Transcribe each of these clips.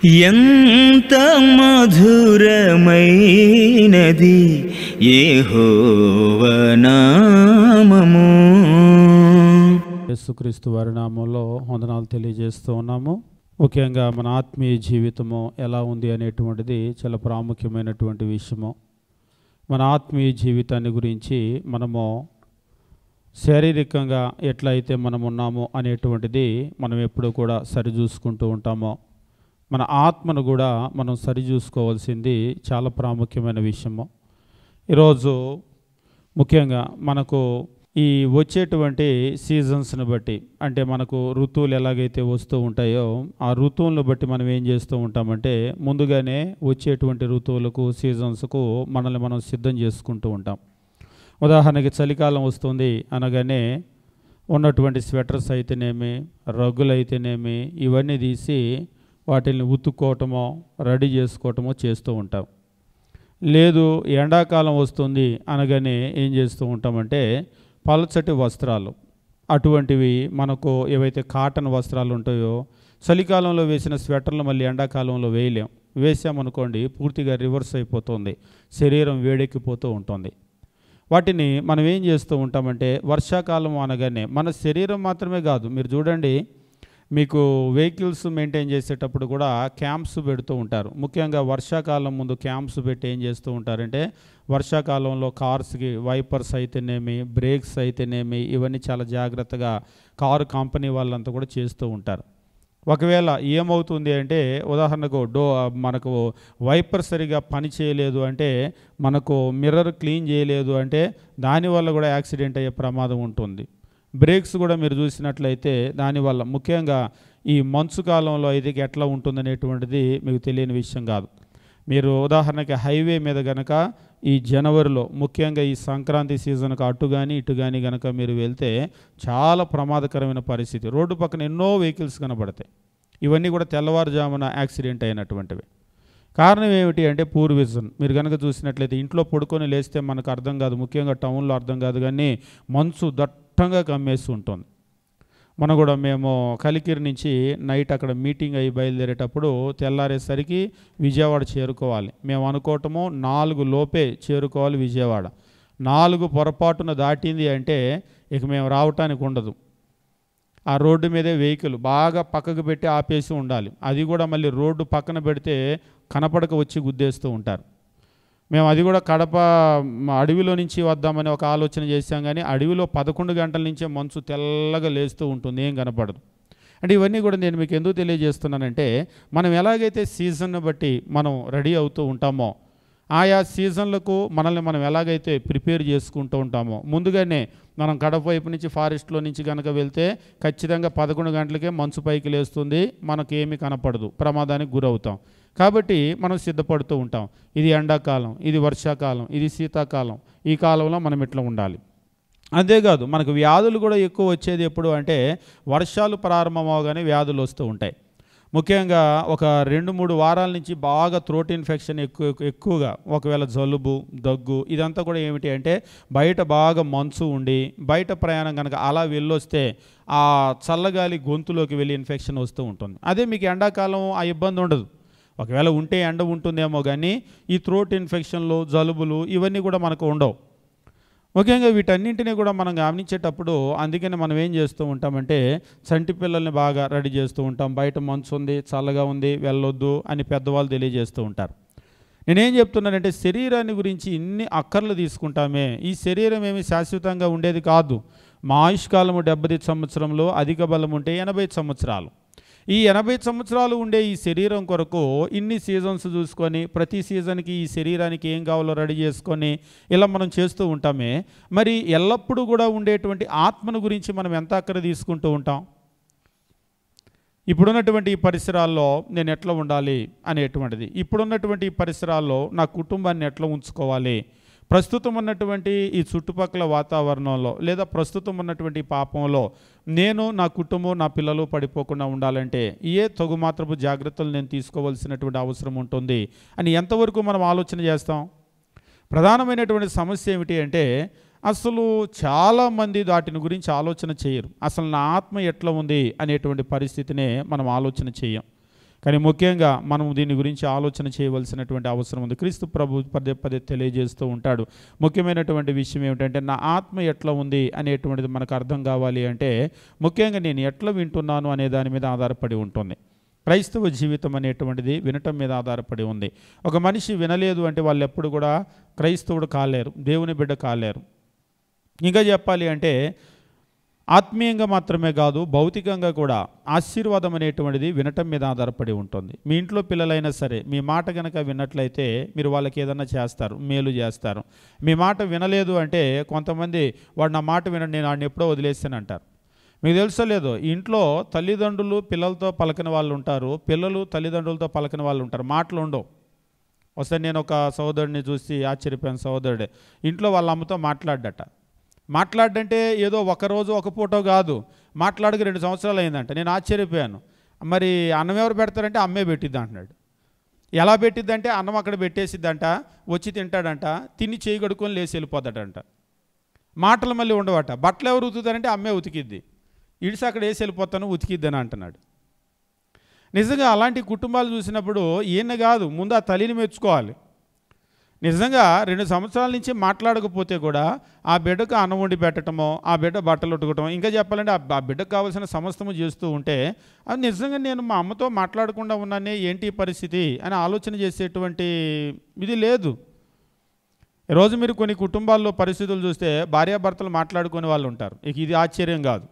ఎంత మధురమైనది యెహోవా నామము. యేసుక్రీస్తు వారి నామంలో వందనాలు తెలియజేస్తూ ఉన్నాము. ముఖ్యంగా మన ఆత్మీయ జీవితము ఎలా ఉంది అనేటువంటిది చాలా ప్రాముఖ్యమైనటువంటి విషయము. మన ఆత్మీయ జీవితాన్ని గురించి మనము శారీరకంగా ఎట్లయితే మనం ఉన్నామో అనేటువంటిది మనం ఎప్పుడూ కూడా సరిచూసుకుంటూ ఉంటామో, మన ఆత్మను కూడా మనం సరిచూసుకోవాల్సింది చాలా ప్రాముఖ్యమైన విషయము. ఈరోజు ముఖ్యంగా మనకు ఈ వచ్చేటువంటి సీజన్స్ని బట్టి, అంటే మనకు ఋతువులు ఎలాగైతే వస్తూ ఉంటాయో ఆ ఋతువులను బట్టి మనం ఏం చేస్తూ ఉంటామంటే ముందుగానే వచ్చేటువంటి ఋతువులకు సీజన్స్కు మనల్ని మనం సిద్ధం చేసుకుంటూ ఉంటాం. ఉదాహరణకి చలికాలం వస్తుంది అనగానే ఉన్నటువంటి స్వెటర్స్ అయితేనేమి, రగ్గులు అయితేనేమి ఇవన్నీ తీసి వాటిని ఉతుక్కోవటమో రెడీ చేసుకోవటమో చేస్తూ ఉంటాం. లేదు ఎండాకాలం వస్తుంది అనగానే ఏం చేస్తూ ఉంటామంటే పలచటి వస్త్రాలు, అటువంటివి మనకు ఏవైతే కాటన్ వస్త్రాలు ఉంటాయో చలికాలంలో వేసిన స్వెటర్లు మళ్ళీ ఎండాకాలంలో వేయలేం. వేసామనుకోండి పూర్తిగా రివర్స్ అయిపోతుంది, శరీరం వేడెక్కిపోతూ ఉంటుంది. వాటిని మనం ఏం చేస్తూ ఉంటామంటే వర్షాకాలం అనగానే మన శరీరం మాత్రమే కాదు, మీరు చూడండి మీకు వెహికల్స్ మెయింటైన్ చేసేటప్పుడు కూడా క్యాంప్స్ పెడుతూ ఉంటారు. ముఖ్యంగా వర్షాకాలం ముందు క్యాంప్స్ పెట్టి ఏం చేస్తూ ఉంటారంటే వర్షాకాలంలో కార్స్కి వైపర్స్ అయితేనేమి, బ్రేక్స్ అయితేనేమి ఇవన్నీ చాలా జాగ్రత్తగా కారు కంపెనీ వాళ్ళంతా కూడా చేస్తూ ఉంటారు. ఒకవేళ ఏమవుతుంది అంటే ఉదాహరణకు మనకు వైపర్ సరిగా పని చేయలేదు అంటే, మనకు మిర్రర్ క్లీన్ చేయలేదు అంటే దానివల్ల కూడా యాక్సిడెంట్ అయ్యే ప్రమాదం ఉంటుంది. బ్రేక్స్ కూడా మీరు చూసినట్లయితే దానివల్ల ముఖ్యంగా ఈ మంచు కాలంలో అయితే ఎట్లా ఉంటుందనేటువంటిది మీకు తెలియని విషయం కాదు. మీరు ఉదాహరణకి హైవే మీద కనుక ఈ జనవరిలో ముఖ్యంగా ఈ సంక్రాంతి సీజన్కి అటు కానీ ఇటు కానీ కనుక మీరు వెళ్తే చాలా ప్రమాదకరమైన పరిస్థితి. రోడ్డు పక్కన ఎన్నో వెహికల్స్ కనబడతాయి. ఇవన్నీ కూడా తెల్లవారుజామున యాక్సిడెంట్ అయినటువంటివి. కారణం ఏమిటి అంటే పూర్ విజన్. మీరు కనుక చూసినట్లయితే ఇంట్లో పడుకొని లేస్తే మనకు అర్థం కాదు, ముఖ్యంగా టౌన్లో అర్థం కాదు, కానీ మంచు దట్టంగా కమ్మేసి ఉంటుంది. మేము కలికిరి నుంచి నైట్ అక్కడ మీటింగ్ అయ్యి బయలుదేరేటప్పుడు తెల్లారేసరికి విజయవాడ చేరుకోవాలి. మేము అనుకోవటము 4 లోపే చేరుకోవాలి విజయవాడ. 4 పొరపాటున దాటింది అంటే ఇక మేము రావటానికి ఉండదు. ఆ రోడ్డు మీదే వెహికల్ బాగా పక్కకు పెట్టి ఆపేసి ఉండాలి. అది కూడా మళ్ళీ రోడ్డు పక్కన పెడితే కనపడక వచ్చి గుద్దేస్తూ ఉంటారు. మేము అది కూడా కడప అడవిలో నుంచి వద్దామని ఒక ఆలోచన చేశాం, కానీ అడవిలో 11 గంటల నుంచే మంచు తెల్లగా లేస్తూ ఉంటుంది, ఏం కనపడదు. అంటే ఇవన్నీ కూడా నేను మీకు ఎందుకు తెలియజేస్తున్నానంటే మనం ఎలాగైతే సీజన్ను బట్టి మనం రెడీ అవుతూ ఉంటామో, ఆయా సీజన్లకు మనల్ని మనం ఎలాగైతే ప్రిపేర్ చేసుకుంటూ ఉంటామో, ముందుగానే మనం కడప వైపు నుంచి ఫారెస్ట్లో నుంచి కనుక వెళ్తే ఖచ్చితంగా 11 గంటలకే మంచు పైకి లేస్తుంది, మనకేమీ కనపడదు, ప్రమాదానికి గురవుతాం. కాబట్టి మనం సిద్ధపడుతూ ఉంటాం. ఇది ఎండాకాలం, ఇది వర్షాకాలం, ఇది శీతాకాలం, ఈ కాలంలో మనం ఇట్లా ఉండాలి. అంతేకాదు మనకు వ్యాధులు కూడా ఎక్కువ వచ్చేది ఎప్పుడు అంటే వర్షాలు ప్రారంభమవగానే వ్యాధులు వస్తూ ఉంటాయి. ముఖ్యంగా ఒక 2-3 వారాల నుంచి బాగా థ్రోట్ ఇన్ఫెక్షన్ ఎక్కువగా, ఒకవేళ జలుబు, దగ్గు ఇదంతా కూడా ఏమిటి అంటే బయట బాగా మంచు ఉండి బయట ప్రయాణం కనుక అలా వెళ్ళొస్తే ఆ చల్లగాలి గొంతులోకి వెళ్ళి ఇన్ఫెక్షన్ వస్తూ ఉంటుంది. అదే మీకు ఎండాకాలం ఆ ఇబ్బంది ఉండదు. ఒకవేళ ఉంటే ఎండ ఉంటుందేమో, కానీ ఈ థ్రోట్ ఇన్ఫెక్షన్లు, జలుబులు ఇవన్నీ కూడా మనకు ఉండవు. ముఖ్యంగా వీటన్నింటినీ కూడా మనం గమనించేటప్పుడు అందుకని మనం ఏం చేస్తూ ఉంటామంటే చంటి పిల్లల్ని బాగా రెడీ చేస్తూ ఉంటాం. బయట మంచు ఉంది, చల్లగా ఉంది, వెళ్ళొద్దు అని పెద్దవాళ్ళు తెలియజేస్తూ ఉంటారు. నేనేం చెప్తున్నానంటే శరీరాన్ని గురించి ఇన్ని అక్కర్లు తీసుకుంటామే, ఈ శరీరం ఏమి శాశ్వతంగా ఉండేది కాదు. మా ఆయుష్కాలము 70 సంవత్సరంలో, అధిక బలం ఉంటే 80 సంవత్సరాలు. ఈ 80 సంవత్సరాలు ఉండే ఈ శరీరం కొరకు ఇన్ని సీజన్స్ చూసుకొని ప్రతి సీజన్కి ఈ శరీరానికి ఏం కావాలో రెడీ చేసుకొని ఇలా మనం చేస్తూ ఉంటామే, మరి ఎల్లప్పుడూ కూడా ఉండేటువంటి ఆత్మను గురించి మనం ఎంత అక్కర తీసుకుంటూ ఉంటాం? ఇప్పుడున్నటువంటి ఈ పరిసరాల్లో నేను ఎట్లా ఉండాలి అనేటువంటిది, ఇప్పుడున్నటువంటి ఈ పరిసరాల్లో నా కుటుంబాన్ని ఎట్లా ఉంచుకోవాలి, ప్రస్తుతం ఉన్నటువంటి ఈ చుట్టుపక్కల వాతావరణంలో లేదా ప్రస్తుతం ఉన్నటువంటి పాపంలో నేను, నా కుటుంబం, నా పిల్లలు పడిపోకుండా ఉండాలంటే ఏ తగుమాత్రపు జాగ్రత్తలు నేను తీసుకోవాల్సినటువంటి అవసరం ఉంటుంది అని ఎంతవరకు మనం ఆలోచన చేస్తాం? ప్రధానమైనటువంటి సమస్య ఏమిటి అంటే అసలు చాలామంది వాటిని గురించి ఆలోచన చేయరు. అసలు నా ఆత్మ ఎట్లా ఉంది అనేటువంటి పరిస్థితినే మనం ఆలోచన చేయం. కానీ ముఖ్యంగా మనం దీని గురించి ఆలోచన చేయవలసినటువంటి అవసరం ఉంది. క్రీస్తు ప్రభు పదే పదే తెలియజేస్తూ ఉంటాడు. ముఖ్యమైనటువంటి విషయం ఏమిటంటే నా ఆత్మ ఎట్లా ఉంది అనేటువంటిది మనకు అర్థం కావాలి అంటే ముఖ్యంగా నేను ఎట్లా వింటున్నాను అనే దాని మీద ఆధారపడి ఉంటుంది. క్రైస్తవ జీవితం అనేటువంటిది వినటం మీద ఆధారపడి ఉంది. ఒక మనిషి వినలేదు అంటే వాళ్ళు ఎప్పుడు కూడా క్రైస్తవుడు కాలేరు, దేవుని బిడ్డ కాలేరు. ఇంకా చెప్పాలి అంటే ఆత్మీయంగా మాత్రమే కాదు, భౌతికంగా కూడా ఆశీర్వాదం అనేటువంటిది వినటం మీద ఆధారపడి ఉంటుంది. మీ ఇంట్లో పిల్లలైనా సరే మీ మాట కనుక విన్నట్లయితే మీరు వాళ్ళకి ఏదన్నా చేస్తారు, మేలు చేస్తారు. మీ మాట వినలేదు అంటే కొంతమంది వాడు నా మాట వినండి నేను వాడిని ఎప్పుడో వదిలేస్తానంటారు. మీకు తెలుసో లేదో, ఇంట్లో తల్లిదండ్రులు పిల్లలతో పలకని వాళ్ళు ఉంటారు, పిల్లలు తల్లిదండ్రులతో పలకని వాళ్ళు ఉంటారు. మాటలు ఉండవు. ఒకసారి నేను ఒక సహోదరుడిని చూసి ఆశ్చర్యపోయాను. సహోదరుడే ఇంట్లో వాళ్ళ అమ్మతో మాట్లాడంటే ఏదో ఒకరోజు ఒక పూటో కాదు, మాట్లాడక 2 సంవత్సరాలు అయిందంట. నేను ఆశ్చర్యపోయాను. మరి అన్నం ఎవరు పెడతారంటే అమ్మే పెట్టిద్ది అంటున్నాడు. ఎలా పెట్టిద్దంటే అన్నం అక్కడ పెట్టేసిద్దంట, వచ్చి తింటాడంట, తిని చేయి కడుక్కొని లేచి వెళ్ళిపోతాడంట. మాటలు మళ్ళీ ఉండవట. బట్టలు ఎవరు ఉతుకుతారంటే అమ్మే ఉతికిద్ది, ఇడిసి అక్కడ వేసి వెళ్ళిపోతాను ఉతికిద్దని అంటున్నాడు. నిజంగా అలాంటి కుటుంబాలు చూసినప్పుడు ఈయన కాదు ముందు ఆ తల్లిని మెచ్చుకోవాలి. నిజంగా 2 సంవత్సరాల నుంచి మాట్లాడకపోతే కూడా ఆ బిడ్డకు అన్నం వండి పెట్టడమో, ఆ బిడ్డ బట్టలు ఉట్టుకోవటం, ఇంకా చెప్పాలంటే ఆ బిడ్డకు కావాల్సిన సమస్తము చేస్తూ ఉంటే అది నిజంగా నేను మా అమ్మతో మాట్లాడకుండా ఉన్నానే ఏంటి పరిస్థితి అని ఆలోచన చేసేటువంటి ఇది లేదు. ఈరోజు మీరు కొన్ని కుటుంబాల్లో పరిస్థితులు చూస్తే భార్యాభర్తలు మాట్లాడుకునే వాళ్ళు ఉంటారు. ఇక ఇది ఆశ్చర్యం కాదు.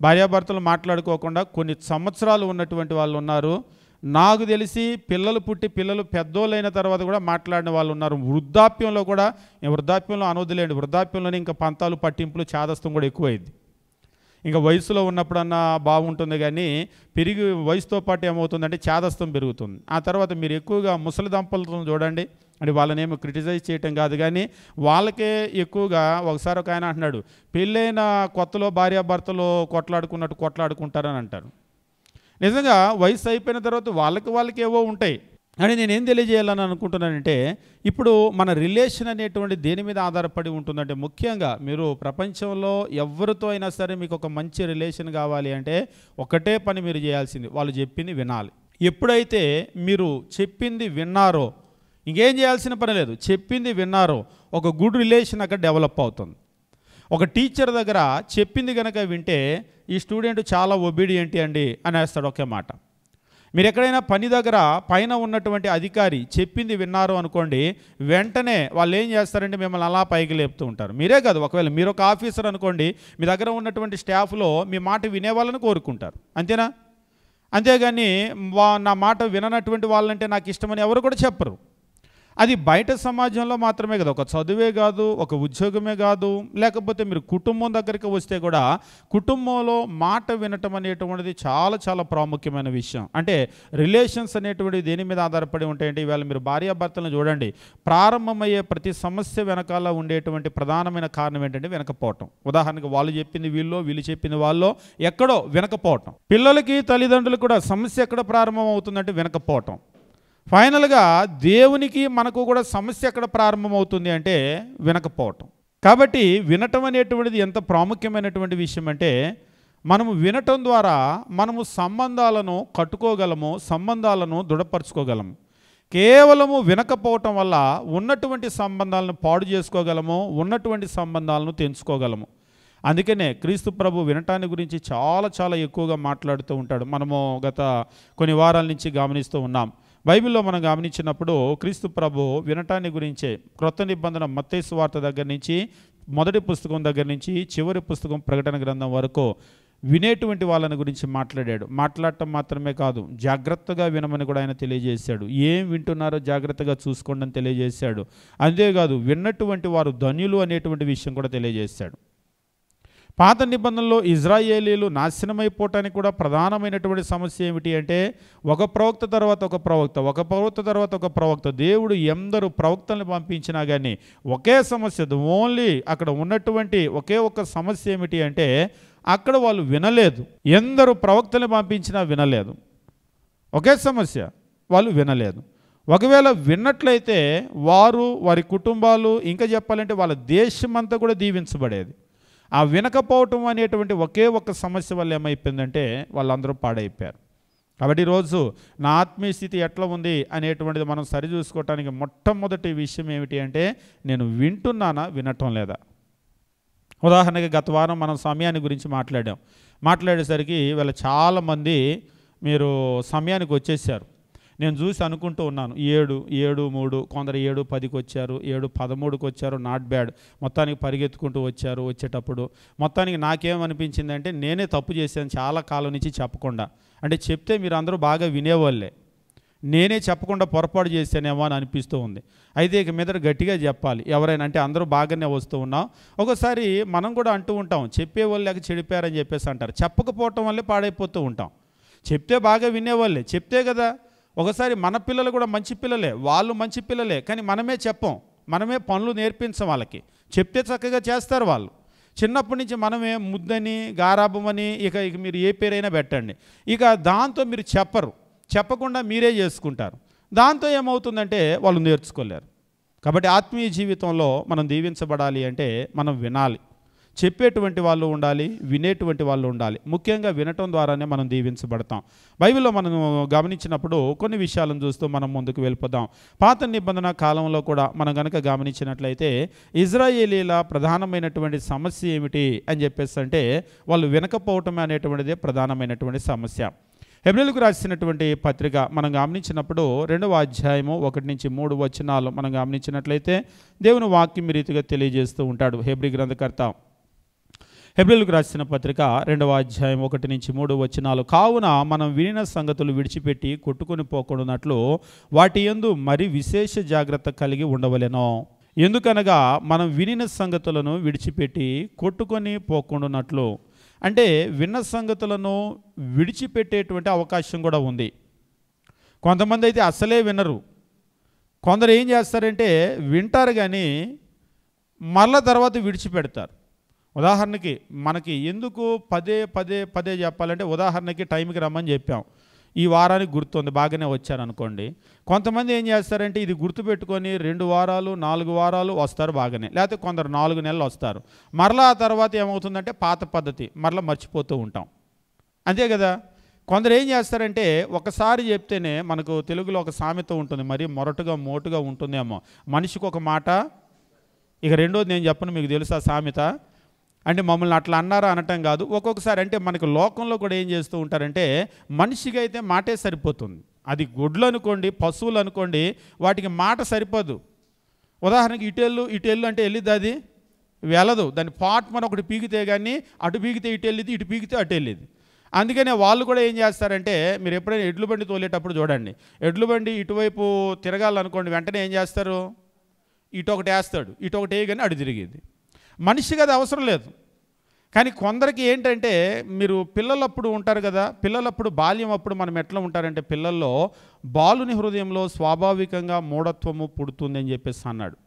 భార్యాభర్తలు మాట్లాడుకోకుండా కొన్ని సంవత్సరాలు ఉన్నటువంటి వాళ్ళు ఉన్నారు. నాకు తెలిసి పిల్లలు పుట్టి పిల్లలు పెద్దోళ్ళైన తర్వాత కూడా మాట్లాడిన వాళ్ళు ఉన్నారు. వృద్ధాప్యంలో కూడా, వృద్ధాప్యంలో అనవద్దులేండి, వృద్ధాప్యంలోనే ఇంకా పంతాలు పట్టింపులు చాదస్తం కూడా ఎక్కువైంది. ఇంకా వయసులో ఉన్నప్పుడన్నా బాగుంటుంది కానీ పెరిగి వయసుతో పాటు ఏమవుతుందంటే చాదస్తం పెరుగుతుంది. ఆ తర్వాత మీరు ఎక్కువగా ముసలి దంపతులను చూడండి, అంటే వాళ్ళని ఏమో క్రిటిసైజ్ చేయటం కాదు కానీ వాళ్ళకే ఎక్కువగా ఒకసారి ఒక ఆయన అంటున్నాడు, పెళ్ళైన కొత్తలో భార్యాభర్తలు కొట్లాడుకున్నట్టు కొట్లాడుకుంటారని అంటారు. నిజంగా వయసు అయిపోయిన తర్వాత వాళ్ళకి ఏవో ఉంటాయి. అని నేనేం తెలియజేయాలని అనుకుంటున్నానంటే ఇప్పుడు మన రిలేషన్ అనేటువంటి దేని మీద ఆధారపడి ఉంటుందంటే ముఖ్యంగా మీరు ప్రపంచంలో ఎవరితో అయినా సరే మీకు ఒక మంచి రిలేషన్ కావాలి అంటే ఒకటే పని మీరు చేయాల్సింది, వాళ్ళు చెప్పింది వినాలి. ఎప్పుడైతే మీరు చెప్పింది విన్నారో ఇంకేం చేయాల్సిన పని లేదు, చెప్పింది విన్నారో ఒక గుడ్ రిలేషన్ అక్కడ డెవలప్ అవుతుంది. ఒక టీచర్ దగ్గర చెప్పింది కనుక వింటే ఈ స్టూడెంట్ చాలా ఒబీడియంట్ అండి అనేస్తాడు ఒకే మాట. మీరు ఎక్కడైనా పని దగ్గర పైన ఉన్నటువంటి అధికారి చెప్పింది విన్నారు అనుకోండి, వెంటనే వాళ్ళు ఏం చేస్తారంటే మిమ్మల్ని అలా పైకి లేపుతూ ఉంటారు. మీరే కాదు, ఒకవేళ మీరు ఒక ఆఫీసర్ అనుకోండి, మీ దగ్గర ఉన్నటువంటి స్టాఫ్లో మీ మాట వినేవాళ్ళని కోరుకుంటారు, అంతేనా? అంతేగాని నా మాట విననటువంటి వాళ్ళంటే నాకు ఇష్టమని ఎవరు కూడా చెప్పరు. అది బయట సమాజంలో మాత్రమే కాదు, ఒక చదువే కాదు, ఒక ఉద్యోగమే కాదు, లేకపోతే మీరు కుటుంబం దగ్గరికి వస్తే కూడా కుటుంబంలో మాట వినటం అనేటువంటిది చాలా చాలా ప్రాముఖ్యమైన విషయం. అంటే రిలేషన్స్ అనేటువంటిది దేని మీద ఆధారపడి ఉంటాయంటే ఇవాళ మీరు భార్యాభర్తలను చూడండి, ప్రారంభమయ్యే ప్రతి సమస్య వెనకాల ఉండేటువంటి ప్రధానమైన కారణం ఏంటంటే వినకపోవటం. ఉదాహరణకు వాళ్ళు చెప్పింది వీళ్ళు చెప్పింది వాళ్ళు ఎక్కడో వినకపోవటం. పిల్లలకి తల్లిదండ్రులు కూడా సమస్య ఎక్కడ ప్రారంభం అవుతుందంటే వినకపోవటం. ఫైనల్గా దేవునికి మనకు కూడా సమస్య ఎక్కడ ప్రారంభమవుతుంది అంటే వినకపోవటం. కాబట్టి వినటం అనేటువంటిది ఎంత ప్రాముఖ్యమైనటువంటి విషయం అంటే మనము వినటం ద్వారా మనము సంబంధాలను కట్టుకోగలము, సంబంధాలను దృఢపరచుకోగలము. కేవలము వినకపోవటం వల్ల ఉన్నటువంటి సంబంధాలను పాడు చేసుకోగలము, ఉన్నటువంటి సంబంధాలను తెంచుకోగలము. అందుకనే క్రీస్తు ప్రభు వినటాన్ని గురించి చాలా చాలా ఎక్కువగా మాట్లాడుతూ ఉంటాడు. మనము గత కొన్ని వారాల నుంచి గమనిస్తూ ఉన్నాం. బైబిల్లో మనం గమనించినప్పుడు క్రీస్తు ప్రభు వినటాన్ని గురించే క్రొత్త నిబంధన మత్తయి సువార్త దగ్గర నుంచి మొదటి పుస్తకం దగ్గర నుంచి చివరి పుస్తకం ప్రకటన గ్రంథం వరకు వినేటువంటి వాళ్ళని గురించి మాట్లాడటం మాత్రమే కాదు, జాగ్రత్తగా వినమని కూడా ఆయన తెలియజేశాడు. ఏం వింటున్నారో జాగ్రత్తగా చూసుకోండి అని తెలియజేశాడు. అంతేకాదు విన్నటువంటి వారు ధన్యులు అనేటువంటి విషయం కూడా తెలియజేశాడు. పాత నిబంధనలో ఇజ్రాయేలీలు నాశనమైపోవటానికి కూడా ప్రధానమైనటువంటి సమస్య ఏమిటి అంటే ఒక ప్రవక్త తర్వాత ఒక ప్రవక్త, ఒక ప్రవక్త తర్వాత ఒక ప్రవక్త, దేవుడు ఎందరు ప్రవక్తలను పంపించినా కానీ ఒకే సమస్య, ఓన్లీ అక్కడ ఉన్నటువంటి ఒకే ఒక సమస్య ఏమిటి అంటే అక్కడ వాళ్ళు వినలేదు. ఎందరు ప్రవక్తలను పంపించినా వినలేదు. ఒకే సమస్య, వాళ్ళు వినలేదు. ఒకవేళ విన్నట్లయితే వారి కుటుంబాలు, ఇంకా చెప్పాలంటే వాళ్ళ దేశమంతా కూడా దీవించబడేది. ఆ వినకపోవటం అనేటువంటి ఒకే ఒక సమస్య వల్ల ఏమైపోయిందంటే వాళ్ళందరూ పాడైపోయారు. కాబట్టి ఈరోజు నా ఆత్మీయ స్థితి ఎట్లా ఉంది అనేటువంటిది మనం సరిచూసుకోవటానికి మొట్టమొదటి విషయం ఏమిటి అంటే నేను వింటున్నానా వినటం లేదా. ఉదాహరణకి గత వారం మనం సమయాన్ని గురించి మాట్లాడేసరికి వీళ్ళ చాలామంది మీరు సమయానికి వచ్చేసారు. నేను చూసి అనుకుంటూ ఉన్నాను 7:03, కొందరు 7:10కి వచ్చారు, 7:13కి వచ్చారు, నాట్ బ్యాడ్. మొత్తానికి పరిగెత్తుకుంటూ వచ్చారు. వచ్చేటప్పుడు మొత్తానికి నాకేమనిపించిందంటే నేనే తప్పు చేశాను చాలా కాలం నుంచి చెప్పకుండా. అంటే చెప్తే మీరు అందరూ బాగా వినేవాళ్ళే, నేనే చెప్పకుండా పొరపాటు చేశానేమో అని అనిపిస్తూ ఉంది. అయితే ఇక మీద గట్టిగా చెప్పాలి ఎవరైనా, అంటే అందరూ బాగానే వస్తూ ఉన్నాం. ఒకసారి మనం కూడా అంటూ ఉంటాం చెప్పేవాళ్ళు లేక చెడిపారని చెప్పేసి అంటారు. చెప్పకపోవటం వల్లే పాడైపోతూ ఉంటాం. చెప్తే బాగా వినేవాళ్ళే, చెప్తే కదా. ఒకసారి మన పిల్లలు కూడా మంచి పిల్లలే, వాళ్ళు మంచి పిల్లలే, కానీ మనమే చెప్పం, మనమే పనులు నేర్పించం వాళ్ళకి. చెప్తే చక్కగా చేస్తారు వాళ్ళు. చిన్నప్పటి నుంచి మనమే ముద్దని గారాబమని ఇక మీరు ఏ పేరైనా పెట్టండి, ఇక దాంతో మీరు చెప్పకుండా మీరే చేసుకుంటారు. దాంతో ఏమవుతుందంటే వాళ్ళు నేర్చుకోలేరు. కాబట్టి ఆత్మీయ జీవితంలో మనం దీవించబడాలి అంటే మనం వినాలి. చెప్పేటువంటి వాళ్ళు ఉండాలి, వినేటువంటి వాళ్ళు ఉండాలి. ముఖ్యంగా వినటం ద్వారానే మనం దీవించబడతాం. బైబిల్లో మనం గమనించినప్పుడు కొన్ని విషయాలను చూస్తూ మనం ముందుకు వెళ్ళిపోదాం. పాత నిబంధన కాలంలో కూడా మనం కనుక గమనించినట్లయితే ఇజ్రాయేలీల ప్రధానమైనటువంటి సమస్య ఏమిటి అని చెప్పేసి అంటే వాళ్ళు వినకపోవటం అనేటువంటిదే ప్రధానమైనటువంటి సమస్య. హెబ్రీయులకు రాసినటువంటి పత్రిక మనం గమనించినప్పుడు 2వ అధ్యాయము 1-3 వచనాలు మనం గమనించినట్లయితే దేవుని వాక్యం ఈ రీతిగా తెలియజేస్తూ ఉంటాడు హెబ్రీ గ్రంథకర్త. హెబ్రీయులకు రాసిన పత్రిక 2వ అధ్యాయం 1-3 వచనాలు. కావున మనం వినిన సంగతులు విడిచిపెట్టి కొట్టుకొని పోకుండానట్లు వాటి యందు మరి విశేష జాగ్రత్త కలిగి ఉండవలెను. ఎందుకనగా మనం వినిన సంగతులను విడిచిపెట్టి కొట్టుకొని పోకుండానట్లు, అంటే విన్న సంగతులను విడిచిపెట్టేటువంటి అవకాశం కూడా ఉంది. కొంతమంది అయితే అసలే వినరు. కొందరు ఏం చేస్తారంటే వింటారు కానీ మరల తర్వాత విడిచిపెడతారు. ఉదాహరణకి మనకి ఎందుకు పదే చెప్పాలంటే, ఉదాహరణకి టైంకి రమ్మని చెప్పాం, ఈ వారానికి గుర్తుంది బాగానే వచ్చారనుకోండి. కొంతమంది ఏం చేస్తారంటే ఇది గుర్తుపెట్టుకొని 2 వారాలు 4 వారాలు వస్తారు బాగానే, లేకపోతే కొందరు 4 నెలలు వస్తారు. మరలా ఆ తర్వాత ఏమవుతుందంటే పాత పద్ధతి మరలా మర్చిపోతూ ఉంటాం, అంతే కదా. కొందరు ఏం చేస్తారంటే ఒకసారి చెప్తేనే, మనకు తెలుగులో ఒక సామెత ఉంటుంది, మరి మొరటుగా మోటుగా ఉంటుందేమో, మనిషికి ఒక మాట. ఇక రెండోది నేను చెప్పను, మీకు తెలుసా సామెత అంటే మమ్మల్ని అట్లా అన్నారా అనటం కాదు. ఒక్కొక్కసారి అంటే మనకు లోకంలో కూడా ఏం చేస్తూ ఉంటారంటే మనిషికి అయితే మాటే సరిపోతుంది. అది గుడ్లు అనుకోండి, పశువులు అనుకోండి, వాటికి మాట సరిపోదు. ఉదాహరణకి ఇటెళ్ళు అంటే వెళ్ళిద్ది, అది వెళ్ళదు. దాని పాట్ మనం ఒకటి పీకితే కానీ అటు పీకితే ఇటు వెళ్ళిద్ది, ఇటు పీకితే అటు వెళ్ళిద్ది. అందుకనే వాళ్ళు కూడా ఏం చేస్తారంటే, మీరు ఎప్పుడైనా ఎడ్లు బండి తోలేటప్పుడు చూడండి, ఎడ్లు బండి ఇటువైపు తిరగాలనుకోండి, వెంటనే ఏం చేస్తారు, ఇటు ఒకటి వేస్తాడు, ఇటు ఒకటి వేయగానే అటు తిరిగిద్ది. మనిషికి అది అవసరం లేదు. కానీ కొందరికి ఏంటంటే, మీరు పిల్లలప్పుడు ఉంటారు కదా, పిల్లలప్పుడు బాల్యం అప్పుడు మనం ఎట్లా ఉంటారంటే, పిల్లల్లో బాలుని హృదయంలో స్వాభావికంగా మూఢత్వము పుడుతుంది అని చెప్పేసి అన్నాడు.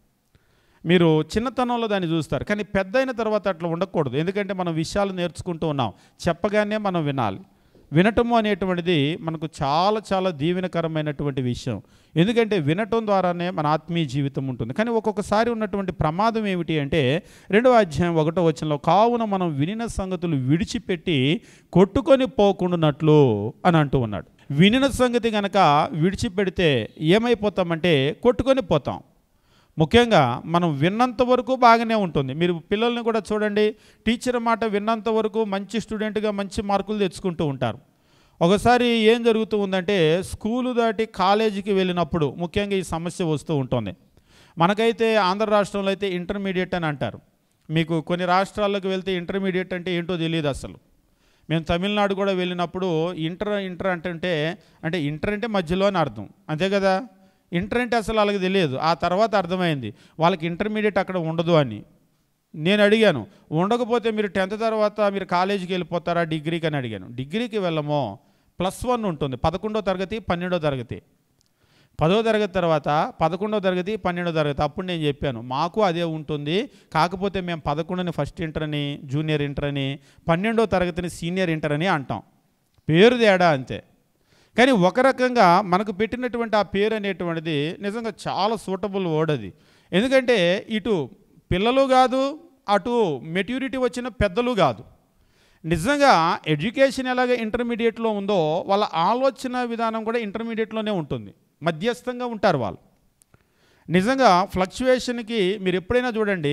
మీరు చిన్నతనంలో దాన్ని చూస్తారు, కానీ పెద్ద అయిన తర్వాత అట్లా ఉండకూడదు. ఎందుకంటే మనం విషయాలు నేర్చుకుంటూ ఉన్నాం, చెప్పగానే మనం వినాలి. వినటము అనేటువంటిది మనకు చాలా చాలా దీవెనకరమైనటువంటి విషయం. ఎందుకంటే వినటం ద్వారానే మన ఆత్మీయ జీవితం ఉంటుంది. కానీ ఒక్కొక్కసారి ఉన్నటువంటి ప్రమాదం ఏమిటి అంటే 2వ అధ్యాయం 1వ వచనంలో, కావున మనం వినిన సంగతులు విడిచిపెట్టి కొట్టుకొని పోకుండానట్లు అని అంటూ ఉన్నాడు. వినిన సంగతి కనుక విడిచిపెడితే ఏమైపోతామంటే కొట్టుకొని పోతాం. ముఖ్యంగా మనం విన్నంత వరకు బాగానే ఉంటుంది. మీరు పిల్లల్ని కూడా చూడండి, టీచర్ మాట విన్నంత వరకు మంచి స్టూడెంట్గా మంచి మార్కులు తెచ్చుకుంటూ ఉంటారు. ఒకసారి ఏం జరుగుతూ ఉందంటే, స్కూలు దాటి కాలేజీకి వెళ్ళినప్పుడు ముఖ్యంగా ఈ సమస్య వస్తూ ఉంటుంది. మనకైతే ఆంధ్ర రాష్ట్రంలో అయితే ఇంటర్మీడియట్ అని అంటారు. మీకు కొన్ని రాష్ట్రాల్లోకి వెళ్తే ఇంటర్మీడియట్ అంటే ఏంటో తెలియదు అసలు. మేము తమిళనాడు కూడా వెళ్ళినప్పుడు ఇంటర్ అంటే ఇంటర్ అంటే మధ్యలో అని అర్థం, అంతే కదా. ఇంటర్ అంటే అసలు వాళ్ళకి తెలియదు. ఆ తర్వాత అర్థమైంది వాళ్ళకి ఇంటర్మీడియట్ అక్కడ ఉండదు అని. నేను అడిగాను, ఉండకపోతే మీరు 10th తర్వాత మీరు కాలేజీకి వెళ్ళిపోతారా డిగ్రీకి అని అడిగాను. డిగ్రీకి వెళ్ళమో, +1 ఉంటుంది, 11వ తరగతి 12వ తరగతి. 10వ తరగతి తర్వాత 11వ తరగతి 12వ తరగతి. అప్పుడు నేను చెప్పాను మాకు అదే ఉంటుంది, కాకపోతే మేము 11ని ఫస్ట్ ఇంటర్ అని, జూనియర్ ఇంటర్ అని, 12వ తరగతిని సీనియర్ ఇంటర్ అని అంటాం. పేరు తేడా అంతే. కానీ ఒక రకంగా మనకు పెట్టినటువంటి ఆ పేరు అనేటువంటిది నిజంగా చాలా సూటబుల్ వర్డ్ అది. ఎందుకంటే ఇటు పిల్లలు కాదు, అటు మెచ్యూరిటీ వచ్చిన పెద్దలు కాదు. నిజంగా ఎడ్యుకేషన్ ఎలాగ ఇంటర్మీడియట్లో ఉందో వాళ్ళ ఆలోచన విధానం కూడా ఇంటర్మీడియట్లోనే ఉంటుంది, మధ్యస్థంగా ఉంటారు వాళ్ళు. నిజంగా ఫ్లక్చువేషన్కి మీరు ఎప్పుడైనా చూడండి,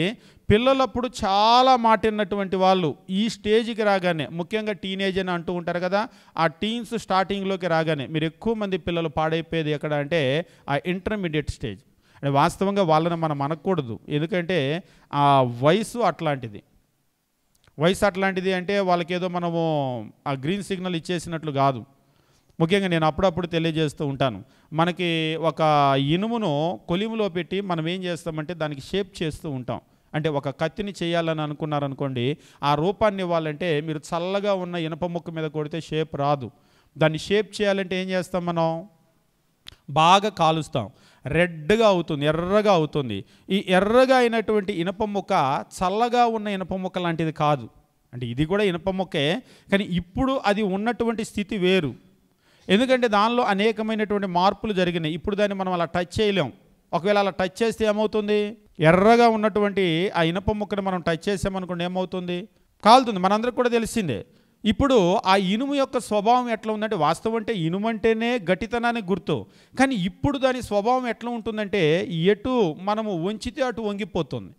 పిల్లలప్పుడు చాలా మాట విన్నటువంటి వాళ్ళు ఈ స్టేజ్కి రాగానే, ముఖ్యంగా టీనేజ్ అని అంటూ ఉంటారు కదా, ఆ టీన్స్ స్టార్టింగ్లోకి రాగానే మీరు ఎక్కువ మంది పిల్లలు పాడైపోయేది ఎక్కడ అంటే ఆ ఇంటర్మీడియట్ స్టేజ్. అంటే వాస్తవంగా వాళ్ళని మనం అనకూడదు, ఎందుకంటే ఆ వయసు అట్లాంటిది. వయసు అట్లాంటిది అంటే వాళ్ళకేదో మనము ఆ గ్రీన్ సిగ్నల్ ఇచ్చేసినట్లు కాదు. ముఖ్యంగా నేను అప్పుడప్పుడు తెలియజేస్తూ ఉంటాను, మనకి ఒక ఇనుమును కొలిములో పెట్టి మనం ఏం చేస్తామంటే దానికి షేప్ చేస్తూ ఉంటాం. అంటే ఒక కత్తిని చేయాలని అనుకున్నారనుకోండి, ఆ రూపాన్ని ఇవ్వాలంటే మీరు చల్లగా ఉన్న ఇనప ముక్క మీద కొడితే షేప్ రాదు. దాన్ని షేప్ చేయాలంటే ఏం చేస్తాం, మనం బాగా కాలుస్తాం, రెడ్గా అవుతుంది, ఎర్రగా అవుతుంది. ఈ ఎర్రగా అయినటువంటి ఇనప ముక్క చల్లగా ఉన్న ఇనప ముక్క లాంటిది కాదు. అంటే ఇది కూడా ఇనప ముక్కే, కానీ ఇప్పుడు అది ఉన్నటువంటి స్థితి వేరు. ఎందుకంటే దానిలో అనేకమైనటువంటి మార్పులు జరిగినాయి. ఇప్పుడు దాన్ని మనం అలా టచ్ చేయలేం. ఒకవేళ అలా టచ్ చేస్తే ఏమవుతుంది, ఎర్రగా ఉన్నటువంటి ఆ ఇనప ముక్కను మనం టచ్ చేసామనుకోండి ఏమవుతుంది, కాలుతుంది. మనందరికి కూడా తెలిసిందే. ఇప్పుడు ఆ ఇనుము యొక్క స్వభావం ఎట్లా ఉందంటే, వాస్తవం అంటే ఇనుము అంటేనే గట్టితనానికి గుర్తు, కానీ ఇప్పుడు దాని స్వభావం ఎట్లా ఉంటుందంటే ఎటు మనము వంచితే అటు వంగిపోతుంది.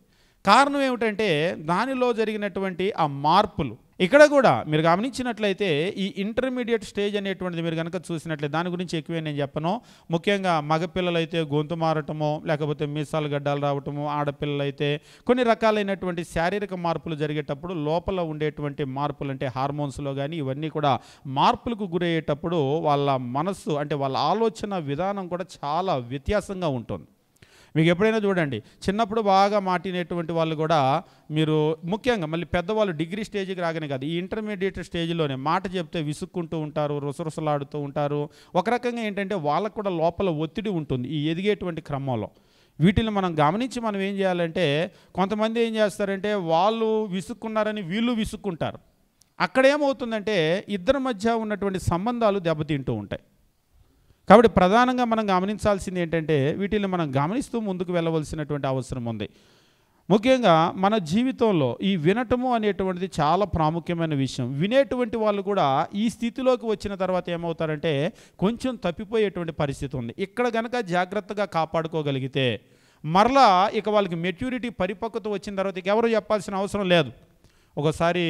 కారణం ఏమిటంటే దానిలో జరిగినటువంటి ఆ మార్పులు. ఇక్కడ కూడా మీరు గమనించినట్లయితే ఈ ఇంటర్మీడియట్ స్టేజ్ అనేటువంటిది మీరు కనుక చూసినట్లయితే, దాని గురించి ఎక్కువే నేను చెప్పను. ముఖ్యంగా మగపిల్లలైతే గొంతు మారటమో, లేకపోతే మీసాలు గడ్డాలు రావటము, ఆడపిల్లలైతే కొన్ని రకాలైనటువంటి శారీరక మార్పులు జరిగేటప్పుడు లోపల ఉండేటువంటి మార్పులు అంటే హార్మోన్స్లో కానీ ఇవన్నీ కూడా మార్పులకు గురయ్యేటప్పుడు వాళ్ళ మనస్సు అంటే వాళ్ళ ఆలోచన విధానం కూడా చాలా వ్యత్యాసంగా ఉంటుంది. మీకు ఎప్పుడైనా చూడండి, చిన్నప్పుడు బాగా మాటినేటువంటి వాళ్ళు కూడా మీరు ముఖ్యంగా మళ్ళీ పెద్దవాళ్ళు డిగ్రీ స్టేజ్కి రాగానే కాదు, ఈ ఇంటర్మీడియట్ స్టేజ్లోనే మాట చెప్తే విసుక్కుంటూ ఉంటారు, రుసరుసలాడుతూ ఉంటారు. ఒక రకంగా ఏంటంటే వాళ్ళకు కూడా లోపల ఒత్తిడి ఉంటుంది ఈ ఎదిగేటువంటి క్రమంలో. వీటిని మనం గమనించి మనం ఏం చేయాలంటే, కొంతమంది ఏం చేస్తారంటే వాళ్ళు విసుక్కున్నారని వీళ్ళు విసుక్కుంటారు. అక్కడేమవుతుందంటే ఇద్దరి మధ్య ఉన్నటువంటి సంబంధాలు దెబ్బతింటూ ఉంటాయి. కాబట్టి ప్రధానంగా మనం గమనించాల్సింది ఏంటంటే వీటిని మనం గమనిస్తూ ముందుకు వెళ్ళవలసినటువంటి అవసరం ఉంది. ముఖ్యంగా మన జీవితంలో ఈ వినటము అనేటువంటిది చాలా ప్రాముఖ్యమైన విషయం. వినేటువంటి వాళ్ళు కూడా ఈ స్థితిలోకి వచ్చిన తర్వాత ఏమవుతారంటే కొంచెం తప్పిపోయేటువంటి పరిస్థితి ఉంది. ఇక్కడ కనుక జాగ్రత్తగా కాపాడుకోగలిగితే మరలా ఇక వాళ్ళకి మెచ్యూరిటీ పరిపక్వత వచ్చిన తర్వాత ఇక ఎవరు చెప్పాల్సిన అవసరం లేదు. ఒకసారి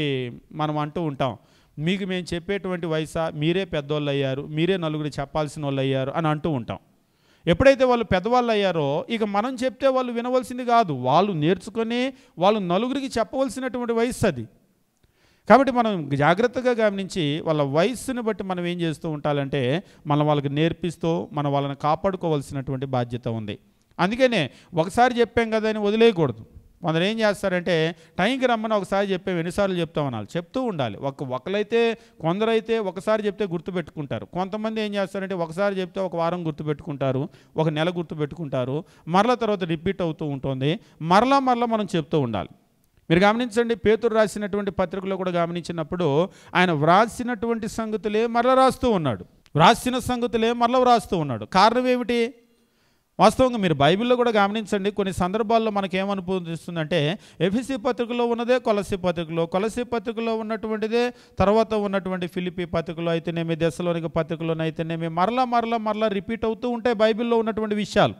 మనం అంటూ ఉంటాం, మీకు మేము చెప్పేటువంటి వయసా, మీరే పెద్దవాళ్ళు అయ్యారు, మీరే నలుగురు చెప్పాల్సిన వాళ్ళు అయ్యారు అని అంటూ ఉంటాం. ఎప్పుడైతే వాళ్ళు పెద్దవాళ్ళు అయ్యారో ఇక మనం చెప్తే వాళ్ళు వినవలసింది కాదు, వాళ్ళు నేర్చుకొని వాళ్ళు నలుగురికి చెప్పవలసినటువంటి వయసు అది. కాబట్టి మనం జాగ్రత్తగా గమనించి వాళ్ళ వయస్సుని బట్టి మనం ఏం చేస్తూ ఉంటాలంటే మనం వాళ్ళకి నేర్పిస్తూ మనం వాళ్ళని కాపాడుకోవాల్సినటువంటి బాధ్యత ఉంది. అందుకనే ఒకసారి చెప్పాం కదా అని వదిలేయకూడదు. కొందరు ఏం చేస్తారంటే టైంకి రమ్మని ఒకసారి చెప్పాము, ఎన్నిసార్లు చెప్తామనాలి, చెప్తూ ఉండాలి. కొందరైతే ఒకసారి చెప్తే గుర్తుపెట్టుకుంటారు. కొంతమంది ఏం చేస్తారంటే ఒకసారి చెప్తే ఒక వారం గుర్తుపెట్టుకుంటారు, ఒక నెల గుర్తుపెట్టుకుంటారు, మరల తర్వాత రిపీట్ అవుతూ ఉంటుంది. మరలా మనం చెప్తూ ఉండాలి. మీరు గమనించండి, పేతురు రాసినటువంటి పత్రికలో కూడా గమనించినప్పుడు ఆయన వ్రాసినటువంటి సంగతులే మరల రాస్తూ ఉన్నాడు, వ్రాసిన సంగతులే మరల వ్రాస్తూ ఉన్నాడు. కారణం ఏమిటి? వాస్తవంగా మీరు బైబిల్లో కూడా గమనించండి, కొన్ని సందర్భాల్లో మనకేమనిపిస్తుందంటే ఎఫెసీ పత్రికలో ఉన్నదే కొలస్సీ పత్రికలో, కొలస్సీ పత్రికలో ఉన్నటువంటిదే తర్వాత ఉన్నటువంటి ఫిలిప్పీ పత్రికలో అయితేనేమి, దెస్సలోనిక పత్రికలోనైతేనేమి మరలా రిపీట్ అవుతూ ఉంటాయి బైబిల్లో ఉన్నటువంటి విషయాలు.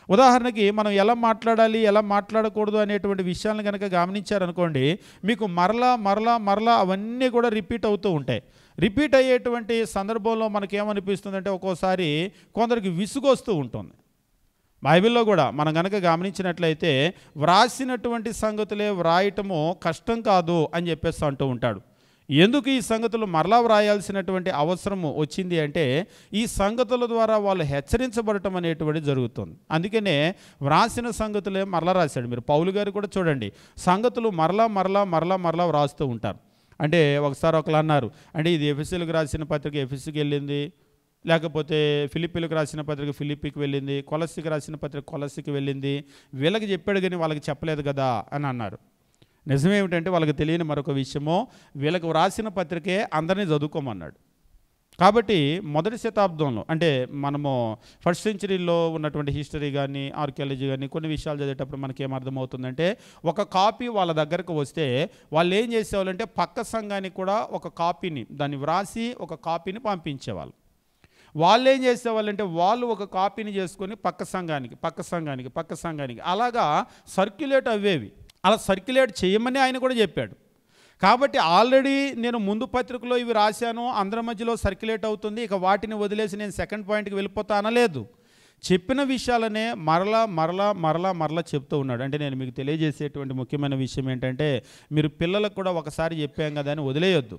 ఉదాహరణకి మనం ఎలా మాట్లాడాలి, ఎలా మాట్లాడకూడదు అనేటువంటి విషయాలను కనుక గమనించారనుకోండి, మీకు మరలా అవన్నీ కూడా రిపీట్ అవుతూ ఉంటాయి. రిపీట్ అయ్యేటువంటి సందర్భంలో మనకేమనిపిస్తుందంటే ఒక్కోసారి కొందరికి విసుగొస్తూ ఉంటుంది. బైబిల్లో కూడా మనం కనుక గమనించినట్లయితే వ్రాసినటువంటి సంగతులే వ్రాయటము కష్టం కాదు అని చెప్పేసి అంటూ ఉంటాడు. ఎందుకు ఈ సంగతులు మరలా వ్రాయాల్సినటువంటి అవసరము వచ్చింది అంటే ఈ సంగతుల ద్వారా వాళ్ళు హెచ్చరించబడటం అనేటువంటిది జరుగుతుంది. అందుకనే వ్రాసిన సంగతులే మరలా రాశాడు. మీరు పౌలు గారు కూడా చూడండి, సంగతులు మరలా వ్రాస్తూ ఉంటారు. అంటే ఒకసారి ఒకరు అన్నారు, అంటే ఇది ఎఫెసీలకు రాసిన పత్రిక ఎఫెసీకి వెళ్ళింది, లేకపోతే ఫిలిప్పీలకు రాసిన పత్రిక ఫిలిప్పీకి వెళ్ళింది, కొలస్సీకి రాసిన పత్రిక కొలస్సీకి వెళ్ళింది, వీళ్ళకి చెప్పాడు కానీ వాళ్ళకి చెప్పలేదు కదా అని అన్నారు. నిజమేమిటంటే వాళ్ళకి తెలియని మరొక విషయమో, వీళ్ళకి వ్రాసిన పత్రికే అందరినీ చదువుకోమన్నాడు. కాబట్టి మొదటి శతాబ్దంలో అంటే మనము ఫస్ట్ సెంచరీలో ఉన్నటువంటి హిస్టరీ కానీ ఆర్కియాలజీ కానీ కొన్ని విషయాలు చదివేటప్పుడు మనకి ఏమర్థమవుతుందంటే ఒక కాపీ వాళ్ళ దగ్గరకు వస్తే వాళ్ళు ఏం చేసేవాళ్ళంటే పక్క సంఘానికి కూడా ఒక కాపీని దాన్ని వ్రాసి ఒక కాపీని పంపించేవాళ్ళు. వాళ్ళు ఏం చేసేవాళ్ళంటే వాళ్ళు ఒక కాపీని చేసుకొని పక్క సంఘానికి అలాగా సర్క్యులేట్ అవ్వేవి. అలా సర్క్యులేట్ చేయమని ఆయన కూడా చెప్పాడు. కాబట్టి ఆల్రెడీ నేను ముందు పత్రికలో ఇవి రాశాను, అందరి మధ్యలో సర్క్యులేట్ అవుతుంది, ఇక వాటిని వదిలేసి నేను సెకండ్ పాయింట్కి వెళ్ళిపోతా అనలేదు. చెప్పిన విషయాలనే మరలా చెప్తూ ఉన్నాడు. అంటే నేను మీకు తెలియజేసేటువంటి ముఖ్యమైన విషయం ఏంటంటే మీరు పిల్లలకు కూడా ఒకసారి చెప్పాం కదా అని వదిలేయొద్దు.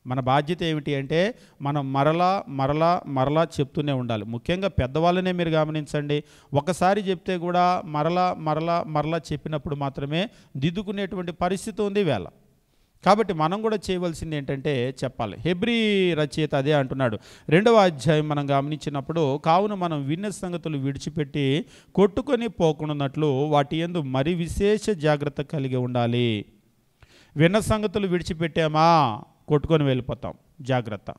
మన బాధ్యత ఏమిటి అంటే మనం మరలా చెప్తూనే ఉండాలి. ముఖ్యంగా పెద్దవాళ్ళనే మీరు గమనించండి, ఒకసారి చెప్తే కూడా మరలా చెప్పినప్పుడు మాత్రమే దిద్దుకునేటువంటి పరిస్థితి ఉంది వేళ. కాబట్టి మనం కూడా చేయవలసింది ఏంటంటే చెప్పాలి. హెబ్రీ రచయిత అదే అంటున్నాడు. 2వ అధ్యాయం మనం గమనించినప్పుడు, కావున మనం విన్న సంగతులు విడిచిపెట్టి కొట్టుకొని పోకున్నట్లు వాటి యందు మరి విశేష జాగ్రత్త కలిగి ఉండాలి. విన్న సంగతులు విడిచిపెట్టామా కొట్టుకొని వెళ్ళిపోతాం, జాగ్రత్త.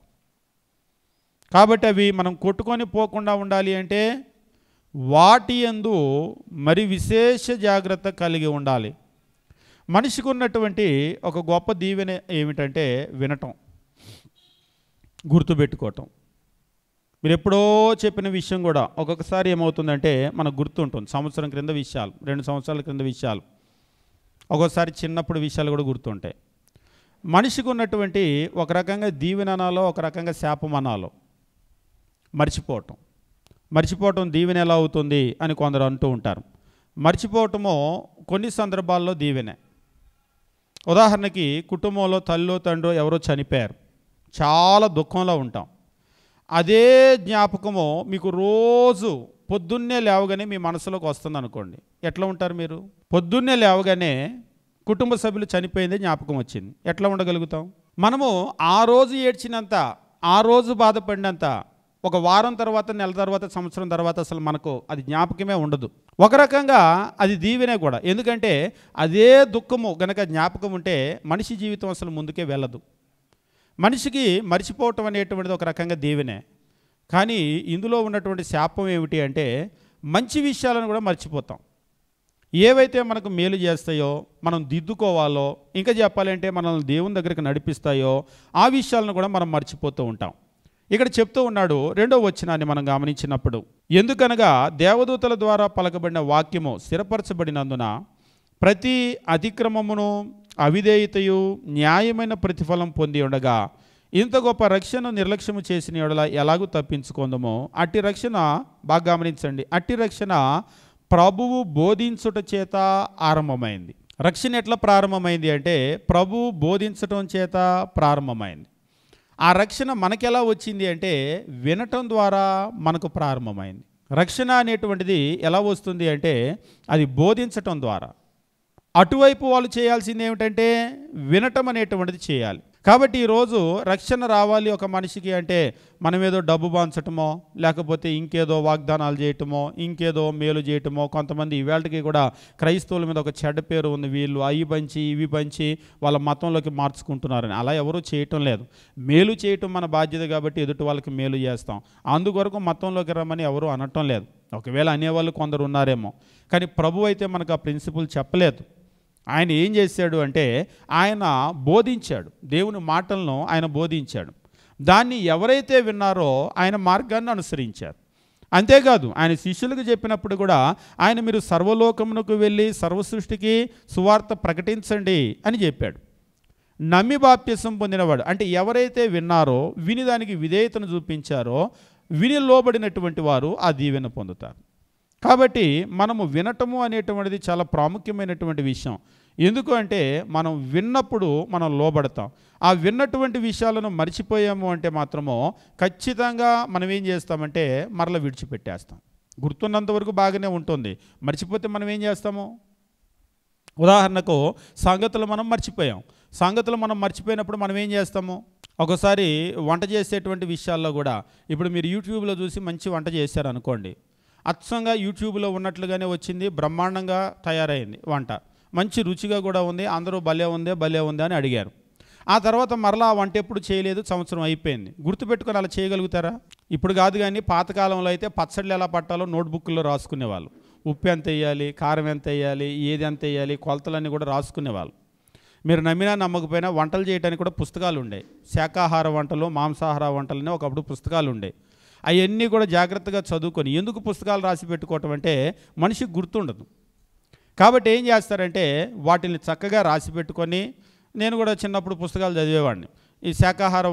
కాబట్టి అవి మనం కొట్టుకొని పోకుండా ఉండాలి అంటే వాటి యందు మరి విశేష జాగ్రత్త కలిగి ఉండాలి. మనిషికి ఉన్నటువంటి ఒక గొప్ప దీవెన ఏమిటంటే వినటం, గుర్తుపెట్టుకోవటం. మీరు ఎప్పుడో చెప్పిన విషయం కూడా ఒక్కొక్కసారి ఏమవుతుందంటే మనకు గుర్తుంటుంది. సంవత్సరం క్రింద విషయాలు, 2 సంవత్సరాల క్రింద విషయాలు, ఒక్కోసారి చిన్నప్పుడు విషయాలు కూడా గుర్తుంటాయి. మనిషికి ఉన్నటువంటి ఒక రకంగా దీవెన అనాలో ఒక రకంగా శాపం అనాలో మర్చిపోవటం దీవెన ఎలా అవుతుంది అని కొందరు అంటూ ఉంటారు. మర్చిపోవటమో కొన్ని సందర్భాల్లో దీవెనే. ఉదాహరణకి కుటుంబంలో తల్లో తండ్రో ఎవరో చనిపోయారు, చాలా దుఃఖంలో ఉంటాం. అదే జ్ఞాపకము మీకు రోజు పొద్దున్నే లేవగానే మీ మనసులోకి వస్తుంది అనుకోండి, ఎట్లా ఉంటారు మీరు? పొద్దున్నే లేవగానే కుటుంబ సభ్యులు చనిపోయిందే జ్ఞాపకం వచ్చింది, ఎట్లా ఉండగలుగుతాం? మనము ఆ రోజు ఏడ్చినంత, ఆ రోజు బాధపడినంత ఒక వారం తర్వాత, నెల తర్వాత, సంవత్సరం తర్వాత అసలు మనకు అది జ్ఞాపకమే ఉండదు. ఒక రకంగా అది దీవెనే కూడా. ఎందుకంటే అదే దుఃఖము గనక జ్ఞాపకం ఉంటే మనిషి జీవితం అసలు ముందుకే వెళ్ళదు. మనిషికి మర్చిపోవటం అనేటువంటిది ఒక రకంగా దీవెనే. కానీ ఇందులో ఉన్నటువంటి శాపం ఏమిటి అంటే మంచి విషయాలను కూడా మర్చిపోతాం. ఏవైతే మనకు మేలు చేస్తాయో, మనం దిద్దుకోవాలో, ఇంకా చెప్పాలంటే మనల్ని దేవుని దగ్గరికి నడిపిస్తాయో ఆ విషయాలను కూడా మనం మర్చిపోతూ ఉంటాం. ఇక్కడ చెప్తూ ఉన్నాడు 2వ వచనాన్ని మనం గమనించినప్పుడు, ఎందుకనగా దేవదూతల ద్వారా పలకబడిన వాక్యము స్థిరపరచబడినందున ప్రతి అతిక్రమమును అవిధేయతయు న్యాయమైన ప్రతిఫలం పొంది ఉండగా ఇంత గొప్ప రక్షణ నిర్లక్ష్యము చేసిన యెడల ఎలాగూ తప్పించుకుందామో అట్టి రక్షణ, బాగా గమనించండి, అట్టి రక్షణ ప్రభువు బోధించుట చేత ఆరంభమైంది. రక్షణ ఎట్లా ప్రారంభమైంది అంటే ప్రభువు బోధించటం చేత ప్రారంభమైంది. ఆ రక్షణ మనకెలా వచ్చింది అంటే వినటం ద్వారా మనకు ప్రారంభమైంది. రక్షణ అనేటువంటిది ఎలా వస్తుంది అంటే అది బోధించటం ద్వారా. అటువైపు వాళ్ళు చేయాల్సింది ఏమిటంటే వినటం అనేటువంటిది చేయాలి. కాబట్టి ఈరోజు రక్షణ రావాలి ఒక మనిషికి అంటే మనం ఏదో డబ్బు పంచటమో, లేకపోతే ఇంకేదో వాగ్దానాలు చేయటమో, ఇంకేదో మేలు చేయటమో. కొంతమంది ఇవాళకి కూడా క్రైస్తవుల మీద ఒక చెడ్డ పేరు ఉంది, వీళ్ళు అవి పంచి ఇవి పంచి వాళ్ళ మతంలోకి మార్చుకుంటున్నారని. అలా ఎవరూ చేయటం లేదు. మేలు చేయటం మన బాధ్యత కాబట్టి ఎదుటి వాళ్ళకి మేలు చేస్తాం. అందుకొరకు మతంలోకి రమ్మని ఎవరూ అనటం లేదు. ఒకవేళ అనేవాళ్ళు కొందరు ఉన్నారేమో, కానీ ప్రభు అయితే మనకు ఆ ప్రిన్సిపల్ చెప్పలేదు. ఆయన ఏం చేశాడు అంటే ఆయన బోధించాడు, దేవుని మాటలను ఆయన బోధించాడు. దాన్ని ఎవరైతే విన్నారో ఆయన మార్గాన్ని అనుసరించారు. అంతేకాదు ఆయన శిష్యులకు చెప్పినప్పుడు కూడా ఆయన మీరు సర్వలోకమునకు వెళ్ళి సర్వసృష్టికి సువార్త ప్రకటించండి అని చెప్పాడు. నమ్మి బాప్తిసం పొందినవాడు అంటే ఎవరైతే విన్నారో, విని దానికి విధేయతను చూపించారో, విని లోబడినటువంటి వారు ఆ దీవెన పొందుతారు. కాబట్టి మనము వినటము అనేటువంటిది చాలా ప్రాముఖ్యమైనటువంటి విషయం. ఎందుకు అంటే మనం విన్నప్పుడు మనం లోబడతాం. ఆ విన్నటువంటి విషయాలను మర్చిపోయాము అంటే మాత్రమో ఖచ్చితంగా మనం ఏం చేస్తామంటే మరల విడిచిపెట్టేస్తాం. గుర్తున్నంత వరకు బాగానే ఉంటుంది, మర్చిపోతే మనం ఏం చేస్తాము? ఉదాహరణకు సంగతులు మనం మర్చిపోయాం. సంగతులు మనం మర్చిపోయినప్పుడు మనం ఏం చేస్తాము? ఒకసారి వంట చేసేటువంటి విషయాల్లో కూడా ఇప్పుడు మీరు యూట్యూబ్లో చూసి మంచి వంట చేశారు అనుకోండి, అచ్చంగా యూట్యూబ్లో ఉన్నట్లుగానే వచ్చింది, బ్రహ్మాండంగా తయారైంది వంట, మంచి రుచిగా కూడా ఉంది, అందరూ భలే ఉంది అని అడిగారు. ఆ తర్వాత మరలా ఆ వంట ఎప్పుడు చేయలేదు, సంవత్సరం అయిపోయింది. గుర్తుపెట్టుకొని అలా చేయగలుగుతారా? ఇప్పుడు కాదు, కానీ పాతకాలంలో అయితే పచ్చళ్ళు ఎలా పట్టాలో నోట్బుక్లో రాసుకునేవాళ్ళు. ఉప్పు ఎంత వేయాలి, కారం ఎంత వేయాలి, ఏది ఎంత వేయాలి, కొలతలన్నీ కూడా రాసుకునేవాళ్ళు. మీరు నమ్మినా నమ్మకపోయినా వంటలు చేయడానికి కూడా పుస్తకాలు ఉండేవి. శాకాహార వంటలు, మాంసాహార వంటలని ఒకప్పుడు పుస్తకాలు ఉండేవి. అవన్నీ కూడా జాగ్రత్తగా చదువుకొని, ఎందుకు పుస్తకాలు రాసి పెట్టుకోవటం అంటే మనిషికి గుర్తుండదు. కాబట్టి ఏం చేస్తారంటే వాటిని చక్కగా రాసి పెట్టుకొని, నేను కూడా చిన్నప్పుడు పుస్తకాలు చదివేవాడిని. ఈ శాకాహార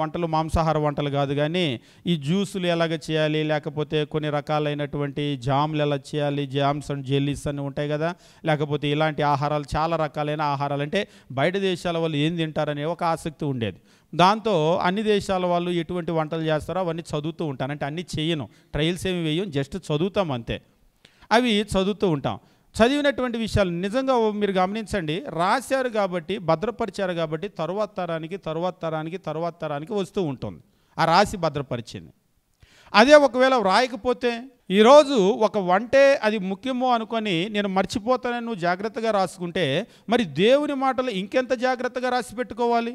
వంటలు, మాంసాహార వంటలు కాదు, కానీ ఈ జ్యూసులు ఎలాగ చేయాలి, లేకపోతే కొన్ని రకాలైనటువంటి జామ్లు ఎలా చేయాలి, జామ్స్ అండ్ జెల్లీస్ అని ఉంటాయి కదా, లేకపోతే ఇలాంటి ఆహారాలు, చాలా రకాలైన ఆహారాలు, అంటే బయట దేశాల వాళ్ళు ఏం తింటారనే ఒక ఆసక్తి ఉండేది. దాంతో అన్ని దేశాల వాళ్ళు ఎటువంటి వంటలు చేస్తారో అవన్నీ చదువుతూ ఉంటాను. అంటే అన్నీ చేయను, ట్రయల్స్ ఏమి వేయం, జస్ట్ చదువుతాం అంతే. అవి చదువుతూ ఉంటాం. చదివినటువంటి విషయాలు నిజంగా మీరు గమనించండి, రాశారు కాబట్టి, భద్రపరిచారు కాబట్టి తరువాత తరానికి వస్తూ ఉంటుంది ఆ రాసి భద్రపరిచింది. అదే ఒకవేళ రాయకపోతే, ఈరోజు ఒక వంటే అది ముఖ్యమో అనుకొని నేను మర్చిపోతానని నువ్వు జాగ్రత్తగా రాసుకుంటే, మరి దేవుని మాటలు ఇంకెంత జాగ్రత్తగా రాసి పెట్టుకోవాలి,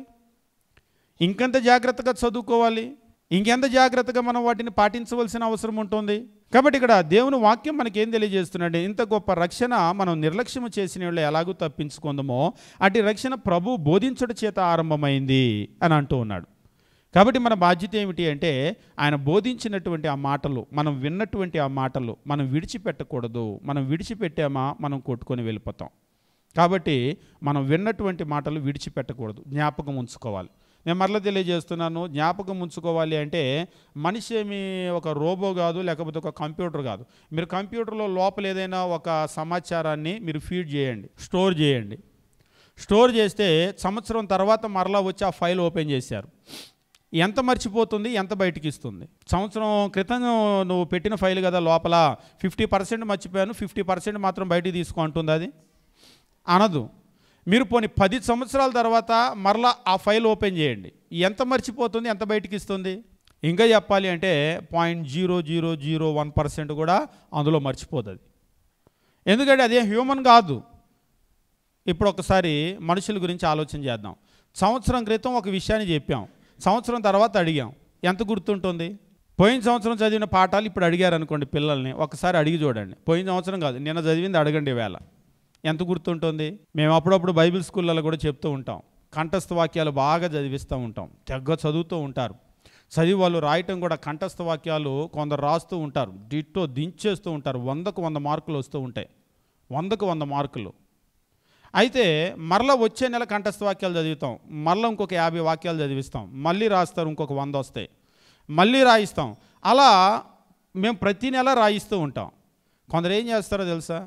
ఇంకెంత జాగ్రత్తగా చదువుకోవాలి, ఇంకెంత జాగ్రత్తగా మనం వాటిని పాటించవలసిన అవసరం ఉంటుంది. కాబట్టి ఇక్కడ దేవుని వాక్యం మనకేం తెలియజేస్తున్నాడు, ఇంత గొప్ప రక్షణ మనం నిర్లక్ష్యం చేసిన వాళ్ళు ఎలాగూ తప్పించుకుందామో అటు రక్షణ ప్రభు బోధించుట చేత ఆరంభమైంది అని అంటూ ఉన్నాడు. కాబట్టి మన బాధ్యత ఏమిటి అంటే ఆయన బోధించినటువంటి ఆ మాటలు, మనం విన్నటువంటి ఆ మాటలు మనం విడిచిపెట్టకూడదు. మనం విడిచిపెట్టామా మనం కొట్టుకొని వెళ్ళిపోతాం. కాబట్టి మనం విన్నటువంటి మాటలు విడిచిపెట్టకూడదు, జ్ఞాపకం ఉంచుకోవాలి. నేను మరలా తెలియజేస్తున్నాను, జ్ఞాపకం ఉంచుకోవాలి అంటే మనిషి ఏమి ఒక రోబో కాదు, లేకపోతే ఒక కంప్యూటర్ కాదు. మీరు కంప్యూటర్లో లోపల ఏదైనా ఒక సమాచారాన్ని మీరు ఫీడ్ చేయండి, స్టోర్ చేయండి. స్టోర్ చేస్తే సంవత్సరం తర్వాత మరలా వచ్చి ఆ ఫైల్ ఓపెన్ చేశారు, ఎంత మర్చిపోతుంది, ఎంత బయటికి ఇస్తుంది? సంవత్సరం క్రితం నువ్వు పెట్టిన ఫైల్ కదా, లోపల 50% మర్చిపోయాను, 50% మాత్రం బయటికి తీసుకో అంటుంది అది? అనదు. మీరు పోనీ 10 సంవత్సరాల తర్వాత మరలా ఆ ఫైల్ ఓపెన్ చేయండి, ఎంత మర్చిపోతుంది, ఎంత బయటికి ఇస్తుంది? ఇంకా చెప్పాలి అంటే 0.0001% కూడా అందులో మర్చిపోతుంది. ఎందుకంటే అదే హ్యూమన్ కాదు. ఇప్పుడు ఒకసారి మనుషుల గురించి ఆలోచన చేద్దాం. సంవత్సరం క్రితం ఒక విషయాన్ని చెప్పాం, సంవత్సరం తర్వాత అడిగాం, ఎంత గుర్తుంటుంది? పోయిన సంవత్సరం చదివిన పాఠాలు ఇప్పుడు అడిగారు అనుకోండి పిల్లల్ని, ఒకసారి అడిగి చూడండి. పోయిన సంవత్సరం కాదు, నిన్న చదివింది అడగండి, వేళ ఎంత గుర్తుంటుంది? మేము అప్పుడప్పుడు బైబిల్ స్కూళ్ళలో కూడా చెప్తూ ఉంటాం, కంఠస్థ వాక్యాలు బాగా చదివిస్తూ ఉంటాం. తెగ్గ చదువుతూ ఉంటారు. చదివి వాళ్ళు రాయటం కూడా కంఠస్థ వాక్యాలు కొందరు రాస్తూ ఉంటారు, డిట్టో దించేస్తూ ఉంటారు. 100కు 100 మార్కులు వస్తూ ఉంటాయి, 100కు 100 మార్కులు. అయితే మరలా వచ్చే నెల కంఠస్థ వాక్యాలు చదువుతాం, మరలా ఇంకొక 50 వాక్యాలు చదివిస్తాం, మళ్ళీ రాస్తారు, ఇంకొక 100 వస్తాయి, మళ్ళీ రాయిస్తాం. అలా మేము ప్రతి నెల రాయిస్తూ ఉంటాం. కొందరు ఏం చేస్తారో తెలుసా,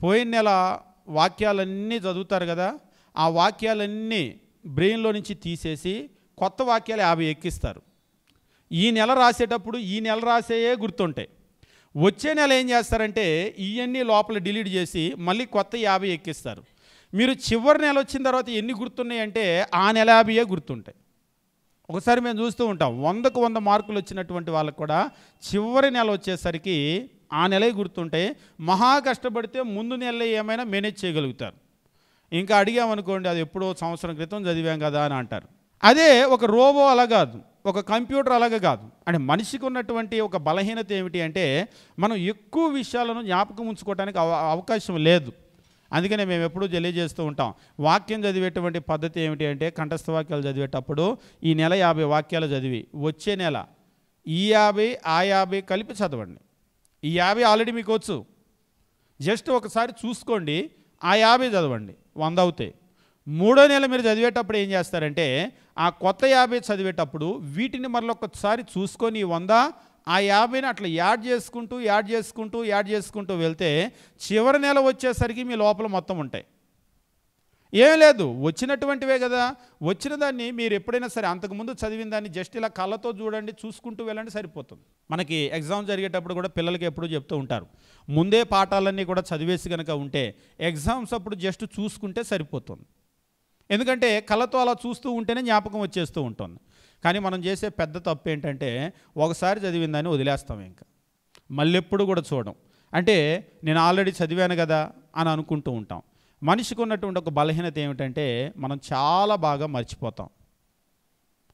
పోయిన నెల వాక్యాలన్నీ చదువుతారు కదా, ఆ వాక్యాలన్నీ బ్రెయిన్లో నుంచి తీసేసి కొత్త వాక్యాలు 50 ఎక్కిస్తారు. ఈ నెల రాసేటప్పుడు ఈ నెల రాసేయే గుర్తుంటాయి. వచ్చే నెల ఏం చేస్తారంటే ఇవన్నీ లోపల డిలీట్ చేసి మళ్ళీ కొత్త 50 ఎక్కిస్తారు. మీరు చివరి నెల వచ్చిన తర్వాత ఎన్ని గుర్తున్నాయంటే ఆ నెల 50 గుర్తుంటాయి. ఒకసారి మేము చూస్తూ ఉంటాం, 100కు 100 మార్కులు వచ్చినటువంటి వాళ్ళకు కూడా చివరి నెల వచ్చేసరికి ఆ నెలే గుర్తుంటాయి. మహా కష్టపడితే ముందు నెలలో ఏమైనా మేనేజ్ చేయగలుగుతారు. ఇంకా అడిగామనుకోండి, అది ఎప్పుడో సంవత్సరం క్రితం చదివాం కదా అని అంటారు. అదే ఒక రోబో అలా కాదు, ఒక కంప్యూటర్ అలాగే కాదు. అంటే మనిషికి ఉన్నటువంటి ఒక బలహీనత ఏమిటి అంటే మనం ఎక్కువ విషయాలను జ్ఞాపకం ఉంచుకోవడానికి అవకాశం లేదు. అందుకనే మేము ఎప్పుడూ తెలియజేస్తూ ఉంటాం, వాక్యం చదివేటువంటి పద్ధతి ఏమిటి అంటే కంఠస్థ వాక్యాలు చదివేటప్పుడు ఈ నెల 50 వాక్యాలు చదివి వచ్చే నెల ఈ 50 ఆ 50 కలిపి చదవండి. ఈ 50 ఆల్రెడీ మీకు వచ్చు, జస్ట్ ఒకసారి చూసుకోండి, ఆ 50 చదవండి, 100 అవుతాయి. మూడో నెల మీరు చదివేటప్పుడు ఏం చేస్తారంటే ఆ కొత్త 50 చదివేటప్పుడు వీటిని మరొకసారి చూసుకొని 100 ఆ 50ని అట్లా యాడ్ చేసుకుంటూ వెళ్తే చివరి నెల వచ్చేసరికి మీ లోపల మొత్తం ఉంటాయి. ఏం లేదు, వచ్చినటువంటివే కదా, వచ్చిన దాన్ని మీరు ఎప్పుడైనా సరే అంతకుముందు చదివిన దాన్ని జస్ట్ ఇలా కళ్ళతో చూడండి, చూసుకుంటూ వెళ్ళండి, సరిపోతుంది. మనకి ఎగ్జామ్ జరిగేటప్పుడు కూడా పిల్లలకి ఎప్పుడూ చెప్తూ ఉంటారు, ముందే పాఠాలన్నీ కూడా చదివేసి కనుక ఉంటే ఎగ్జామ్స్ అప్పుడు జస్ట్ చూసుకుంటే సరిపోతుంది. ఎందుకంటే కళ్ళతో అలా చూస్తూ ఉంటేనే జ్ఞాపకం వచ్చేస్తూ ఉంటుంది. కానీ మనం చేసే పెద్ద తప్పు ఏంటంటే ఒకసారి చదివిందని వదిలేస్తాం, ఇంకా మళ్ళీ ఎప్పుడు కూడా చూడం. అంటే నేను ఆల్రెడీ చదివాను కదా అని అనుకుంటూ ఉంటాం. మనిషికి ఉన్నటువంటి ఒక బలహీనత ఏమిటంటే మనం చాలా బాగా మర్చిపోతాం.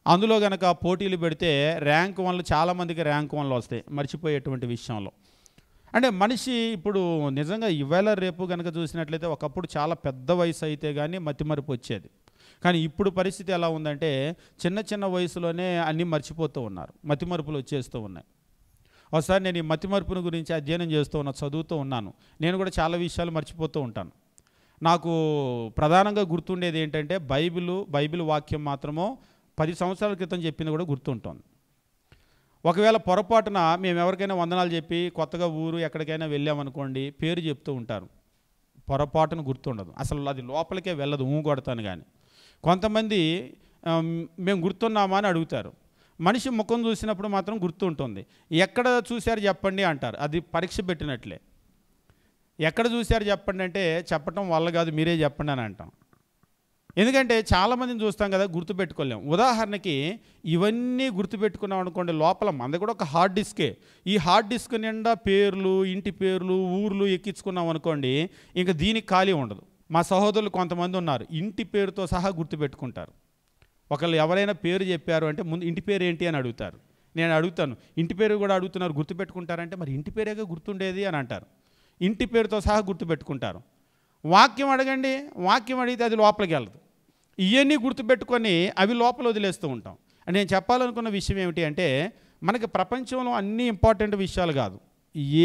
అందులో కనుక పోటీలు పెడితే ర్యాంక్ 1లు చాలామందికి ర్యాంక్ 1లు వస్తాయి మర్చిపోయేటువంటి విషయంలో. అంటే మనిషి ఇప్పుడు నిజంగా ఇవాళ రేపు కనుక చూసినట్లయితే ఒకప్పుడు చాలా పెద్ద వయసు అయితే కానీ మతిమరుపు వచ్చేది. కానీ ఇప్పుడు పరిస్థితి ఎలా ఉందంటే చిన్న చిన్న వయసులోనే అన్నీ మర్చిపోతూ ఉన్నారు, మతిమరుపులు వచ్చేస్తూ ఉన్నాయి. ఒకసారి నేను ఈ మతిమరుపుని గురించి అధ్యయనం చేస్తూ చదువుతూ ఉన్నాను. నేను కూడా చాలా విషయాలు మర్చిపోతూ ఉంటాను. నాకు ప్రధానంగా గుర్తుండేది ఏంటంటే బైబిల్ వాక్యం మాత్రమో 10 సంవత్సరాల క్రితం చెప్పింది కూడా గుర్తుంటుంది. ఒకవేళ పొరపాటున మేము ఎవరికైనా వందనాలు చెప్పి కొత్తగా ఊరు ఎక్కడికైనా వెళ్ళామనుకోండి, పేరు చెప్తూ ఉంటారు, పొరపాటున గుర్తుండదు, అసలు అది లోపలికే వెళ్ళదు, కొడతాను. కానీ కొంతమంది మేము గుర్తున్నామా అని అడుగుతారు. మనిషి ముఖం చూసినప్పుడు మాత్రం గుర్తుంటుంది. ఎక్కడ చూశారు చెప్పండి అంటారు, అది పరీక్ష పెట్టినట్లే. ఎక్కడ చూశారు చెప్పండి అంటే చెప్పటం వల్ల కాదు, మీరే చెప్పండి అని అంటాం. ఎందుకంటే చాలామందిని చూస్తాం కదా, గుర్తుపెట్టుకోలేం. ఉదాహరణకి ఇవన్నీ గుర్తుపెట్టుకున్నాం అనుకోండి, లోపల మనది కూడా ఒక హార్డ్ డిస్కే. ఈ హార్డ్ డిస్క్ నిండా పేర్లు, ఇంటి పేర్లు, ఊర్లు ఎక్కించుకున్నాం అనుకోండి, ఇంకా దీనికి ఖాళీ ఉండదు. మా సహోదరులు కొంతమంది ఉన్నారు, ఇంటి పేరుతో సహా గుర్తుపెట్టుకుంటారు. ఒకళ్ళు ఎవరైనా పేరు చెప్పారు అంటే ముందు ఇంటి పేరు ఏంటి అని అడుగుతారు. నేను అడుగుతాను, ఇంటి పేరు కూడా అడుగుతున్నారు, గుర్తుపెట్టుకుంటారంటే మరి ఇంటి పేరేగా గుర్తుండేది అని అంటారు. ఇంటి పేరుతో సహా గుర్తుపెట్టుకుంటారు. వాక్యం అడగండి, వాక్యం అడిగితే అది లోపలికి వెళ్ళదు. ఇవన్నీ గుర్తుపెట్టుకొని అవి లోపల వదిలేస్తూ ఉంటాం. నేను చెప్పాలనుకున్న విషయం ఏమిటి అంటే, మనకి ప్రపంచంలో అన్ని ఇంపార్టెంట్ విషయాలు కాదు,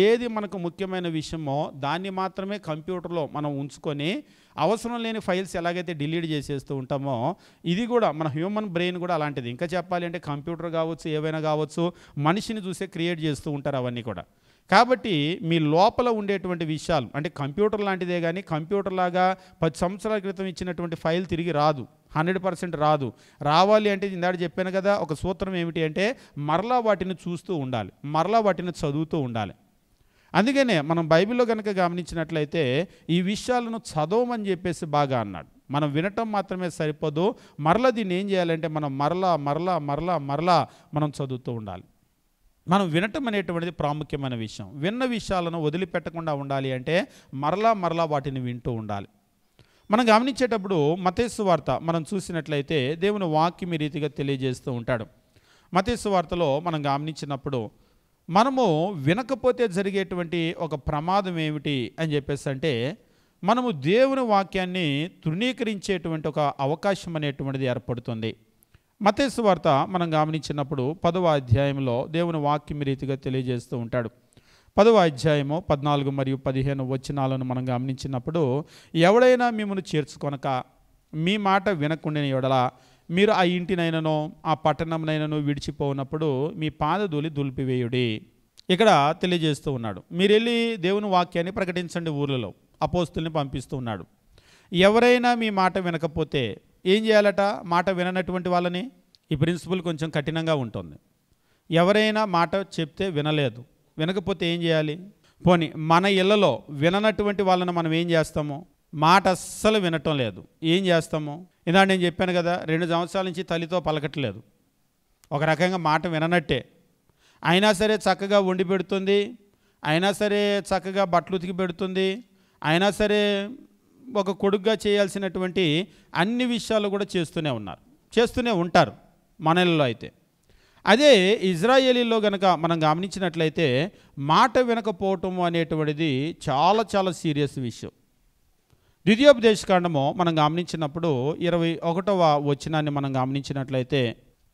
ఏది మనకు ముఖ్యమైన విషయమో దాన్ని మాత్రమే కంప్యూటర్లో మనం ఉంచుకొని అవసరం లేని ఫైల్స్ ఎలాగైతే డిలీట్ చేసేస్తూ ఉంటామో, ఇది కూడా మన హ్యూమన్ బ్రెయిన్ కూడా అలాంటిది. ఇంకా చెప్పాలి అంటే కంప్యూటర్ కావచ్చు, ఏవైనా కావచ్చు, మనిషిని చూసే క్రియేట్ చేస్తూ ఉంటారు అవన్నీ కూడా. కాబట్టి మీ లోపల ఉండేటువంటి విషయాలు అంటే కంప్యూటర్ లాంటిదే, కానీ కంప్యూటర్ లాగా 10 సంవత్సరాల క్రితం ఇచ్చినటువంటి ఫైల్ తిరిగి రాదు, 100% రాదు. రావాలి అంటే ఇందాక చెప్పాను కదా, ఒక సూత్రం ఏమిటి అంటే మరలా వాటిని చూస్తూ ఉండాలి, మరలా వాటిని చదువుతూ ఉండాలి. అందుకనే మనం బైబిల్లో కనుక గమనించినట్లయితే ఈ విషయాలను చదవమని చెప్పేసి బాగా అన్నాడు. మనం వినటం మాత్రమే సరిపోదు, మరలా దీన్ని ఏం చేయాలంటే మనం మరలా మనం చదువుతూ ఉండాలి. మనం వినటం అనేటువంటిది ప్రాముఖ్యమైన విషయం. విన్న విషయాలను వదిలిపెట్టకుండా ఉండాలి అంటే మరలా వాటిని వింటూ ఉండాలి. మనం గమనించేటప్పుడు మత్తయి సువార్త మనం చూసినట్లయితే దేవుని వాక్యం ఈ రీతిగా తెలియజేస్తూ ఉంటాడు. మత్తయి సువార్తలో మనం గమనించినప్పుడు మనము వినకపోతే జరిగేటువంటి ఒక ప్రమాదం ఏమిటి అని చెప్పేసి అంటే, మనము దేవుని వాక్యాన్ని తృణీకరించేటువంటి ఒక అవకాశం అనేటువంటిది ఏర్పడుతుంది. మత్తయి సువార్త మనం గమనించినప్పుడు 10వ అధ్యాయంలో దేవుని వాక్యం రీతిగా తెలియజేస్తూ ఉంటాడు. 10వ అధ్యాయము 14 మరియు 15 వచనాలను మనం గమనించినప్పుడు, ఎవడైనా మిమ్మల్ని చేర్చుకొనక మీ మాట వినకుండిన యెడల మీరు ఆ ఇంటినైనను ఆ పట్టణంనైనను విడిచిపోనప్పుడు మీ పాదధూళి దులిపివేయుడి. ఇక్కడ తెలియజేస్తూ ఉన్నాడు, మీరు వెళ్ళి దేవుని వాక్యాన్ని ప్రకటించండి ఊర్లలో. అపోస్తుల్ని పంపిస్తూ ఉన్నాడు. ఎవరైనా మీ మాట వినకపోతే ఏం చేయాలట? మాట విననటువంటి వాళ్ళని, ఈ ప్రిన్సిపల్ కొంచెం కఠినంగా ఉంటుంది. ఎవరైనా మాట చెప్తే వినకపోతే ఏం చేయాలి? పోనీ మన ఇళ్లలో విననటువంటి వాళ్ళని మనం ఏం చేస్తాము? మాట అస్సలు వినటం లేదు, ఏం చేస్తాము? ఇందాక నేను చెప్పాను కదా, 2 సంవత్సరాల నుంచి తల్లితో పలకట్లేదు, ఒక రకంగా మాట విననట్టే. అయినా సరే చక్కగా వండి పెడుతుంది, అయినా సరే చక్కగా బట్టలు ఉతికి పెడుతుంది, అయినా సరే ఒక కొడుకుగా చేయాల్సినటువంటి అన్ని విషయాలు కూడా చేస్తూనే ఉంటారు మనల్లో. అయితే అదే ఇజ్రాయేలీలో కనుక మనం గమనించినట్లయితే మాట వినకపోవటం అనేటువంటిది చాలా చాలా సీరియస్ విషయం. ద్వితీయోపదేశకాండము మనం గమనించినప్పుడు 21వ వచనాన్ని మనం గమనించినట్లయితే,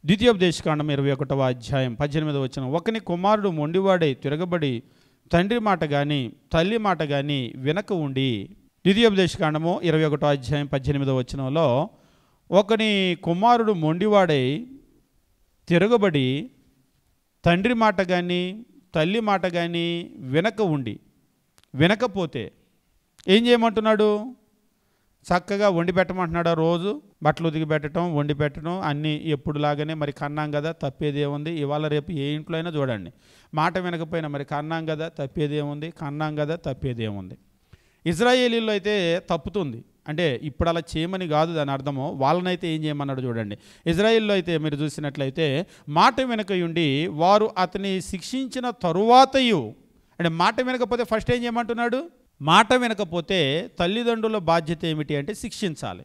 ద్వితీయోపదేశకాండం 21వ అధ్యాయం 18వ వచనం, ఒకని కుమారుడు మొండివాడై తిరగబడి తండ్రి మాట కానీ తల్లి మాట కానీ వినక ఉండి. ద్వితీయోపదేశకాండము 21వ అధ్యాయం 18వ వచనంలో, ఒకని కుమారుడు మొండివాడై తిరగబడి తండ్రి మాట కానీ తల్లి మాట కానీ వినకపోతే ఏం చేయమంటున్నాడు? చక్కగా వండి పెట్టమంటున్నాడు. రోజు బట్టలు ఉతికి పెట్టడం, వండి పెట్టడం అన్నీ ఎప్పుడులాగానే. మరి కన్నాం కదా, తప్పేది ఏముంది? ఇవాళ రేపు ఏ ఇంట్లో అయినా చూడండి, మాట వినకపోయినా మరి కన్నాం కదా, తప్పేది ఏముంది? కన్నాం కదా, తప్పేది ఏముంది? ఇజ్రాయేలీలో అయితే తప్పుతుంది, అంటే ఇప్పుడు అలా చేయమని కాదు దాని అర్థము. వాళ్ళనైతే ఏం చేయమన్నాడు చూడండి. ఇజ్రాయేల్లో అయితే మీరు చూసినట్లయితే మాట వినకయుండి వారు అతని శిక్షించిన తరువాతయు, అంటే మాట వినకపోతే ఫస్ట్ ఏం చేయమంటున్నాడు? మాట వినకపోతే తల్లిదండ్రుల బాధ్యత ఏమిటి అంటే శిక్షించాలి.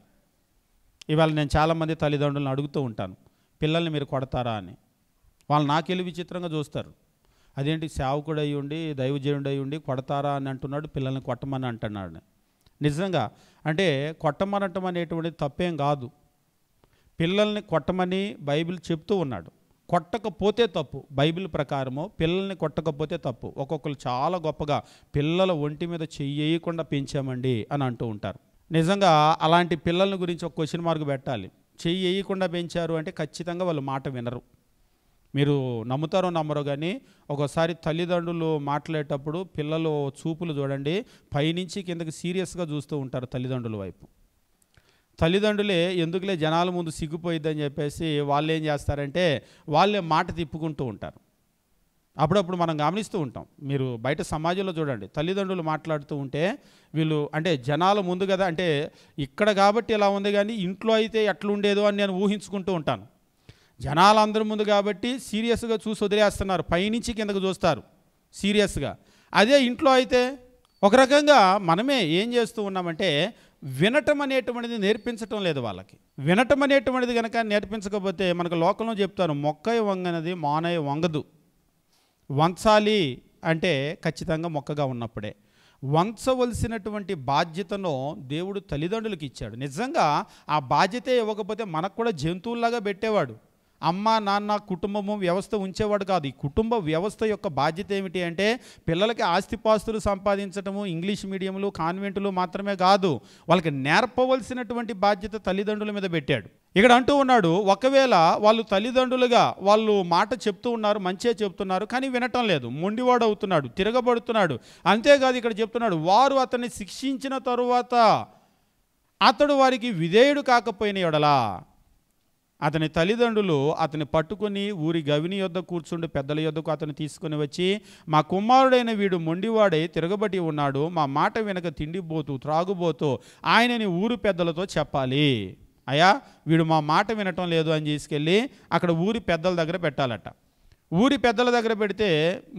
ఇవాళ నేను చాలామంది తల్లిదండ్రులను అడుగుతూ ఉంటాను, పిల్లల్ని మీరు కొడతారా అని. వాళ్ళు నాకెళ్ళి విచిత్రంగా చూస్తారు. అదేంటి సేవకుడు అయ్యి ఉండి దైవజనుడు అయ్యి ఉండి కొడతారా అని అంటున్నాడు, పిల్లల్ని కొట్టమని అంటున్నాడు. నిజంగా అంటే కొట్టమనటం అనేటువంటిది తప్పేం కాదు. పిల్లల్ని కొట్టమని బైబిల్ చెప్తూ ఉన్నాడు. కొట్టకపోతే తప్పు. బైబిల్ ప్రకారము పిల్లల్ని కొట్టకపోతే తప్పు. ఒక్కొక్కరు చాలా గొప్పగా పిల్లల ఒంటి మీద చెయ్యకుండా పెంచామండి అని అంటూ ఉంటారు. నిజంగా అలాంటి పిల్లల గురించి ఒక క్వశ్చన్ మార్క్ పెట్టాలి. చెయ్యి వేయకుండా పెంచారు అంటే ఖచ్చితంగా వాళ్ళు మాట వినరు. మీరు నమ్ముతారో నమ్మరో కానీ ఒకసారి తల్లిదండ్రులు మాట్లాడేటప్పుడు పిల్లలు చూపులు చూడండి, పైనుంచి కిందకి సీరియస్గా చూస్తూ ఉంటారు తల్లిదండ్రుల వైపు. తల్లిదండ్రులే ఎందుకులే జనాల ముందు సిగ్గుపోయిద్దని చెప్పేసి వాళ్ళు ఏం చేస్తారంటే వాళ్ళే మాట తిప్పుకుంటూ ఉంటారు. అప్పుడప్పుడు మనం గమనిస్తూ ఉంటాం. మీరు బయట సమాజంలో చూడండి, తల్లిదండ్రులు మాట్లాడుతూ ఉంటే వీళ్ళు అంటే జనాల ముందు కదా, అంటే ఇక్కడ కాబట్టి ఇలా ఉంది కానీ ఇంట్లో అయితే ఎట్లుండేదో అని నేను ఊహించుకుంటూ ఉంటాను. జనాలందరి ముందు కాబట్టి సీరియస్గా చూసి వదిలేస్తున్నారు, పైనుంచి కిందకు చూస్తారు సీరియస్గా. అదే ఇంట్లో అయితే ఒక రకంగా మనమే ఏం చేస్తూ ఉన్నామంటే వినటం అనేటువంటిది నేర్పించటం లేదు వాళ్ళకి. వినటం అనేటువంటిది కనుక నేర్పించకపోతే మనకు లోకంలో చెప్తారు, మొక్కై వంగనది మానై వంగదు. వంచాలి అంటే ఖచ్చితంగా మొక్కగా ఉన్నప్పుడే. వంచవలసినటువంటి బాధ్యతను దేవుడు తల్లిదండ్రులకు ఇచ్చాడు. నిజంగా ఆ బాధ్యతే ఇవ్వకపోతే మనకు కూడా జంతువుల్లాగా పెట్టేవాడు. అమ్మ నాన్న కుటుంబము వ్యవస్థ ఉంచేవాడు కాదు. ఈ కుటుంబ వ్యవస్థ యొక్క బాధ్యత ఏమిటి అంటే పిల్లలకి ఆస్తిపాస్తులు సంపాదించటము, ఇంగ్లీష్ మీడియంలు కాన్వెంటులు మాత్రమే కాదు, వాళ్ళకి నేర్పవలసినటువంటి బాధ్యత తల్లిదండ్రుల మీద పెట్టాడు. ఇక్కడ అంటూ ఉన్నాడు, ఒకవేళ వాళ్ళు తల్లిదండ్రులుగా వాళ్ళు మాట చెప్తూ ఉన్నారు, మంచిగా చెప్తున్నారు, కానీ వినటం లేదు, మొండివాడు అవుతున్నాడు, తిరగబడుతున్నాడు. అంతేకాదు ఇక్కడ చెప్తున్నాడు, వారు అతన్ని శిక్షించిన తరువాత అతడు వారికి విధేయుడు కాకపోయిన యెడల అతని తల్లిదండ్రులు అతని పట్టుకుని ఊరి గవిని యొద్ద కూర్చుండి పెద్దల యొద్దకు అతను తీసుకుని వచ్చి, మా కుమారుడైన వీడు మొండివాడై తిరగబడి ఉన్నాడు, మా మాట వెనక తిండిపోతూ త్రాగుబోతూ ఆయనని ఊరు పెద్దలతో చెప్పాలి. అయ్యా వీడు మా మాట వినటం లేదు అని తీసుకెళ్ళి అక్కడ ఊరి పెద్దల దగ్గర పెట్టాలట. ఊరి పెద్దల దగ్గర పెడితే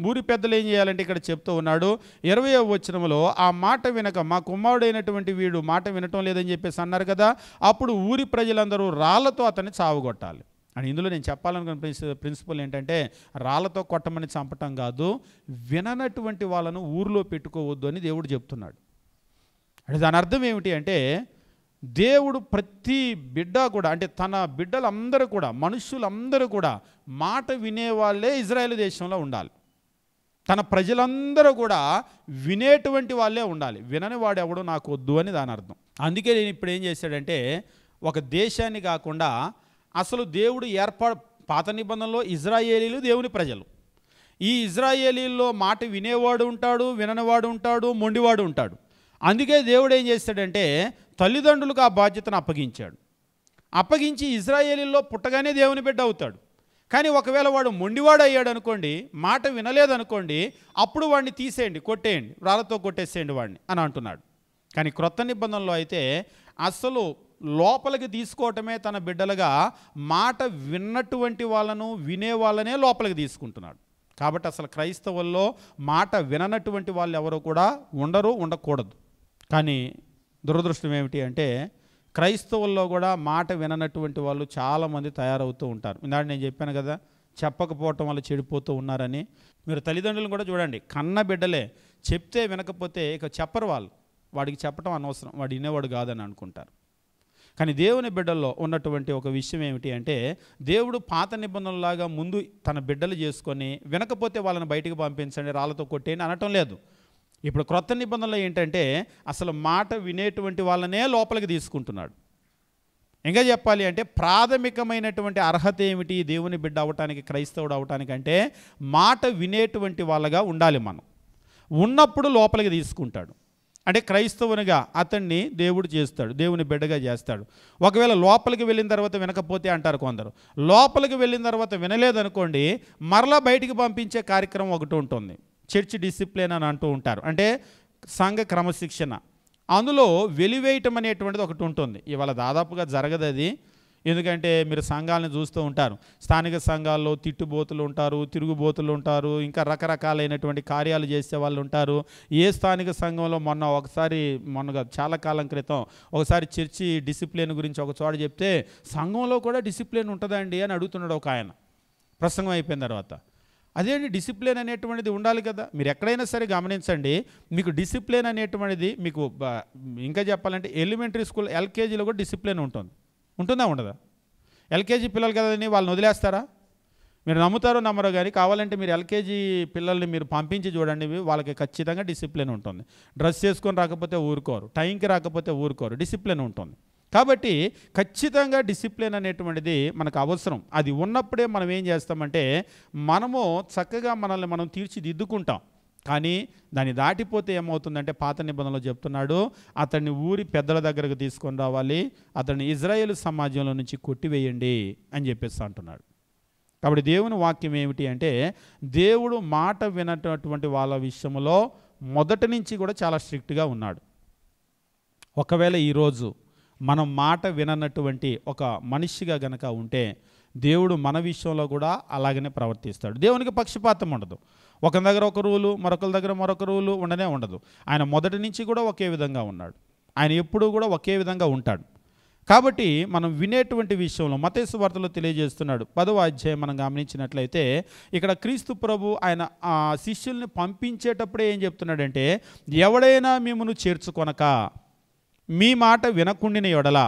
ఊరి పెద్దలు ఏం చేయాలంటే ఇక్కడ చెప్తూ ఉన్నాడు 20వ వచనంలో, ఆ మాట వినక మా కుమారుడైనటువంటి వీడు మాట వినటం లేదని చెప్పేసి అన్నారు కదా, అప్పుడు ఊరి ప్రజలందరూ రాళ్లతో అతన్ని చావగొట్టాలి అని. ఇందులో నేను చెప్పాలనుకున్న ప్రిన్సిపల్ ఏంటంటే రాళ్లతో కొట్టమని చంపటం కాదు, విననటువంటి వాళ్ళను ఊరిలో పెట్టుకోవద్దు అని దేవుడు చెప్తున్నాడు. అంటే దాని అర్థం ఏమిటి అంటే దేవుడు ప్రతి బిడ్డ కూడా అంటే తన బిడ్డలందరూ కూడా మనుషులందరూ కూడా మాట వినేవాళ్ళే ఇజ్రాయేల్ దేశంలో ఉండాలి. తన ప్రజలందరూ కూడా వినేటువంటి వాళ్ళే ఉండాలి. వినని వాడు ఎవడు నాకు వద్దు అని దాని అర్థం. అందుకే నేను ఇప్పుడు ఏం చేశాడంటే ఒక దేశాన్ని కాకుండా అసలు దేవుడు పాత నిబంధనలో ఇజ్రాయేలీలు దేవుని ప్రజలు. ఈ ఇజ్రాయేలీల్లో మాట వినేవాడు ఉంటాడు, విననివాడు ఉంటాడు, మొండివాడు ఉంటాడు. అందుకే దేవుడు ఏం చేస్తాడంటే తల్లిదండ్రులకు ఆ బాధ్యతను అప్పగించాడు. అప్పగించి ఇజ్రాయేలీల్లో పుట్టగానే దేవుని బిడ్డ అవుతాడు. కానీ ఒకవేళ వాడు మొండివాడు అయ్యాడు అనుకోండి, మాట వినలేదనుకోండి, అప్పుడు వాడిని తీసేయండి, కొట్టేయండి, రాళ్ళతో కొట్టేసేయండి వాడిని అని అంటున్నాడు. కానీ క్రొత్త నిబంధనలో అయితే అసలు లోపలికి తీసుకోవటమే తన బిడ్డలుగా మాట విన్నటువంటి వాళ్ళను వినే వాళ్ళనే లోపలికి తీసుకుంటున్నాడు. కాబట్టి అసలు క్రైస్తవుల్లో మాట విననటువంటి వాళ్ళు ఎవరు కూడా ఉండరు, ఉండకూడదు. కానీ దురదృష్టం ఏమిటి అంటే క్రైస్తవుల్లో కూడా మాట విననటువంటి వాళ్ళు చాలామంది తయారవుతూ ఉంటారు. ఇందాక నేను చెప్పాను కదా, చెప్పకపోవటం వల్ల చెడిపోతూ ఉన్నారని. మీరు తల్లిదండ్రులను కూడా చూడండి, కన్న బిడ్డలే చెప్తే వినకపోతే ఇక చెప్పరు వాళ్ళు, వాడికి చెప్పటం అనవసరం, వాడు వినేవాడు కాదని అనుకుంటారు. కానీ దేవుని బిడ్డల్లో ఉన్నటువంటి ఒక విషయం ఏమిటి అంటే దేవుడు పాత నిబంధనలాగా ముందు తన బిడ్డలు చేసుకొని వినకపోతే వాళ్ళని బయటికి పంపించండి, రాళ్ళతో కొట్టేయండి అనటం లేదు. ఇప్పుడు క్రొత్త నిబంధనలో ఏంటంటే అసలు మాట వినేటువంటి వాళ్ళనే లోపలికి తీసుకుంటున్నాడు. ఇంకా చెప్పాలి అంటే ప్రాథమికమైనటువంటి అర్హత ఏమిటి దేవుని బిడ్డ అవటానికి, క్రైస్తవుడు అవటానికి అంటే మాట వినేటువంటి వాళ్ళగా ఉండాలి. మనం ఉన్నప్పుడు లోపలికి తీసుకుంటాడు. అంటే క్రైస్తవునిగా అతన్ని దేవుడు చేస్తాడు, దేవుని బిడ్డగా చేస్తాడు. ఒకవేళ లోపలికి వెళ్ళిన తర్వాత వినకపోతే అంటారు కొందరు, లోపలికి వెళ్ళిన తర్వాత వినలేదనుకోండి మరలా బయటికి పంపించే కార్యక్రమం ఒకటి ఉంటుంది, చర్చ్ డిసిప్లిన్ అని అంటూ ఉంటారు, అంటే సంఘ క్రమశిక్షణ. అందులో వెలివేయటం అనేటువంటిది ఒకటి ఉంటుంది. ఇవాళ దాదాపుగా జరగదు అది. ఎందుకంటే మీరు సంఘాలను చూస్తూ ఉంటారు, స్థానిక సంఘాల్లో తిట్టుబోతులు ఉంటారు, తిరుగుబోతులు ఉంటారు, ఇంకా రకరకాలైనటువంటి కార్యాలు చేసే వాళ్ళు ఉంటారు. ఏ స్థానిక సంఘంలో మొన్న చాలా కాలం క్రితం ఒకసారి చర్చి డిసిప్లిన్ గురించి ఒక చోట చెప్తే, సంఘంలో కూడా డిసిప్లిన్ ఉంటుందండి అని అడుగుతున్నాడు ఒక ఆయన ప్రసంగం అయిపోయిన తర్వాత. అదేంటి డిసిప్లిన్ అనేటువంటిది ఉండాలి కదా. మీరు ఎక్కడైనా సరే గమనించండి, మీకు డిసిప్లిన్ అనేటువంటిది మీకు ఇంకా చెప్పాలంటే ఎలిమెంటరీ స్కూల్ ఎల్కేజీలో కూడా డిసిప్లిన్ ఉంటుందా ఉండదా? ఎల్కేజీ పిల్లలు కదండి, వాళ్ళని వదిలేస్తారా? మీరు నమ్ముతారో నమ్మరో కానీ కావాలంటే మీరు ఎల్కేజీ పిల్లల్ని మీరు పంపించి చూడండి, వాళ్ళకి ఖచ్చితంగా డిసిప్లిన్ ఉంటుంది. డ్రెస్ చేసుకొని రాకపోతే ఊరుకోరు, టైంకి రాకపోతే ఊరుకోరు, డిసిప్లిన్ ఉంటుంది. కాబట్టి ఖచ్చితంగా డిసిప్లిన్ అనేటువంటిది మనకు అవసరం. అది ఉన్నప్పుడే మనం ఏం చేస్తామంటే మనము చక్కగా మనల్ని మనం తీర్చిదిద్దుకుంటాం. కానీ దాన్ని దాటిపోతే ఏమవుతుందంటే పాత నిబంధనలో చెప్తున్నాడు, అతన్ని ఊరి పెద్దల దగ్గరకు తీసుకొని రావాలి, అతన్ని ఇజ్రాయేలు సమాజంలో నుంచి కొట్టివేయండి అని చెప్పేసి అంటున్నాడు. కాబట్టి దేవుని వాక్యం ఏమిటి అంటే, దేవుడు మాట వినటువంటి వాళ్ళ విషయంలో మొదటి నుంచి కూడా చాలా స్ట్రిక్ట్గా ఉన్నాడు. ఒకవేళ ఈరోజు మనం మాట విననటువంటి ఒక మనిషిగా గనక ఉంటే దేవుడు మన విషయంలో కూడా అలాగనే ప్రవర్తిస్తాడు. దేవునికి పక్షపాతం ఉండదు. ఒక దగ్గర ఒక రూలు, మరొకరి దగ్గర మరొక రూలు ఉండదు. ఆయన మొదటి నుంచి కూడా ఒకే విధంగా ఉన్నాడు. ఆయన ఎప్పుడూ కూడా ఒకే విధంగా ఉంటాడు. కాబట్టి మనం వినేటువంటి విషయంలో మత్తయి సువార్తలో తెలియజేస్తున్నాడు. 10వ అధ్యాయం మనం గమనించినట్లయితే ఇక్కడ క్రీస్తు ప్రభు ఆయన శిష్యుల్ని పంపించేటప్పుడే ఏం చెప్తున్నాడంటే, ఎవడైనా మిమ్మును చేర్చుకొనక మీ మాట వినకుండిన ఎడల,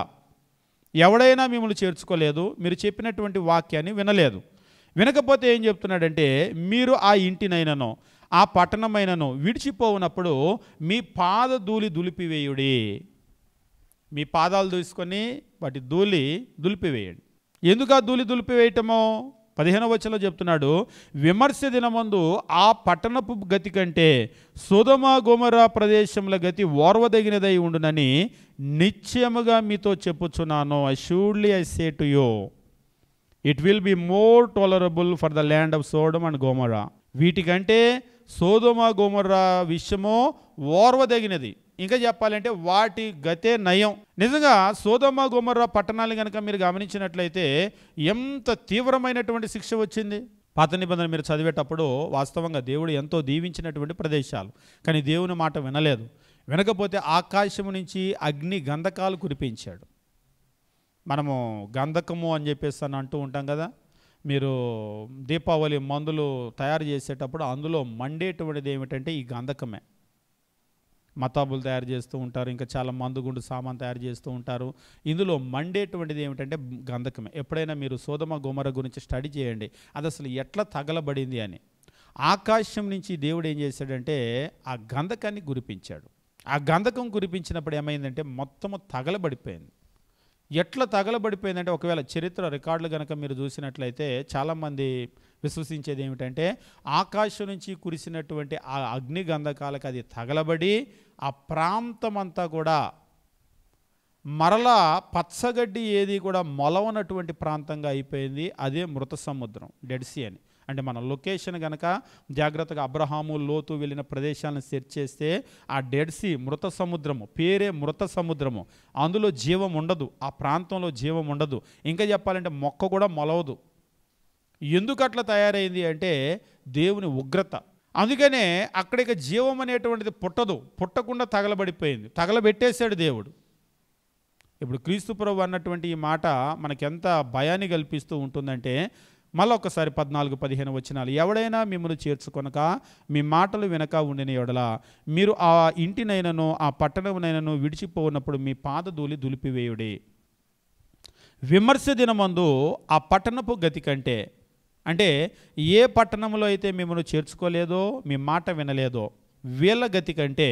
ఎవడైనా మిమ్మల్ని చేర్చుకోలేదు, మీరు చెప్పినటువంటి వాక్యాన్ని వినలేదు, వినకపోతే ఏం చెప్తున్నాడంటే, మీరు ఆ ఇంటినైనను ఆ పట్టణమైనను విడిచిపోవునప్పుడు మీ పాద ధూళి దులిపివేయుడి. మీ పాదాలు తీసుకొని వాటి ధూళి దులిపివేయండి. ఎందుకు ఆ ధూళి దులిపివేయటమో 15వ వచనంలో చెప్తున్నాడు, విమర్శ దినమందు ఆ పట్టణపు గతి కంటే సొదొమ గొమొర్రా ప్రదేశముల గతి ఓర్వదగినదై ఉండునని నిశ్చయముగా మీతో చెప్పుచున్నాను. Assuredly I say to you, it will be more tolerable for the land of Sodom and Gomorrah. వీటికంటే సొదొమ గొమొర్రా విషయము ఓర్వదగినది. ఇంకా చెప్పాలంటే వాటి గతే నయం. నిజంగా సొదొమ గొమొర్రా పట్టణాలు కనుక మీరు గమనించినట్లయితే ఎంత తీవ్రమైనటువంటి శిక్ష వచ్చింది. పాత నిబంధన మీరు చదివేటప్పుడు వాస్తవంగా దేవుడు ఎంతో దీవించినటువంటి ప్రదేశాలు, కానీ దేవుని మాట వినలేదు. వినకపోతే ఆకాశము నుంచి అగ్ని గంధకాలు కురిపించాడు. మనము గంధకము అని చెప్పేసి అంటూ ఉంటాం కదా. మీరు దీపావళి మందులు తయారు చేసేటప్పుడు అందులో మండేటువంటిది ఏమిటంటే ఈ గంధకమే. మతాబులు తయారు చేస్తూ ఉంటారు, ఇంకా చాలా మందుగుండు సామాన్ తయారు చేస్తూ ఉంటారు. ఇందులో మండేటువంటిది ఏమిటంటే గంధకమే. ఎప్పుడైనా మీరు సొదొమ గొమొర్రా గురించి స్టడీ చేయండి, అది అసలు ఎట్లా తగలబడింది అని. ఆకాశం నుంచి దేవుడు ఏం చేశాడంటే ఆ గంధకాన్ని కురిపించాడు. ఆ గంధకం కురిపించినప్పుడు ఏమైందంటే మొత్తము తగలబడిపోయింది. ఎట్లా తగలబడిపోయిందంటే, ఒకవేళ చరిత్ర రికార్డులు కనుక మీరు చూసినట్లయితే చాలామంది విశ్వసించేది ఏమిటంటే, ఆకాశం నుంచి కురిసినటువంటి ఆ అగ్ని గంధకాలకు అది తగలబడి ఆ ప్రాంతమంతా కూడా మరలా పచ్చగడ్డి ఏది కూడా మొలవనటువంటి ప్రాంతంగా అయిపోయింది. అదే మృత సముద్రం, డెడ్ సీ అని. అంటే మన లొకేషన్ కనుక జాగ్రత్తగా అబ్రహాము లోతు వెళ్ళిన ప్రదేశాలను సెర్చ్ చేస్తే ఆ డెడ్ సీ, మృత సముద్రము, పేరే మృత సముద్రము. అందులో జీవం ఉండదు, ఆ ప్రాంతంలో జీవం ఉండదు. ఇంకా చెప్పాలంటే మొక్క కూడా మొలవదు. ఎందుకు అట్లా తయారైంది అంటే దేవుని ఉగ్రత. అందుకనే అక్కడికి జీవం అనేటువంటిది పుట్టకుండా తగలబడిపోయింది, తగలబెట్టేశాడు దేవుడు. ఇప్పుడు క్రీస్తు ప్రభు అన్నటువంటి ఈ మాట మనకెంత భయాన్ని కల్పిస్తూ ఉంటుందంటే, మళ్ళీ ఒకసారి 14-15 వచనాలు, ఎవడైనా మిమ్మల్ని చేర్చుకొనక మీ మాటలు వినక ఉండిన ఎడల మీరు ఆ ఇంటినైనను ఆ పట్టణమునైనను విడిచిపోయినప్పుడు మీ పాద ధూళి దులిపివేయుడి. విమర్శ దినమందు ఆ పట్టణపు గతి కంటే, అంటే ఏ పట్టణంలో అయితే మిమ్మల్ని చేర్చుకోలేదో, మీ మాట వినలేదో వీళ్ళ గతి కంటే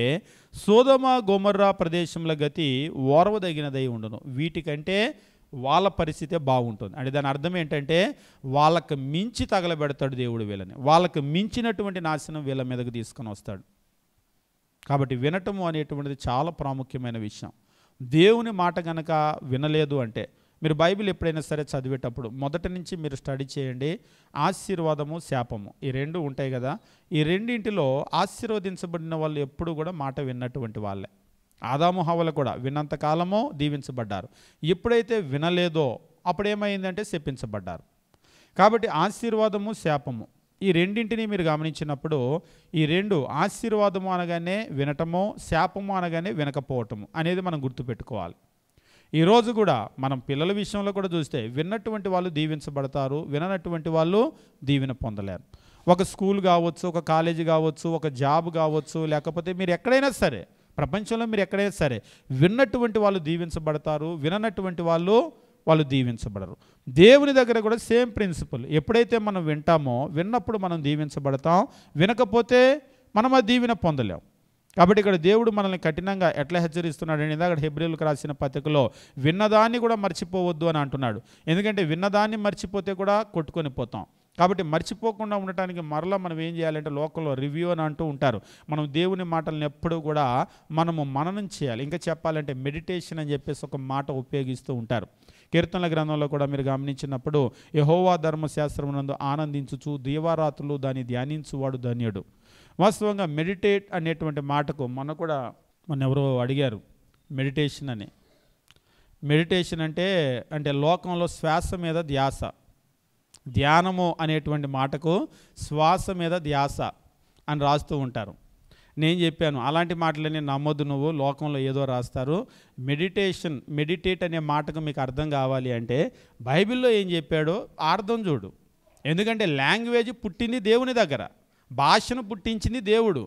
సొదొమ గొమొర్రా ప్రదేశంలో గతి ఓర్వదగినదై ఉండును. వీటికంటే వాళ్ళ పరిస్థితే బాగుంటుంది. అంటే దాని అర్థం ఏంటంటే వాళ్ళకు మించి తగలబెడతాడు దేవుడు వీళ్ళని, వాళ్ళకు మించినటువంటి నాశనం వీళ్ళ మీదకు తీసుకొని వస్తాడు. కాబట్టి వినటము అనేటువంటిది చాలా ప్రాముఖ్యమైన విషయం. దేవుని మాట కనుక వినలేదు అంటే, మీరు బైబిల్ ఎప్పుడైనా సరే చదివేటప్పుడు మొదటి నుంచి మీరు స్టడీ చేయండి. ఆశీర్వాదము, శాపము, ఈ రెండు ఉంటాయి కదా. ఈ రెండింటిలో ఆశీర్వదించబడిన వాళ్ళు ఎప్పుడు కూడా మాట విన్నటువంటి వాళ్ళే. ఆదాము హవ్వలు కూడా విన్నంతకాలమో దీవించబడ్డారు. ఎప్పుడైతే వినలేదో అప్పుడు ఏమైందంటే శపించబడ్డారు. కాబట్టి ఆశీర్వాదము, శాపము ఈ రెండింటిని మీరు గమనించినప్పుడు ఈ రెండు, ఆశీర్వాదము అనగానే వినటము, శాపము అనగానే వినకపోవటము అనేది మనం గుర్తుపెట్టుకోవాలి. ఈరోజు కూడా మనం పిల్లల విషయంలో కూడా చూస్తే విన్నటువంటి వాళ్ళు దీవించబడతారు, విననటువంటి వాళ్ళు దీవెన పొందలేరు. ఒక స్కూల్ కావచ్చు, ఒక కాలేజీ కావచ్చు, ఒక జాబ్ కావచ్చు, లేకపోతే మీరు ఎక్కడైనా సరే ప్రపంచంలో మీరు ఎక్కడైనా సరే విన్నటువంటి వాళ్ళు దీవించబడతారు, విననటువంటి వాళ్ళు దీవించబడరు. దేవుని దగ్గర కూడా సేమ్ ప్రిన్సిపల్. ఎప్పుడైతే మనం వింటామో విన్నప్పుడు మనం దీవించబడతాం, వినకపోతే మనం ఆ దీవెన పొందలేం. కాబట్టి ఇక్కడ దేవుడు మనల్ని కఠినంగా ఎట్లా హెచ్చరిస్తున్నాడు అంటే, ఇందాక హెబ్రీయులకు రాసిన పత్రికలో విన్నదాన్ని కూడా మర్చిపోవద్దు అని అంటున్నాడు. ఎందుకంటే విన్నదాన్ని మర్చిపోతే కూడా కొట్టుకొని పోతాం. కాబట్టి మర్చిపోకుండా ఉండటానికి మరలా మనం ఏం చేయాలంటే, లోకంలో రివ్యూ అని అంటూ ఉంటారు. మనం దేవుని మాటలను ఎప్పుడూ కూడా మనము మననం చేయాలి. ఇంకా చెప్పాలంటే మెడిటేషన్ అని చెప్పేసి ఒక మాట ఉపయోగిస్తూ ఉంటారు. కీర్తనల గ్రంథంలో కూడా మీరు గమనించినప్పుడు, యెహోవా ధర్మశాస్త్రమునందు ఆనందించుచు దీవారాత్రులు దాన్ని ధ్యానించువాడు ధన్యుడు. వాస్తవంగా మెడిటేట్ అనేటువంటి మాటకు మన ఎవరో అడిగారు మెడిటేషన్ అని. మెడిటేషన్ అంటే లోకంలో శ్వాస మీద ధ్యాస. ధ్యానము అనేటువంటి మాటకు శ్వాస మీద ధ్యాస అని రాస్తూ ఉంటారు. నేను చెప్పాను అలాంటి మాటలని నమ్మొద్దు, నువ్వు లోకంలో ఏదో రాస్తారు. మెడిటేట్ అనే మాటకు మీకు అర్థం కావాలి అంటే బైబిల్లో ఏం చెప్పాడో అర్థం చూడు. ఎందుకంటే లాంగ్వేజ్ పుట్టింది దేవుని దగ్గర, భాషను పుట్టించింది దేవుడు.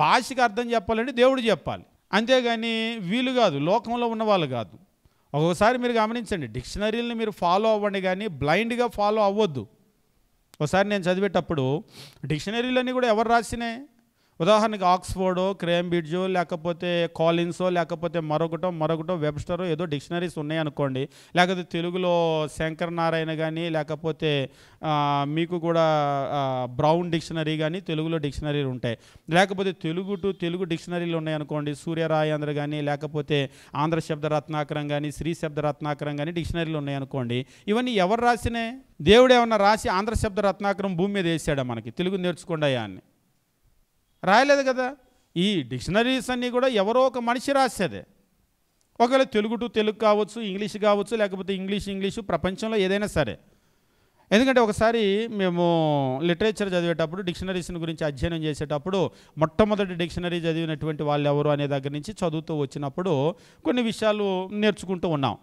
భాషకి అర్థం చెప్పాలంటే దేవుడు చెప్పాలి, అంతేగాని వీలు కాదు, లోకంలో ఉన్న వాళ్ళు కాదు. ఒక్కొక్కసారి మీరు గమనించండి, డిక్షనరీలని మీరు ఫాలో అవ్వండి కానీ బ్లైండ్గా ఫాలో అవ్వద్దు. ఒకసారి నేను చదివేటప్పుడు డిక్షనరీలన్నీ కూడా ఎవరు రాసినాయి, ఉదాహరణకి ఆక్స్ఫోర్డో, కేంబ్రిడ్జో, లేకపోతే కాలిన్సో, లేకపోతే మరొకటో వెబ్స్టరో ఏదో డిక్షనరీస్ ఉన్నాయనుకోండి. లేకపోతే తెలుగులో శంకర్ నారాయణ కానీ, లేకపోతే మీకు కూడా బ్రౌన్ డిక్షనరీ కానీ తెలుగులో డిక్షనరీలు ఉంటాయి. లేకపోతే తెలుగు డిక్షనరీలు ఉన్నాయనుకోండి, సూర్యరాయాంధ్ర కానీ, లేకపోతే ఆంధ్ర శబ్ద రత్నాకరం కానీ, శ్రీ శబ్ద రత్నాకరం కానీ డిక్షనరీలు ఉన్నాయనుకోండి. ఇవన్నీ ఎవరు రాసినాయి? దేవుడు ఏమన్నా రాసి ఆంధ్ర శబ్ద రత్నాకరం భూమి మీద వేసాడా మనకి తెలుగు నేర్చుకోండియా అని? రాయలేదు కదా. ఈ డిక్షనరీస్ అన్నీ కూడా ఎవరో ఒక మనిషి రాసేదే. ఒకవేళ తెలుగు కావచ్చు, ఇంగ్లీష్ కావచ్చు, లేకపోతే ఇంగ్లీషు ప్రపంచంలో ఏదైనా సరే. ఎందుకంటే ఒకసారి మేము లిటరేచర్ చదివేటప్పుడు డిక్షనరీస్ గురించి అధ్యయనం చేసేటప్పుడు మొట్టమొదటి డిక్షనరీ చదివినటువంటి వాళ్ళు ఎవరు అనే దగ్గర నుంచి చదువుతూ వచ్చినప్పుడు కొన్ని విషయాలు నేర్చుకుంటూ ఉన్నాం.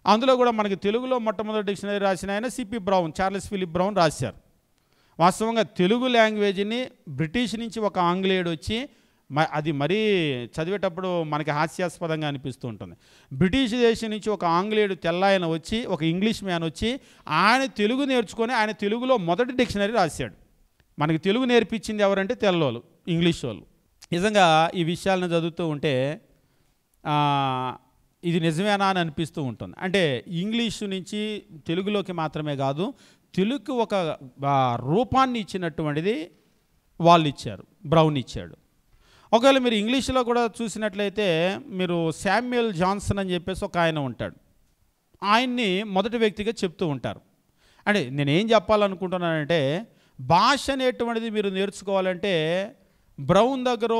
అందులో కూడా మనకి తెలుగులో మొట్టమొదటి డిక్షనరీ రాసిన ఆయన CP Brown, Charles Philip Brown రాశారు. వాస్తవంగా తెలుగు లాంగ్వేజ్ని బ్రిటిష్ నుంచి ఒక ఆంగ్లేయుడు వచ్చి, అది మరీ చదివేటప్పుడు మనకి హాస్యాస్పదంగా అనిపిస్తూ ఉంటుంది. బ్రిటిష్ దేశం నుంచి ఒక ఆంగ్లేయుడు తెల్లాయన వచ్చి, ఒక ఇంగ్లీష్ మ్యాన్ వచ్చి ఆయన తెలుగు నేర్చుకొని ఆయన తెలుగులో మొదటి డిక్షనరీ రాశాడు. మనకి తెలుగు నేర్పించింది ఎవరంటే తెల్లోళ్ళు, ఇంగ్లీష్ వాళ్ళు. నిజంగా ఈ విషయాలను చదువుతూ ఉంటే ఇది నిజమేనా అని అనిపిస్తూ ఉంటుంది. అంటే ఇంగ్లీషు నుంచి తెలుగులోకి మాత్రమే కాదు, తెలుగుకి ఒక రూపాన్ని ఇచ్చినటువంటిది వాళ్ళు ఇచ్చారు, బ్రౌన్ ఇచ్చాడు. ఒకవేళ మీరు ఇంగ్లీష్లో కూడా చూసినట్లయితే మీరు శామ్యుయల్ జాన్సన్ అని చెప్పేసి ఒక ఆయన ఉంటాడు. ఆయన్ని మొదటి వ్యక్తిగా చెప్తూ ఉంటారు. అంటే నేనేం చెప్పాలనుకుంటున్నానంటే, భాష అనేటువంటిది మీరు నేర్చుకోవాలంటే బ్రౌన్ దగ్గర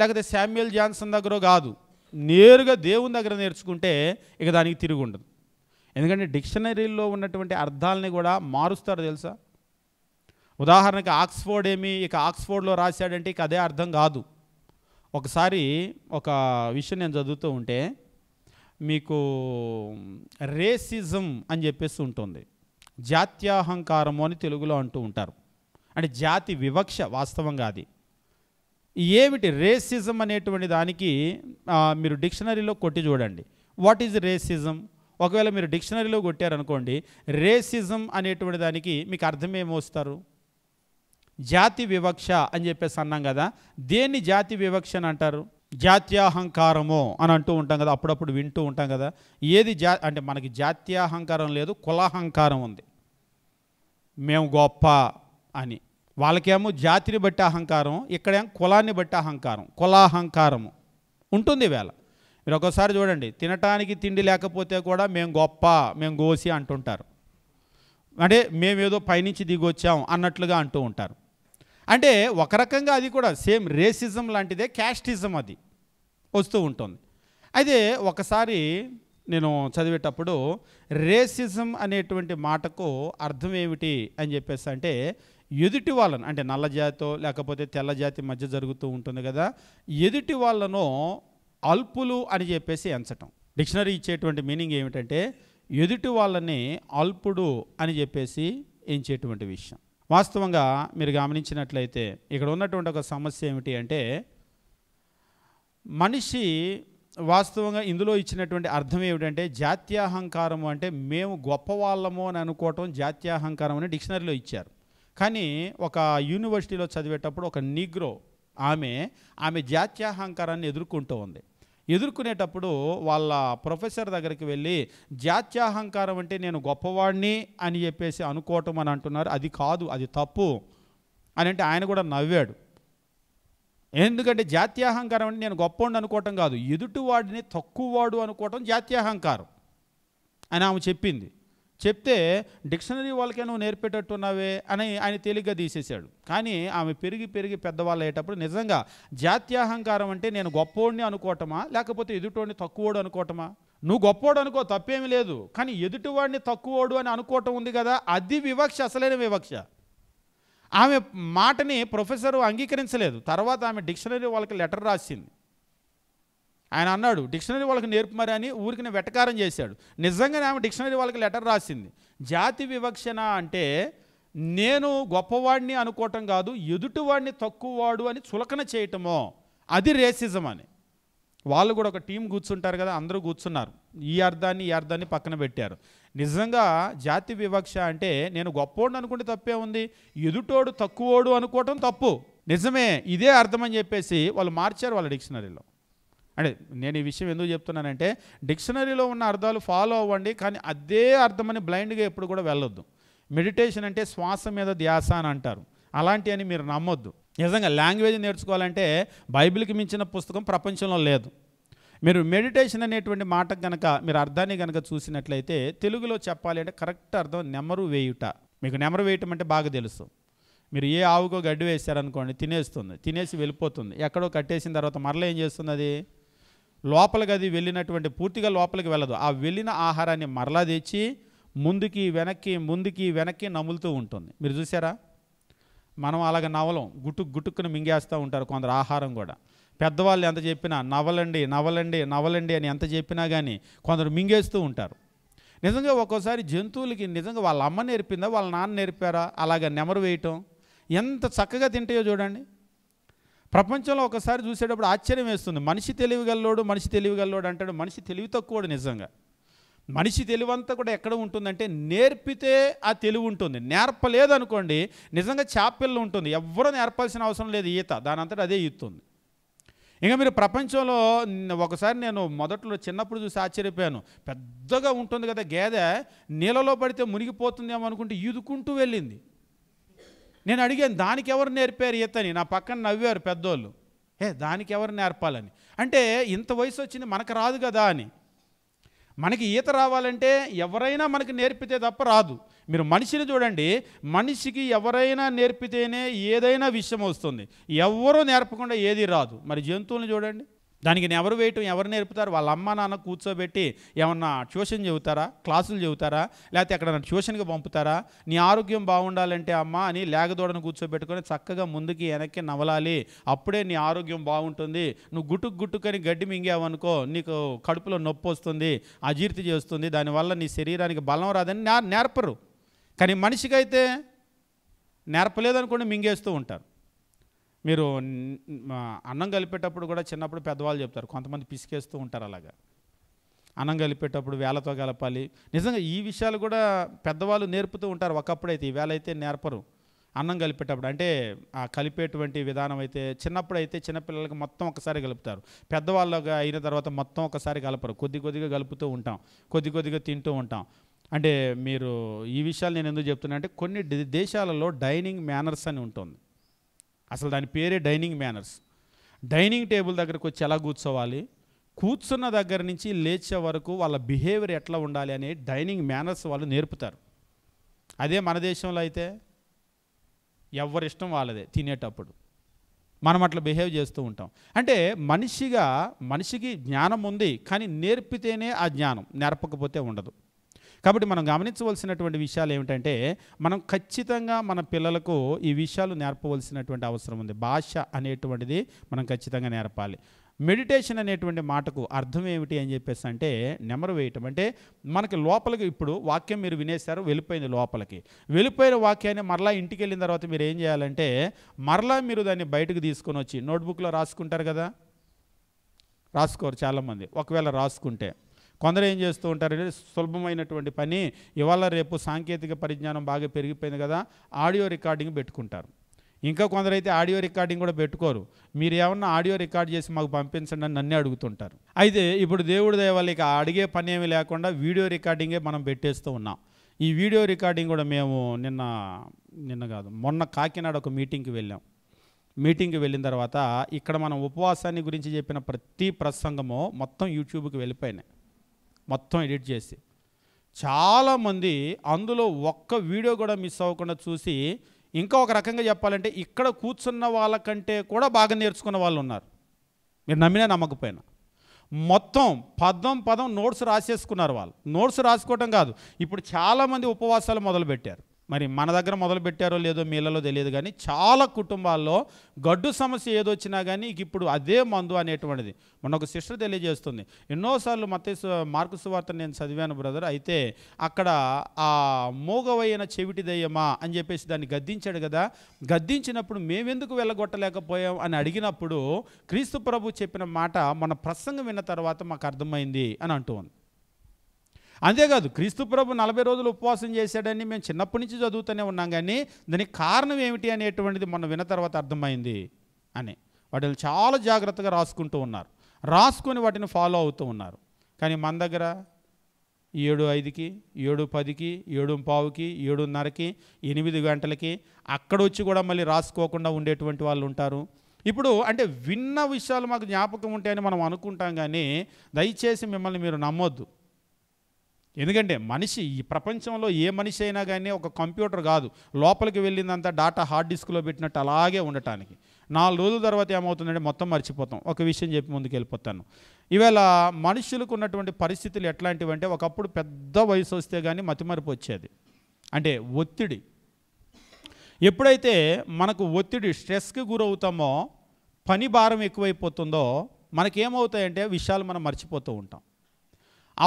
లేకపోతే శామ్యుయల్ జాన్సన్ దగ్గర కాదు, నేరుగా దేవుని దగ్గర నేర్చుకుంటే ఇక దానికి తిరిగి ఉండదు. ఎందుకంటే డిక్షనరీలో ఉన్నటువంటి అర్థాలని కూడా మారుస్తారు తెలుసా. ఉదాహరణకి ఆక్స్ఫోర్డ్ ఇక ఆక్స్ఫోర్డ్లో రాశాడంటే ఇక అదే అర్థం కాదు. ఒకసారి ఒక విషయం నేను చదువుతూ ఉంటే, మీకు రేసిజం అని చెప్పేసి ఉంటుంది, జాత్యాహంకారము అని తెలుగులో అంటూ ఉంటారు. అంటే జాతి వివక్ష. వాస్తవంగా అది ఏమిటి? రేసిజం అనేటువంటి దానికి మీరు డిక్షనరీలో కొట్టి చూడండి, వాట్ ఈజ్ రేసిజం. ఒకవేళ మీరు డిక్షనరీలో కొట్టారనుకోండి, రేసిజం అనేటువంటి దానికి మీకు అర్థం ఏమొస్తారు? జాతి వివక్ష అని చెప్పేసి అన్నాం కదా. దేన్ని జాతి వివక్ష అని అంటారు? జాత్యాహంకారము అని అంటూ ఉంటాం కదా, అప్పుడప్పుడు వింటూ ఉంటాం కదా. ఏది అంటే మనకి జాత్యాహంకారం లేదు, కులాహంకారం ఉంది. మేము గొప్ప అని. వాళ్ళకేమో జాతిని బట్టి అహంకారం, ఇక్కడేమో కులాన్ని బట్టి అహంకారం, కులాహంకారము ఉంటుంది. వేళ మీరు ఒకసారి చూడండి, తినటానికి తిండి లేకపోతే కూడా మేము గొప్ప, మేము గోసి అంటుంటారు. అంటే మేమేదో పైనుంచి దిగొచ్చాం అన్నట్లుగా అంటూ ఉంటారు. అంటే ఒక రకంగా అది కూడా సేమ్ రేసిజం లాంటిదే, క్యాస్టిజం అది వస్తూ ఉంటుంది. అయితే ఒకసారి నేను చదివేటప్పుడు రేసిజం అనేటువంటి మాటకు అర్థం ఏమిటి అని చెప్పేసి అంటే ఎదుటి వాళ్ళను, అంటే నల్ల జాతో లేకపోతే తెల్ల జాతి మధ్య జరుగుతూ ఉంటుంది కదా, ఎదుటి వాళ్ళను అల్పులు అని చెప్పేసి ఎంచటం. డిక్షనరీ ఇచ్చేటువంటి మీనింగ్ ఏమిటంటే ఎదుటి వాళ్ళని అల్పుడు అని చెప్పేసి ఎంచేటువంటి విషయం. వాస్తవంగా మీరు గమనించినట్లయితే ఇక్కడ ఉన్నటువంటి ఒక సమస్య ఏమిటి అంటే మనిషి వాస్తవంగా ఇందులో ఇచ్చినటువంటి అర్థం ఏమిటంటే జాత్యాహంకారము అంటే మేము గొప్పవాళ్ళము అని అనుకోవటం జాత్యాహంకారం అని డిక్షనరీలో ఇచ్చారు. కానీ ఒక యూనివర్సిటీలో చదివేటప్పుడు ఒక నీగ్రో ఆమె జాత్యాహంకారాన్ని ఎదుర్కొంటూ ఉంది. ఎదుర్కొనేటప్పుడు వాళ్ళ ప్రొఫెసర్ దగ్గరికి వెళ్ళి జాత్యాహంకారం అంటే నేను గొప్పవాడిని అని చెప్పేసి అనుకోవటం అని అంటున్నారు, అది కాదు, అది తప్పు అని అంటే ఆయన కూడా నవ్వాడు. ఎందుకంటే జాత్యాహంకారం అంటే నేను గొప్పవాడిని అనుకోవటం కాదు, ఎదుటివాడిని తక్కువవాడు అనుకోవటం జాత్యాహంకారం అని ఆమె చెప్పింది. చెప్తే డిక్షనరీ వాళ్ళకే నువ్వు నేర్పేటట్టున్నావే అని ఆయన తేలిగ్గా తీసేశాడు. కానీ ఆమె పెరిగి పెద్దవాళ్ళు అయ్యేటప్పుడు నిజంగా జాత్యాహంకారం అంటే నేను గొప్పోడిని అనుకోవటమా లేకపోతే ఎదుటివాడిని తక్కువోడు అనుకోవటమా? నువ్వు గొప్పోడు అనుకో, తప్పేమీ లేదు, కానీ ఎదుటివాడిని తక్కువోడు అని అనుకోవటం ఉంది కదా, అది వివక్ష, అసలైన వివక్ష. ఆమె మాటని ప్రొఫెసరు అంగీకరించలేదు. తర్వాత ఆమె డిక్షనరీ వాళ్ళకి లెటర్ రాసింది. ఆయన అన్నాడు డిక్షనరీ వాళ్ళకి నేర్పమని అని ఊరికి వెటకారం చేశాడు. నిజంగానే ఆమె డిక్షనరీ వాళ్ళకి లెటర్ రాసింది. జాతి వివక్షణ అంటే నేను గొప్పవాడిని అనుకోవటం కాదు, ఎదుటివాడిని తక్కువవాడు అని చులకన చేయటమో, అది రేసిజం అని. వాళ్ళు కూడా ఒక టీం కూర్చుంటారు కదా, అందరూ కూర్చున్నారు, ఈ అర్థాన్ని పక్కన పెట్టారు. నిజంగా జాతి వివక్ష అంటే నేను గొప్పోడు అనుకుంటే తప్పే ఉంది, ఎదుటోడు తక్కువోడు అనుకోవటం తప్పు. నిజమే, ఇదే అర్థం అని చెప్పేసి వాళ్ళు మార్చారు వాళ్ళ డిక్షనరీలో. అంటే నేను ఈ విషయం ఎందుకు చెప్తున్నానంటే డిక్షనరీలో ఉన్న అర్థాలు ఫాలో అవ్వండి, కానీ అదే అర్థమని బ్లైండ్గా ఎప్పుడు కూడా వెళ్ళొద్దు. మెడిటేషన్ అంటే శ్వాస మీద ధ్యాస అని అంటారు, అలాంటి అని మీరు నమ్మొద్దు. నిజంగా లాంగ్వేజ్ నేర్చుకోవాలంటే బైబిల్కి మించిన పుస్తకం ప్రపంచంలో లేదు. మీరు మెడిటేషన్ అనేటువంటి మాట కనుక మీరు అర్థాన్ని కనుక చూసినట్లయితే తెలుగులో చెప్పాలి అంటే కరెక్ట్ అర్థం నెమరు వేయుట. మీకు నెమరు వేయటం అంటే బాగా తెలుసు. మీరు ఏ ఆవుకో గడ్డి వేశారనుకోండి, తినేస్తుంది, తినేసి వెళ్ళిపోతుంది. ఎక్కడో కట్టేసిన తర్వాత మరలా ఏం చేస్తుంది, అది లోపలికి అది వెళ్ళినటువంటి పూర్తిగా లోపలికి వెళ్ళదు. ఆ వెళ్ళిన ఆహారాన్ని మరలా తెచ్చి ముందుకి వెనక్కి నములుతూ ఉంటుంది. మీరు చూసారా? మనం అలాగ నవలం గుట్టుక్కుని మింగేస్తూ ఉంటారు కొందరు. ఆహారం కూడా పెద్దవాళ్ళు ఎంత చెప్పినా నవలండి అని ఎంత చెప్పినా కానీ కొందరు మింగేస్తూ ఉంటారు. నిజంగా ఒక్కోసారి జంతువులకి నిజంగా వాళ్ళ అమ్మ నేర్పిందా, వాళ్ళ నాన్న నేర్పారా అలాగ నెమరు వేయటం? ఎంత చక్కగా తింటాయో చూడండి. ప్రపంచంలో ఒకసారి చూసేటప్పుడు ఆశ్చర్యం వేస్తుంది. మనిషి తెలివిగల్లోడు అంటాడు, మనిషి తెలివి తక్కువడు. నిజంగా మనిషి తెలివంతా కూడా ఎక్కడ ఉంటుందంటే నేర్పితే ఆ తెలివి ఉంటుంది, నేర్పలేదనుకోండి నిజంగా చాపిల్ల ఉంటుంది. ఎవ్వరూ నేర్పాల్సిన అవసరం లేదు, ఈత దానంతటా అదే ఈతుంది. ఇంకా మీరు ప్రపంచంలో ఒకసారి నేను మొదట్లో చిన్నప్పుడు చూసి ఆశ్చర్యపోయాను. పెద్దగా ఉంటుంది కదా గేదె, నీళ్ళలో పడితే మునిగిపోతుందేమో అనుకుంటే ఈదుకుంటూ వెళ్ళింది. నేను అడిగాను దానికి ఎవరు నేర్పారు ఈతని, నా పక్కన నవ్వారు పెద్దోళ్ళు. దానికి ఎవరు నేర్పాలని. అంటే ఇంత వయసు వచ్చింది మనకు రాదు కదా అని. మనకి ఈత రావాలంటే ఎవరైనా మనకి నేర్పితే తప్ప రాదు. మీరు మనిషిని చూడండి, మనిషికి ఎవరైనా నేర్పితేనే ఏదైనా విషయం వస్తుంది, ఎవరూ నేర్పకుండా ఏది రాదు. మరి జంతువులను చూడండి, దానికి ఎవరు వేయటం, ఎవరు నేర్పుతారు? వాళ్ళ అమ్మ నాన్న కూర్చోబెట్టి ఏమన్నా ట్యూషన్ చెబుతారా, క్లాసులు చెబుతారా, లేకపోతే ఎక్కడన్నా ట్యూషన్కి పంపుతారా? నీ ఆరోగ్యం బాగుండాలంటే అమ్మ అని లేగదోడను కూర్చోబెట్టుకొని చక్కగా ముందుకి వెనక్కి నవలాలి, అప్పుడే నీ ఆరోగ్యం బాగుంటుంది. నువ్వు గుట్టుకని గడ్డి మింగావనుకో నీకు కడుపులో నొప్పి వస్తుంది, అజీర్తి చేస్తుంది, దానివల్ల నీ శరీరానికి బలం రాదని నేర్పరు. కానీ మనిషికైతే నేర్పలేదనుకోండి మింగేస్తూ ఉంటారు. మీరు అన్నం కలిపేటప్పుడు కూడా చిన్నప్పుడు పెద్దవాళ్ళు చెప్తారు, కొంతమంది పిసికేస్తూ ఉంటారు. అలాగా అన్నం కలిపేటప్పుడు వేళతో కలపాలి. నిజంగా ఈ విషయాలు కూడా పెద్దవాళ్ళు నేర్పుతూ ఉంటారు. ఒకప్పుడైతే, ఈవేళ అయితే నేర్పరు. అన్నం కలిపేటప్పుడు అంటే ఆ కలిపేటువంటి విధానం అయితే చిన్నప్పుడు అయితే చిన్నపిల్లలకి మొత్తం ఒకసారి కలుపుతారు, పెద్దవాళ్ళగా అయిన తర్వాత మొత్తం ఒకసారి కలపరు. కొద్దిగా కలుపుతూ ఉంటాం, కొద్దిగా తింటూ ఉంటాం. అంటే మీరు ఈ విషయాలు నేను ఎందుకు చెప్తున్నా అంటే కొన్ని దేశాలలో డైనింగ్ మేనర్స్ అని ఉంటుంది. అసలు దాని పేరే డైనింగ్ మేనర్స్. డైనింగ్ టేబుల్ దగ్గరకు వచ్చి ఎలా కూర్చోవాలి, కూర్చున్న దగ్గర నుంచి లేచే వరకు వాళ్ళ బిహేవియర్ ఎట్లా ఉండాలి అనే డైనింగ్ మేనర్స్ వాళ్ళు నేర్పుతారు. అదే మన దేశంలో అయితే ఎవరిష్టం వాళ్ళదే తినేటప్పుడు. మనం అట్లా బిహేవ్ చేస్తూ ఉంటాం. అంటే మనిషికి జ్ఞానం ఉంది, కానీ నేర్పితేనే ఆ జ్ఞానం, నేర్పకపోతే ఉండదు. కాబట్టి మనం గమనించవలసినటువంటి విషయాలు ఏమిటంటే, మనం ఖచ్చితంగా మన పిల్లలకు ఈ విషయాలు నేర్పవలసినటువంటి అవసరం ఉంది. భాష అనేటువంటిది మనం ఖచ్చితంగా నేర్పాలి. మెడిటేషన్ అనేటువంటి మాటకు అర్థం ఏమిటి అని చెప్పేసి అంటే, నెమరు వేయటం. అంటే మనకి లోపలికి, ఇప్పుడు వాక్యం మీరు వినేశారు, వెళ్ళిపోయింది లోపలికి. వెళ్ళిపోయిన వాక్యాన్ని మరలా ఇంటికి వెళ్ళిన తర్వాత మీరు ఏం చేయాలంటే, మరలా మీరు దాన్ని బయటకు తీసుకొని వచ్చి నోట్బుక్లో రాసుకుంటారు కదా, రాసుకోరు చాలామంది. ఒకవేళ రాసుకుంటే కొందరు ఏం చేస్తూ ఉంటారంటే, సులభమైనటువంటి పని, ఇవాళ రేపు సాంకేతిక పరిజ్ఞానం బాగా పెరిగిపోయింది కదా, ఆడియో రికార్డింగ్ పెట్టుకుంటారు. ఇంకా కొందరైతే ఆడియో రికార్డింగ్ కూడా పెట్టుకోరు. మీరు ఏమన్నా ఆడియో రికార్డ్ చేసి మాకు పంపించండి అని నన్నే అడుగుతుంటారు. అయితే ఇప్పుడు దేవుడి దయ వల్ల ఇక అడిగే పని ఏమీ లేకుండా వీడియో రికార్డింగే మనం పెట్టేస్తూ ఉన్నాం. ఈ వీడియో రికార్డింగ్ కూడా మేము మొన్న కాకినాడ ఒక మీటింగ్కి వెళ్ళాం. మీటింగ్కి వెళ్ళిన తర్వాత ఇక్కడ మనం ఉపవాసాన్ని గురించి చెప్పిన ప్రతి ప్రసంగము మొత్తం యూట్యూబ్కి వెళ్ళిపోయినాయి, మొత్తం ఎడిట్ చేసి. చాలామంది అందులో ఒక్క వీడియో కూడా మిస్ అవ్వకుండా చూసి, ఇంకా ఒక రకంగా చెప్పాలంటే ఇక్కడ కూర్చున్న వాళ్ళకంటే కూడా బాగా నేర్చుకున్న వాళ్ళు ఉన్నారు. మీరు నమ్మినా నమ్మకపోయినా మొత్తం పదం నోట్స్ రాసేసుకున్నారు. వాళ్ళు నోట్స్ రాసుకోవటం కాదు, ఇప్పుడు చాలామంది ఉపవాసాలు మొదలుపెట్టారు. మరి మన దగ్గర మొదలు పెట్టారో లేదో మీలలో తెలియదు, కానీ చాలా కుటుంబాల్లో గడ్డు సమస్య ఏదొచ్చినా కానీ ఇప్పుడు అదే మందు అనేటువంటిది. మొన్న ఒక సిస్టర్ తెలియజేస్తుంది, ఎన్నోసార్లు మార్కు సువార్త నేను చదివాను బ్రదర్, అయితే అక్కడ ఆ మోగవైన చెవిటి దయ్యమా అని చెప్పేసి దాన్ని గద్దించాడు కదా, గద్దించినప్పుడు మేమెందుకు వెళ్ళగొట్టలేకపోయాం అని అడిగినప్పుడు క్రీస్తు ప్రభు చెప్పిన మాట మన ప్రసంగం విన్న తర్వాత మాకు అర్థమైంది అని అంటూ ఉంది. అంతేకాదు, క్రీస్తు ప్రభు 40 రోజులు ఉపవాసం చేశాడని మేము చిన్నప్పటి నుంచి చదువుతూనే ఉన్నాం, కానీ దానికి కారణం ఏమిటి అనేటువంటిది మొన్న విన్న తర్వాత అర్థమైంది అని. వాటిని చాలా జాగ్రత్తగా రాసుకుంటూ ఉన్నారు, రాసుకొని వాటిని ఫాలో అవుతూ ఉన్నారు. కానీ మన దగ్గర 7:05కి, 7:10కి, 7:15కి, 7:30కి, 8 గంటలకి అక్కడ వచ్చి కూడా మళ్ళీ రాసుకోకుండా ఉండేటువంటి వాళ్ళు ఉంటారు. ఇప్పుడు అంటే విన్న విషయాలు మాకు జ్ఞాపకం ఉంటాయని మనం అనుకుంటాం, కానీ దయచేసి మిమ్మల్ని మీరు నమ్మొద్దు. ఎందుకంటే మనిషి, ఈ ప్రపంచంలో ఏ మనిషి అయినా కానీ ఒక కంప్యూటర్ కాదు, లోపలికి వెళ్ళిందంతా డాటా హార్డ్ డిస్క్లో పెట్టినట్టు అలాగే ఉండటానికి. 4 రోజుల తర్వాత ఏమవుతుందంటే మొత్తం మర్చిపోతాం. ఒక విషయం చెప్పి ముందుకు వెళ్ళిపోతాను. ఈవేళ మనుషులకు ఉన్నటువంటి పరిస్థితులు ఎట్లాంటివి అంటే, ఒకప్పుడు పెద్ద వయసు వస్తే కానీ మతిమరుపు వచ్చేది, అంటే ఒత్తిడి. ఎప్పుడైతే మనకు ఒత్తిడి, స్ట్రెస్కి గురవుతామో, పని భారం ఎక్కువైపోతుందో మనకేమవుతాయంటే విషయాలు మనం మర్చిపోతూ ఉంటాం.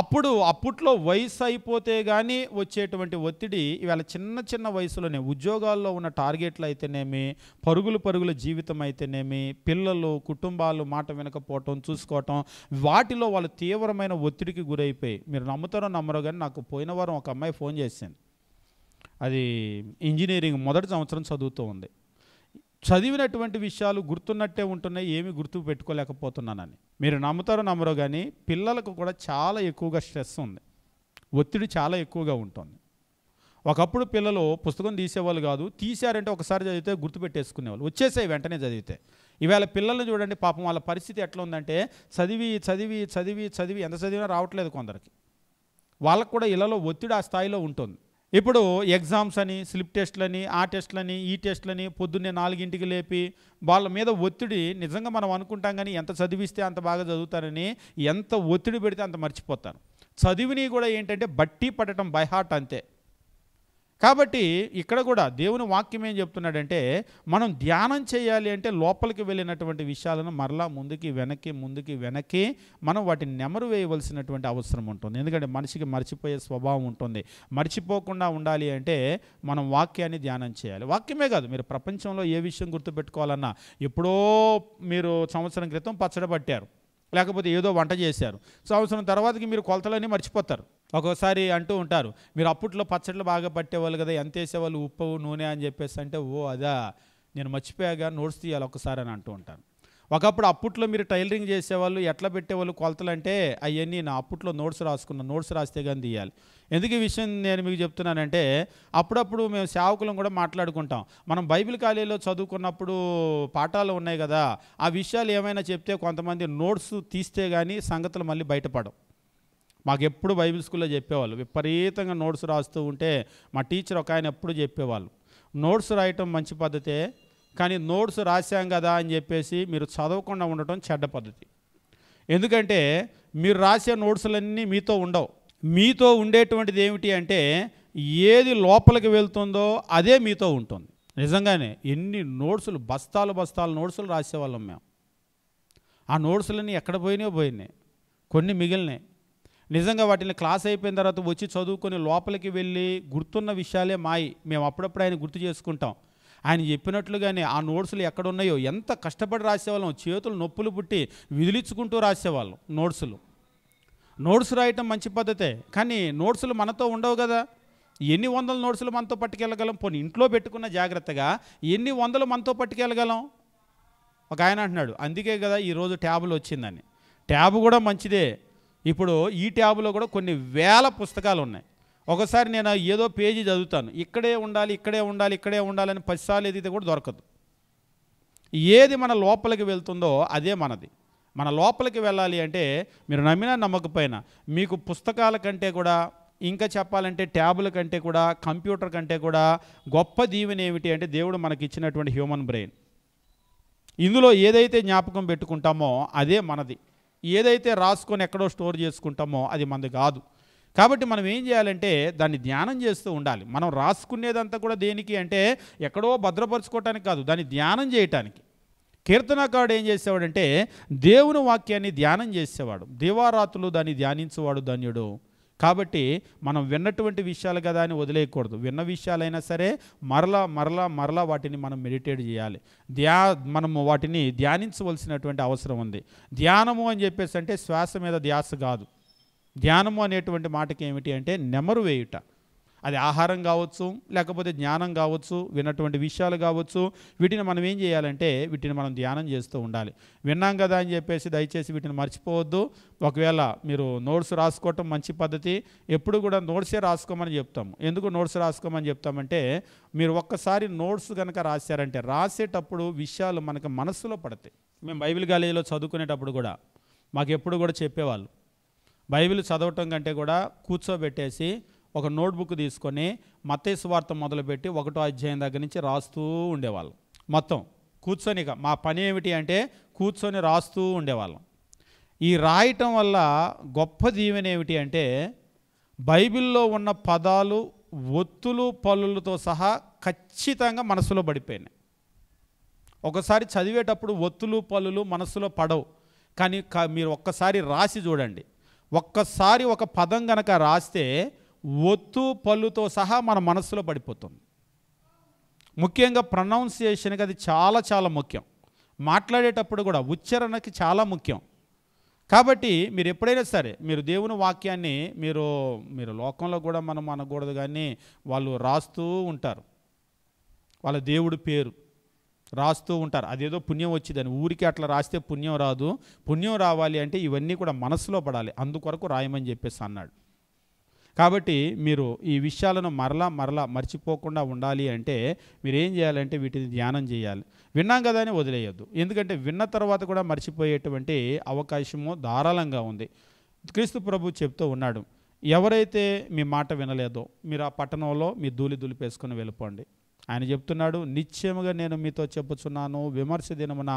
అప్పట్లో వయసు అయిపోతే కానీ వచ్చేటువంటి ఒత్తిడి ఇవాళ చిన్న వయసులోనే ఉద్యోగాల్లో ఉన్న టార్గెట్లు అయితేనేమి, పరుగుల జీవితం అయితేనేమి, పిల్లలు, కుటుంబాలు మాట వినకపోవటం, చూసుకోవటం, వాటిలో వాళ్ళు తీవ్రమైన ఒత్తిడికి గురైపోయి, మీరు నమ్ముతారో నమ్మరో కానీ నాకు పోయిన వారం ఒక అమ్మాయి ఫోన్ చేసింది. అది ఇంజనీరింగ్ మొదటి సంవత్సరం చదువుతూ ఉంది. చదివినటువంటి విషయాలు గుర్తున్నట్టే ఉంటున్నాయి, ఏమీ గుర్తు పెట్టుకోలేకపోతున్నానని. మీరు నమ్ముతారో నమ్మరో కానీ పిల్లలకు కూడా చాలా ఎక్కువగా స్ట్రెస్ ఉంది, ఒత్తిడి చాలా ఎక్కువగా ఉంటుంది. ఒకప్పుడు పిల్లలు పుస్తకం తీసేవాళ్ళు కాదు, తీశారంటే ఒకసారి చదివితే గుర్తుపెట్టేసుకునేవాళ్ళు, వచ్చేసాయి వెంటనే చదివితే. ఈవేళ పిల్లల్ని చూడండి, పాపం వాళ్ళ పరిస్థితి ఎట్లా ఉందంటే చదివి ఎంత చదివినా రావట్లేదు కొందరికి. వాళ్ళకు కూడా ఇళ్ళలో ఒత్తిడి ఆ స్థాయిలో ఉంటుంది. ఇప్పుడు ఎగ్జామ్స్ అని, స్లిప్ టెస్ట్లని, ఆ టెస్ట్లని, ఈ టెస్ట్లని, పొద్దున్నే 4ంటికి లేపి వాళ్ళ మీద ఒత్తిడి. నిజంగా మనం అనుకుంటాం కానీ ఎంత చదివిస్తే అంత బాగా చదువుతారని, ఎంత ఒత్తిడి పెడితే అంత మర్చిపోతారు. చదివిని కూడా ఏంటంటే బట్టి పట్టడం, బై హార్ట్ అంతే. కాబట్టి ఇక్కడ కూడా దేవుని వాక్యం ఏం చెప్తున్నాడంటే, మనం ధ్యానం చేయాలి అంటే లోపలికి వెళ్ళినటువంటి విషయాలను మరలా ముందుకి వెనక్కి మనం వాటిని నెమరు వేయవలసినటువంటి అవసరం ఉంటుంది. ఎందుకంటే మనిషికి మర్చిపోయే స్వభావం ఉంటుంది. మర్చిపోకుండా ఉండాలి అంటే మనం వాక్యాన్ని ధ్యానం చేయాలి. వాక్యమే కాదు, మీరు ప్రపంచంలో ఏ విషయం గుర్తుపెట్టుకోవాలన్నా, ఎప్పుడో మీరు సంవత్సరం క్రితం పచ్చడి పట్టారు, లేకపోతే ఏదో వంట చేశారు, సంవత్సరం తర్వాతకి మీరు కొలతలన్నీ మర్చిపోతారు. ఒక్కోసారి అంటూ ఉంటారు, మీరు అప్పట్లో పచ్చళ్ళు బాగా పట్టేవాళ్ళు కదా, ఎంత వేసేవాళ్ళు, ఉప్పు నూనె అని చెప్పేసి అంటే, ఓ అదా నేను మర్చిపోయాగా, నోట్స్ తీయాలి ఒకసారి అని అంటూ ఉంటాను. ఒకప్పుడు అప్పట్లో మీరు టైలరింగ్ చేసేవాళ్ళు, ఎట్లా పెట్టేవాళ్ళు కొలతలు అంటే, అవన్నీ నా అప్పట్లో నోట్స్ రాస్తే కానీ తీయాలి. ఎందుకు ఈ విషయం నేను మీకు చెప్తున్నానంటే, అప్పుడప్పుడు మేము సేవకులం కూడా మాట్లాడుకుంటాం. మనం బైబిల్ కాలేజీలో చదువుకున్నప్పుడు పాఠాలు ఉన్నాయి కదా, ఆ విషయాలు ఏమైనా చెప్తే కొంతమంది నోట్స్ తీస్తే కానీ సంగతులు మళ్ళీ బయటపడవు. మాకు ఎప్పుడు బైబిల్ స్కూల్లో చెప్పేవాళ్ళు, విపరీతంగా నోట్స్ రాస్తూ ఉంటే మా టీచర్ ఒక ఆయన ఎప్పుడు చెప్పేవాళ్ళు, నోట్స్ రాయటం మంచి పద్ధతే, కానీ నోట్స్ రాశాం కదా అని చెప్పేసి మీరు చదవకుండా ఉండటం చెడ్డ పద్ధతి. ఎందుకంటే మీరు రాసే నోట్సులన్నీ మీతో ఉండవు. మీతో ఉండేటువంటిది ఏమిటి అంటే ఏది లోపలికి వెళ్తుందో అదే మీతో ఉంటుంది. నిజంగానే ఎన్ని నోట్సులు, బస్తాలు బస్తాలు నోట్సులు రాసేవాళ్ళం మేము. ఆ నోట్సులన్నీ ఎక్కడ పోయినాయి, కొన్ని మిగిలినాయి. నిజంగా వాటిని క్లాస్ అయిపోయిన తర్వాత వచ్చి చదువుకొని లోపలికి వెళ్ళి గుర్తున్న విషయాలే మాయి. మేము అప్పుడప్పుడు ఆయన గుర్తు చేసుకుంటాం. ఆయన చెప్పినట్లుగానే ఆ నోట్సులు ఎక్కడున్నాయో ఎంత కష్టపడి రాసేవాళ్ళం. చేతులు నొప్పులు పుట్టి విదిలించుకుంటూ రాసేవాళ్ళం నోట్స్ రాయటం మంచి పద్ధతే, కానీ నోట్సులు మనతో ఉండవు కదా. ఎన్ని వందల నోట్సులు మనతో పట్టుకెళ్ళగలం? పోనీ ఇంట్లో పెట్టుకున్న జాగ్రత్తగా ఎన్ని వందలు మనతో పట్టుకెళ్ళగలం? ఒక ఆయన అంటున్నాడు, అందుకే కదా ఈరోజు ట్యాబులు వచ్చిందని. ట్యాబు కూడా మంచిదే. ఇప్పుడు ఈ ట్యాబులో కూడా కొన్ని వేల పుస్తకాలు ఉన్నాయి. ఒకసారి నేను ఏదో పేజీ చదువుతాను, ఇక్కడే ఉండాలని 10 సార్లు ఎదిగితే కూడా దొరకదు. ఏది మన లోపలికి వెళ్తుందో అదే మనది. మన లోపలికి వెళ్ళాలి అంటే మీరు నమ్మినా నమ్మకపోయినా మీకు పుస్తకాల కంటే కూడా, ఇంకా చెప్పాలంటే ట్యాబుల కంటే కూడా, కంప్యూటర్ కంటే కూడా గొప్ప దీవెన ఏమిటి అంటే దేవుడు మనకి ఇచ్చినటువంటి హ్యూమన్ బ్రెయిన్. ఇందులో ఏదైతే జ్ఞాపకం పెట్టుకుంటామో అదే మనది. ఏదైతే రాసుకొని ఎక్కడో స్టోర్ చేసుకుంటామో అది మనది కాదు. కాబట్టి మనం ఏం చేయాలంటే దాన్ని ధ్యానం చేస్తూ ఉండాలి. మనం రాసుకునేదంతా కూడా దేనికి అంటే ఎక్కడో భద్రపరచుకోవటానికి కాదు, దాన్ని ధ్యానం చేయటానికి. కీర్తనకారుడు ఏం చేసేవాడంటే దేవుని వాక్యాన్ని ధ్యానం చేసేవాడు. దివారాత్రులు దాన్ని ధ్యానించేవాడు ధన్యుడు. కాబట్టి మనం విన్నటువంటి విషయాలు కదా అని వదిలేయకూడదు. విన్న విషయాలైనా సరే మరలా వాటిని మనం మెడిటేట్ చేయాలి. మనము వాటిని ధ్యానించవలసినటువంటి అవసరం ఉంది. ధ్యానము అని చెప్పేసి అంటే శ్వాస మీద ధ్యాస కాదు. ధ్యానము అనేటువంటి మాటకి ఏమిటి అంటే నెమరు వేయుట. అది ఆహారం కావచ్చు, లేకపోతే జ్ఞానం కావచ్చు, విన్నటువంటి విషయాలు కావచ్చు. వీటిని మనం ఏం చేయాలంటే వీటిని మనం ధ్యానం చేస్తూ ఉండాలి. విన్నాం కదా అని చెప్పేసి దయచేసి వీటిని మర్చిపోవద్దు. ఒకవేళ మీరు నోట్స్ రాసుకోవటం మంచి పద్ధతి. ఎప్పుడు కూడా నోట్సే రాసుకోమని చెప్తాము. ఎందుకు నోట్స్ రాసుకోమని చెప్తామంటే మీరు ఒక్కసారి నోట్స్ కనుక రాశారంటే రాసేటప్పుడు విషయాలు మనకు మనస్సులో పడతాయి. మేము బైబిల్ కాలేజీలో చదువుకునేటప్పుడు కూడా మాకు ఎప్పుడు కూడా చెప్పేవాళ్ళు, బైబిల్ చదవటం కంటే కూడా కూర్చోబెట్టేసి ఒక నోట్బుక్ తీసుకొని మత్తయి సువార్త మొదలుపెట్టి 1వ అధ్యాయం దగ్గర నుంచి రాస్తూ ఉండేవాళ్ళం. మొత్తం కూర్చొని మా పని ఏమిటి అంటే కూర్చొని రాస్తూ ఉండేవాళ్ళం. ఈ రాయటం వల్ల గొప్ప దీవెన ఏమిటి అంటే బైబిల్లో ఉన్న పదాలు ఒత్తులు పలులతో సహా ఖచ్చితంగా మనసులో పడిపోయినాయి. ఒకసారి చదివేటప్పుడు ఒత్తులు పలులు మనసులో పడవు, కానీ మీరు ఒక్కసారి రాసి చూడండి. ఒక్కసారి ఒక పదం గనక రాస్తే ఒత్తు పళ్ళుతో సహా మన మనస్సులో పడిపోతుంది. ముఖ్యంగా ప్రొనౌన్సియేషన్కి అది చాలా చాలా ముఖ్యం. మాట్లాడేటప్పుడు కూడా ఉచ్చారణకి చాలా ముఖ్యం. కాబట్టి మీరు ఎప్పుడైనా సరే మీరు దేవుని వాక్యాన్ని మీరు లోకంలో కూడా మనం అనకూడదు, కానీ వాళ్ళు రాస్తూ ఉంటారు, వాళ్ళ దేవుడి పేరు రాస్తూ ఉంటారు. అదేదో పుణ్యం వచ్చిందని ఊరికి అట్లా రాస్తే పుణ్యం రాదు. పుణ్యం రావాలి అంటే ఇవన్నీ కూడా మనసులో పడాలి. అందుకొరకు రాయమని చెప్పేసి అన్నాడు. కాబట్టి మీరు ఈ విషయాలను మరలా మర్చిపోకుండా ఉండాలి అంటే మీరు ఏం చేయాలంటే వీటిని ధ్యానం చేయాలి. విన్నాం కదా అని వదిలేయొద్దు. ఎందుకంటే విన్న తర్వాత కూడా మర్చిపోయేటువంటి అవకాశము ధారాళంగా ఉంది. క్రీస్తు ప్రభు చెప్తూ ఉన్నాడు, ఎవరైతే మీ మాట వినలేదో మీరు ఆ పట్టణంలో మీ ధూళి దులిపేసుకొని వెళ్ళిపోండి. ఆయన చెప్తున్నాడు, నిశ్చయముగా నేను మీతో చెప్పుచున్నాను, విమర్శ దినమున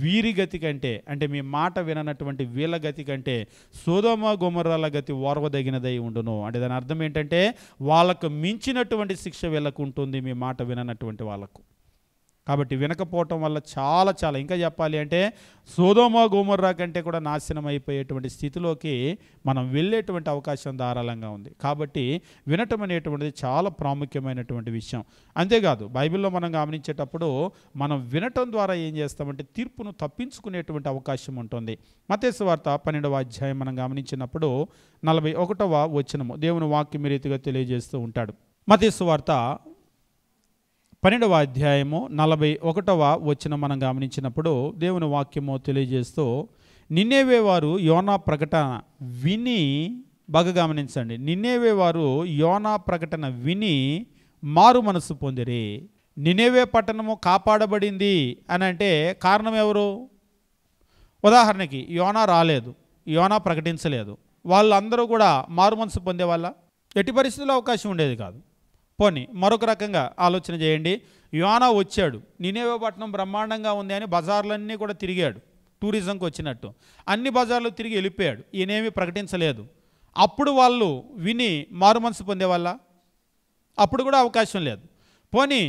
వీరి గతి కంటే, అంటే మీ మాట విననటువంటి వీళ్ళ గతి కంటే సొదొమ గొమొర్రాల గతి ఓర్వదగినదై ఉండును. అంటే దాని అర్థం ఏంటంటే వాళ్ళకు మించినటువంటి శిక్ష వీళ్ళకు ఉంటుంది మీ మాట విననటువంటి వాళ్ళకు. కాబట్టి వినకపోవటం వల్ల చాలా చాలా, ఇంకా చెప్పాలి అంటే సొదొమ గొమొర్రా కంటే కూడా నాశనం అయిపోయేటువంటి స్థితిలోకి మనం వెళ్ళేటువంటి అవకాశం ధారాళంగా ఉంది. కాబట్టి వినటం అనేటువంటిది చాలా ప్రాముఖ్యమైనటువంటి విషయం. అంతేకాదు బైబిల్లో మనం గమనించేటప్పుడు మనం వినటం ద్వారా ఏం చేస్తామంటే తీర్పును తప్పించుకునేటువంటి అవకాశం ఉంటుంది. మత్తయి సువార్త 12వ అధ్యాయం మనం గమనించినప్పుడు 41వ వచనము దేవుని వాక్యం ఈ రీతిగా తెలియజేస్తూ ఉంటాడు. మత్తయి సువార్త 12వ అధ్యాయము 41వ వచనం మనం గమనించినప్పుడు దేవుని వాక్యము తెలియజేస్తూ, నిన్నెవే వారు యోనా ప్రకటన విని, బాగా గమనించండి, నిన్నెవే వారు యోనా ప్రకటన విని మారు మనసు పొందిరి. నిన్నెవే పట్టణము కాపాడబడింది అని అంటే కారణం ఎవరు? ఉదాహరణకి యోనా రాలేదు, యోనా ప్రకటించలేదు, వాళ్ళందరూ కూడా మారు మనసు పొందేవాళ్ళ? ఎట్టి పరిస్థితుల్లో అవకాశం ఉండేది కాదు. పోనీ మరొక రకంగా ఆలోచన చేయండి, యోనా వచ్చాడు, నినేవే పట్టణం బ్రహ్మాండంగా ఉంది అని బజార్లన్నీ కూడా తిరిగాడు, టూరిజంకి వచ్చినట్టు అన్ని బజార్లు తిరిగి వెళ్ళిపోయాడు, ఈయనేమీ ప్రకటించలేదు. అప్పుడు వాళ్ళు విని మారు మనసు పొందేవాళ్ళ? అప్పుడు కూడా అవకాశం లేదు. పోనీ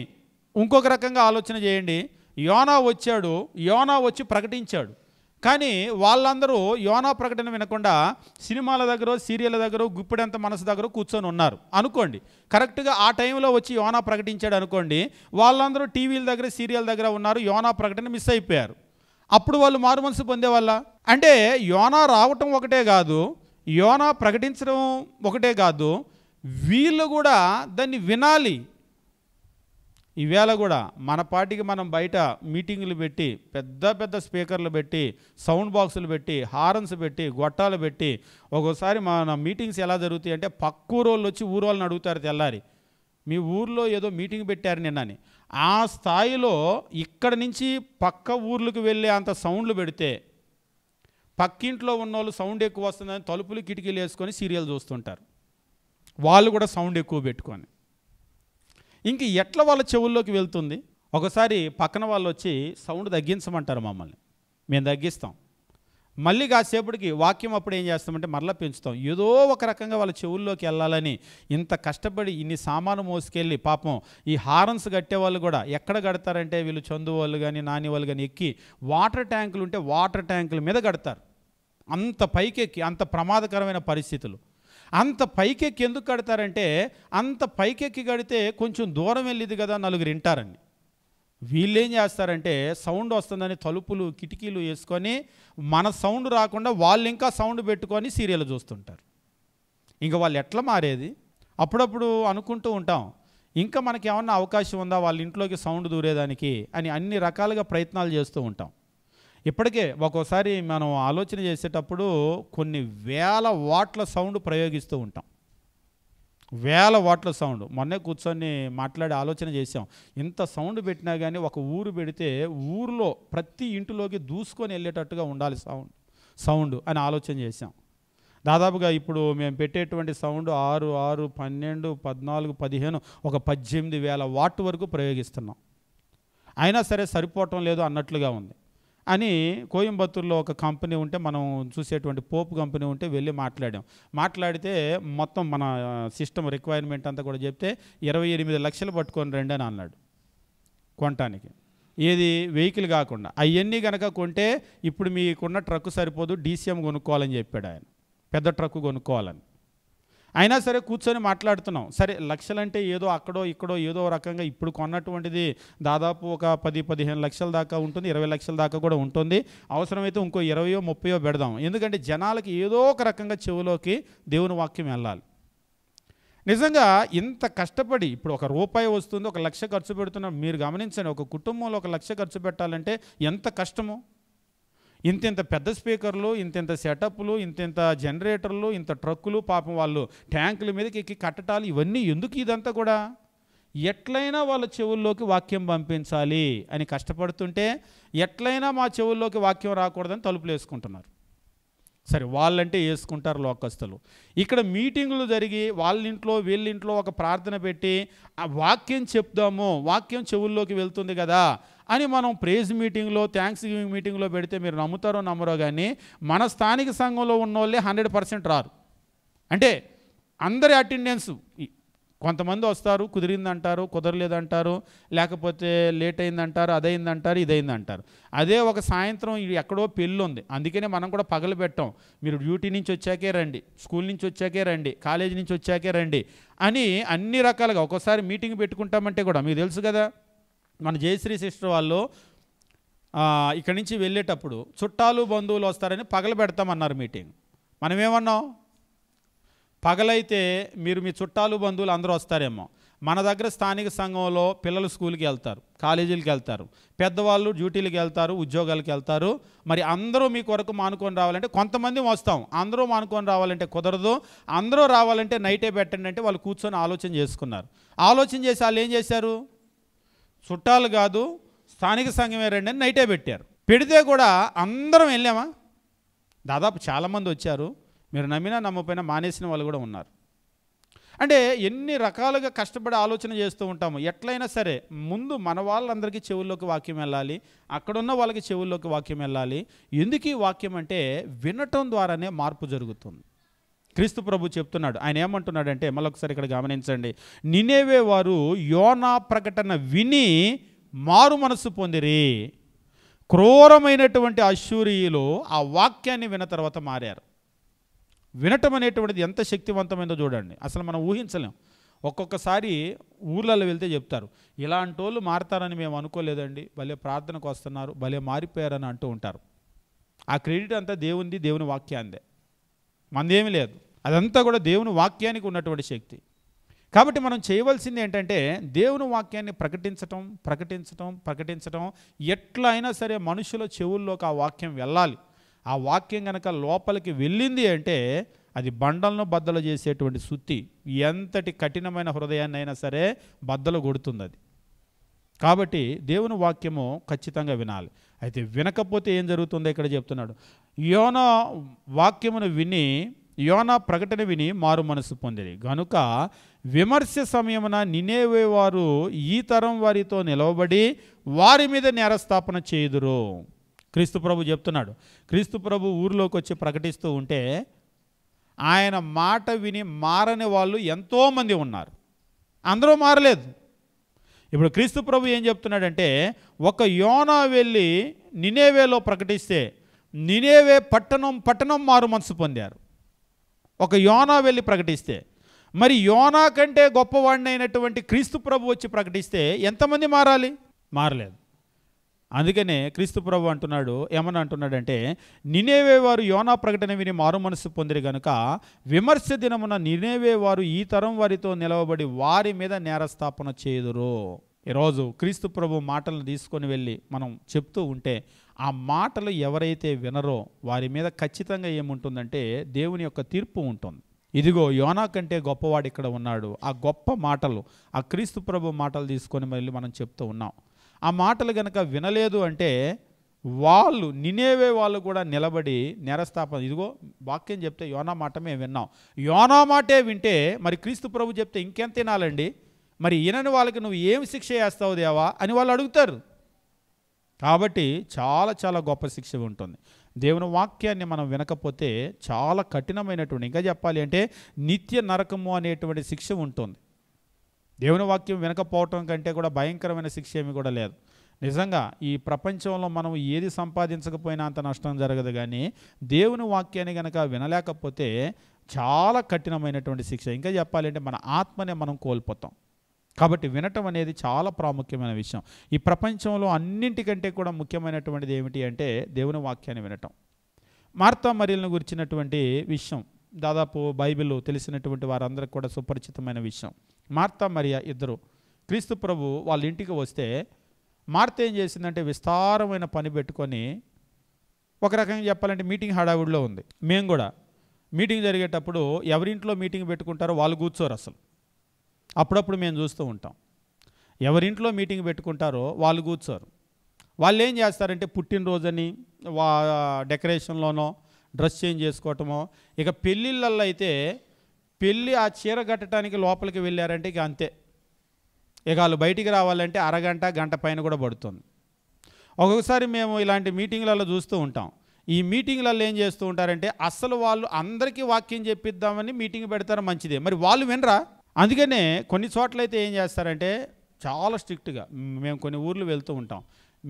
ఇంకొక రకంగా ఆలోచన చేయండి, యోనా వచ్చాడు, యోనా వచ్చి ప్రకటించాడు, కానీ వాళ్ళందరూ యోనా ప్రకటన వినకుండా సినిమాల దగ్గర, సీరియల్ దగ్గర, గుప్పెడంత మనసు దగ్గర కూర్చొని ఉన్నారు అనుకోండి. కరెక్ట్గా ఆ టైంలో వచ్చి యోనా ప్రకటించాడు అనుకోండి, వాళ్ళందరూ టీవీల దగ్గర, సీరియల్ దగ్గర ఉన్నారు, యోనా ప్రకటన మిస్ అయిపోయారు. అప్పుడు వాళ్ళు మారు మనసు పొందేవాళ్ళ? అంటే యోనా రావటం ఒకటే కాదు, యోనా ప్రకటించడం ఒకటే కాదు, వీళ్ళు కూడా దాన్ని వినాలి. ఈవేళ కూడా మన పార్టీకి మనం బయట మీటింగులు పెట్టి, పెద్ద పెద్ద స్పీకర్లు పెట్టి, సౌండ్ బాక్సులు పెట్టి, హారన్స్ పెట్టి, గొట్టాలు పెట్టి, ఒక్కోసారి మన మీటింగ్స్ ఎలా జరుగుతాయి అంటే పక్కూరోళ్ళు వచ్చి ఊరోళ్ళని అడుగుతారు తెల్లారి, మీ ఊర్లో ఏదో మీటింగ్ పెట్టారు నిన్నని. ఆ స్థాయిలో ఇక్కడ నుంచి పక్క ఊర్లకు వెళ్ళే అంత సౌండ్లు పెడితే పక్కింట్లో ఉన్నోళ్ళు సౌండ్ ఎక్కువ వస్తుందని తలుపులు కిటికీలు వేసుకొని సీరియల్ చూస్తుంటారు, వాళ్ళు కూడా సౌండ్ ఎక్కువ పెట్టుకొని. ఇంక ఎట్లా వాళ్ళ చెవుల్లోకి వెళ్తుంది? ఒకసారి పక్కన వాళ్ళు వచ్చి సౌండ్ తగ్గించమంటారు మమ్మల్ని, మేము తగ్గిస్తాం. మళ్ళీ కాసేపటికి వాక్యం అప్పుడు ఏం చేస్తామంటే మరలా పెంచుతాం. ఏదో ఒక రకంగా వాళ్ళ చెవుల్లోకి వెళ్ళాలని ఇంత కష్టపడి ఇన్ని సామాను మోసుకెళ్ళి, పాపం ఈ హారన్స్ కట్టేవాళ్ళు కూడా ఎక్కడ కడతారంటే వీళ్ళు చందు వాళ్ళు కానీ నాని వాళ్ళు కానీ ఎక్కి వాటర్ ట్యాంకులు ఉంటే వాటర్ ట్యాంకుల మీద కడతారు. అంత పైకెక్కి, అంత ప్రమాదకరమైన పరిస్థితులు. అంత పైకెక్కి ఎందుకు కడతారంటే అంత పైకెక్కి కడితే కొంచెం దూరం వెళ్ళింది కదా నలుగురు వింటారని. వీళ్ళేం చేస్తారంటే సౌండ్ వస్తుందని తలుపులు కిటికీలు వేసుకొని మన సౌండ్ రాకుండా వాళ్ళు ఇంకా సౌండ్ పెట్టుకొని సీరియల్ చూస్తుంటారు. ఇంకా వాళ్ళు ఎట్లా మారేది? అప్పుడప్పుడు అనుకుంటూ ఉంటాం, ఇంకా మనకి ఏమన్నా అవకాశం ఉందా వాళ్ళ ఇంట్లోకి సౌండ్ దూరేదానికి అని అన్ని రకాలుగా ప్రయత్నాలు చేస్తూ ఉంటాం. ఇప్పటికే ఒక్కోసారి మనం ఆలోచన చేసేటప్పుడు కొన్ని వేల వాట్ల సౌండ్ ప్రయోగిస్తూ ఉంటాం, వేల వాట్ల సౌండ్. మొన్నే కూర్చొని మాట్లాడి ఆలోచన చేసాం, ఇంత సౌండ్ పెట్టినా కానీ ఒక ఊరు పెడితే ఊరిలో ప్రతి ఇంటిలోకి దూసుకొని వెళ్ళేటట్టుగా ఉండాలి సౌండ్ అని ఆలోచన చేసాం. దాదాపుగా ఇప్పుడు మేము పెట్టేటువంటి సౌండ్ 6, 6, 12, 14, 15 ఒక 18,000 వాట్ వరకు ప్రయోగిస్తున్నాం. అయినా సరే సరిపోవటం లేదు అన్నట్లుగా ఉంది అని కోయంబత్తూరులో ఒక కంపెనీ ఉంటే, మనం చూసేటువంటి పోప్ కంపెనీ ఉంటే వెళ్ళి మాట్లాడితే మొత్తం మన సిస్టమ్ రిక్వైర్మెంట్ అంతా కూడా చెప్తే 28 లక్షలు పట్టుకొని రండి అని అన్నాడు కొనటానికి. ఏది వెహికల్ కాకుండా అవన్నీ కనుక కొంటే ఇప్పుడు మీకున్న ట్రక్కు సరిపోదు, DCM కొనుక్కోవాలని చెప్పాడు ఆయన, పెద్ద ట్రక్కు కొనుక్కోవాలని. అయినా సరే కూర్చొని మాట్లాడుతున్నాం. సరే లక్షలంటే ఏదో అక్కడో ఇక్కడో ఏదో రకంగా ఇప్పుడు కొన్నటువంటిది దాదాపు ఒక 10-15 లక్షల దాకా ఉంటుంది, 20 లక్షల దాకా కూడా ఉంటుంది. అవసరమైతే ఇంకో 20-30 పెడదాం. ఎందుకంటే జనాలకి ఏదో ఒక రకంగా చెవులోకి దేవుని వాక్యం వెళ్ళాలి. నిజంగా ఇంత కష్టపడి ఇప్పుడు ₹1 వస్తుంది, 1 లక్ష ఖర్చు పెడుతున్నాం. మీరు గమనించండి, ఒక కుటుంబంలో 1 లక్ష ఖర్చు పెట్టాలంటే ఎంత కష్టమో. ఇంత పెద్ద స్పీకర్లు, ఇంత సెటప్లు, ఇంత జనరేటర్లు, ఇంత ట్రక్కులు, పాపం వాళ్ళు ట్యాంకుల మీదకి ఎక్కి కట్టటాలు, ఇవన్నీ ఎందుకు? ఇదంతా కూడా ఎట్లయినా వాళ్ళ చెవుల్లోకి వాక్యం పంపించాలి అని కష్టపడుతుంటే ఎట్లయినా మా చెవుల్లోకి వాక్యం రాకూడదని తలుపులు వేసుకుంటున్నారు. సరే వాళ్ళంటే వేసుకుంటారు లోకస్తులు. ఇక్కడ మీటింగులు జరిగి వాళ్ళింట్లో వీళ్ళింట్లో ఒక ప్రార్థన పెట్టి ఆ వాక్యం చెప్దాము, వాక్యం చెవుల్లోకి వెళ్తుంది కదా అని మనం ప్రేజ్ మీటింగ్లో, థ్యాంక్స్ గివింగ్ మీటింగ్లో పెడితే మీరు నమ్ముతారో నమ్మరో కానీ మన స్థానిక సంఘంలో ఉన్న వాళ్ళే 100% రారు. అంటే అందరి అటెండెన్స్, కొంతమంది వస్తారు, కుదిరిందంటారు, కుదరలేదంటారు, లేకపోతే లేట్ అయిందంటారు, అదైందంటారు, ఇదైందంటారు. అదే ఒక సాయంత్రం ఎక్కడో పెళ్ళి ఉంది, అందుకనే మనం కూడా పగలు పెట్టాం, మీరు డ్యూటీ నుంచి వచ్చాకే రండి, స్కూల్ నుంచి వచ్చాకే రండి, కాలేజీ నుంచి వచ్చాకే రండి అని అన్ని రకాలుగా ఒక్కోసారి మీటింగ్ పెట్టుకుంటామంటే కూడా మీకు తెలుసు కదా, మన జయశ్రీ సిస్టర్ వాళ్ళు ఇక్కడి నుంచి వెళ్ళేటప్పుడు చుట్టాలు బంధువులు వస్తారని పగలు పెడతామన్నారు మీటింగ్. మనం ఏమన్నాం? పగలైతే మీరు మీ చుట్టాలు బంధువులు అందరూ వస్తారేమో. మన దగ్గర స్థానిక సంఘంలో పిల్లలు స్కూల్కి వెళ్తారు, కాలేజీలకు వెళ్తారు, పెద్దవాళ్ళు డ్యూటీలకు వెళ్తారు, ఉద్యోగాలకు వెళ్తారు. మరి అందరూ మీ కొరకు మానుకొని రావాలంటే కొంతమంది వస్తాం, అందరూ మానుకొని రావాలంటే కుదరదు. అందరూ రావాలంటే నైటే పెట్టండి అంటే వాళ్ళు కూర్చొని ఆలోచన చేసుకున్నారు. ఆలోచన చేసి వాళ్ళు ఏం చేశారు? చుట్టాలు కాదు స్థానిక సంఘమే రండి అని నైటే పెట్టారు. పెడితే కూడా అందరం వెళ్ళామా? దాదాపు చాలామంది వచ్చారు. మీరు నమ్మినా నమ్మపోయినా మానేసిన వాళ్ళు కూడా ఉన్నారు. అంటే ఎన్ని రకాలుగా కష్టపడి ఆలోచన చేస్తూ ఉంటాము. ఎట్లయినా సరే ముందు మన వాళ్ళందరికీ చెవుల్లోకి వాక్యం వెళ్ళాలి, అక్కడున్న వాళ్ళకి చెవుల్లోకి వాక్యం వెళ్ళాలి. ఎందుకు ఈ వాక్యం అంటే వినటం ద్వారానే మార్పు జరుగుతుంది. క్రీస్తు ప్రభు చెప్తున్నాడు. ఆయన ఏమంటున్నాడంటే మళ్ళొకసారి ఇక్కడ గమనించండి. నినేవే వారు యోనా ప్రకటన విని మారు మనస్సు పొందిరి. క్రూరమైనటువంటి అశ్షూరీయులు ఆ వాక్యాన్ని విన్న తర్వాత మారారు. వినటం అనేటువంటిది ఎంత శక్తివంతమైందో చూడండి. అసలు మనం ఊహించలేం. ఒక్కొక్కసారి ఊర్లలో వెళ్తే చెప్తారు, ఇలాంటి వాళ్ళు మారతారని మేము అనుకోలేదండి, భలే ప్రార్థనకు వస్తున్నారు, భలే మారిపోయారని అంటూ ఉంటారు. ఆ క్రెడిట్ అంతా దేవునిది, దేవుని వాక్యాందే, మనదేమీ లేదు. అదంతా కూడా దేవుని వాక్యానికి ఉన్నటువంటి శక్తి. కాబట్టి మనం చేయవలసింది ఏంటంటే దేవుని వాక్యాన్ని ప్రకటించటం ప్రకటించటం ప్రకటించటం. ఎట్లా అయినా సరే మనుషుల చెవుల్లోకి ఆ వాక్యం వెళ్ళాలి. ఆ వాక్యం కనుక లోపలికి వెళ్ళింది అంటే అది బండలను బద్దలు చేసేటువంటి సుత్తి. ఎంతటి కఠినమైన హృదయాన్ని అయినా సరే బద్దలు కొడుతుంది అది. కాబట్టి దేవుని వాక్యము ఖచ్చితంగా వినాలి. అయితే వినకపోతే ఏం జరుగుతుందో ఇక్కడ చెప్తున్నాడు. యోనా వాక్యమును విని, యోనా ప్రకటన విని మారు మనసు పొందిరి గనుక విమర్శ సమయమున నినేవే వారు ఈ తరం వారితో నిలవబడి వారి మీద నేరస్థాపన చేయుదురు. క్రీస్తు ప్రభు చెప్తున్నాడు. క్రీస్తు ప్రభు ఊరిలోకి వచ్చి ప్రకటిస్తూ ఉంటే ఆయన మాట విని మారని వాళ్ళు ఎంతోమంది ఉన్నారు. అందరూ మారలేదు. ఇప్పుడు క్రీస్తు ప్రభు ఏం చెప్తున్నాడంటే ఒక యోనా వెళ్ళి నినేవేలో ప్రకటిస్తే నినేవే పట్టణం మారు మనసు పొందారు. ఒక యోనా వెళ్ళి ప్రకటిస్తే, మరి యోనా కంటే గొప్పవాడిని అయినటువంటి క్రీస్తు ప్రభు వచ్చి ప్రకటిస్తే ఎంతమంది మారాలి? మారలేదు. అందుకనే క్రీస్తు ప్రభు అంటున్నాడు, ఏమని అంటున్నాడంటే నినేవే వారు యోనా ప్రకటన విని మారు మనసు పొందిరి గనుక విమర్శ దినమున నినేవే వారు ఈ తరం వారితో నిలవబడి వారి మీద నేరస్థాపన చేయుదురు. ఈరోజు క్రీస్తు ప్రభు మాటలను తీసుకొని వెళ్ళి మనం చెప్తూ ఉంటే ఆ మాటలు ఎవరైతే వినరో వారి మీద ఖచ్చితంగా ఏముంటుందంటే దేవుని యొక్క తీర్పు ఉంటుంది. ఇదిగో యోనా కంటే గొప్పవాడు ఇక్కడ ఉన్నాడు. ఆ గొప్ప మాటలు, ఆ క్రీస్తు ప్రభు మాటలు తీసుకొని వెళ్ళి మనం చెప్తూ ఉన్నాం. ఆ మాటలు కనుక వినలేదు అంటే వాళ్ళు నినేవే వాళ్ళు కూడా నిలబడి నేరస్థాపన. ఇదిగో వాక్యం చెప్తే యోనా మాట మేము విన్నాం, యోనా మాటే వింటే మరి క్రీస్తు ప్రభు చెప్తే ఇంకెంత తినాలండి, మరి ఈయనని వాళ్ళకి నువ్వు ఏమి శిక్ష చేస్తావు దేవా అని వాళ్ళు అడుగుతారు. కాబట్టి చాలా చాలా గొప్ప శిక్ష ఉంటుంది. దేవుని వాక్యాన్ని మనం వినకపోతే చాలా కఠినమైనటువంటి, ఇంకా చెప్పాలి అంటే నిత్య నరకము అనేటువంటి శిక్ష ఉంటుంది. దేవుని వాక్యం వినకపోవటం కంటే కూడా భయంకరమైన శిక్ష ఏమి కూడా లేదు. నిజంగా ఈ ప్రపంచంలో మనం ఏది సంపాదించకపోయినా అంత నష్టం జరగదు, కానీ దేవుని వాక్యాన్ని కనుక వినలేకపోతే చాలా కఠినమైనటువంటి శిక్ష. ఇంకా చెప్పాలి అంటే మన ఆత్మనే మనం కోల్పోతాం. కాబట్టి వినటం అనేది చాలా ప్రాముఖ్యమైన విషయం. ఈ ప్రపంచంలో అన్నింటికంటే కూడా ముఖ్యమైనటువంటిది ఏమిటి అంటే దేవుని వాక్యాన్ని వినటం. మార్తా మరియలను గురించినటువంటి విషయం దాదాపు బైబిల్ తెలిసినటువంటి వారందరికీ కూడా సుపరిచితమైన విషయం. మార్తా మరియ ఇద్దరు క్రీస్తు ప్రభు వాళ్ళ ఇంటికి వస్తే మార్త ఏం చేసిందంటే విస్తారమైన పని పెట్టుకొని, ఒక రకంగా చెప్పాలంటే మీటింగ్ హడావుడిలో ఉంది. మేము కూడా మీటింగ్ జరిగేటప్పుడు ఎవరింట్లో మీటింగ్ పెట్టుకుంటారో వాళ్ళు కూర్చోరు. అసలు అప్పుడప్పుడు మేము చూస్తూ ఉంటాం. ఎవరింట్లో మీటింగ్ పెట్టుకుంటారో వాళ్ళు కూర్చోరు. వాళ్ళు ఏం చేస్తారంటే పుట్టినరోజని డెకరేషన్లోనో డ్రెస్ చేంజ్ చేసుకోవటమో, ఇక పెళ్ళిళ్ళల్లో అయితే పెళ్ళి ఆ చీర కట్టడానికి లోపలికి వెళ్ళారంటే ఇక అంతే. ఇక వాళ్ళు బయటికి రావాలంటే అరగంట గంట పైన కూడా పడుతుంది. ఒక్కొక్కసారి మేము ఇలాంటి మీటింగ్లలో చూస్తూ ఉంటాం. ఈ మీటింగ్లలో ఏం చేస్తూ ఉంటారంటే అసలు వాళ్ళు అందరికీ వాక్యం చెప్పిద్దామని మీటింగ్ పెడతారు, మంచిదే, మరి వాళ్ళు వినరా? అందుకనే కొన్ని చోట్లయితే ఏం చేస్తారంటే చాలా స్ట్రిక్ట్గా, మేము కొన్ని ఊర్లు వెళ్తూ ఉంటాం,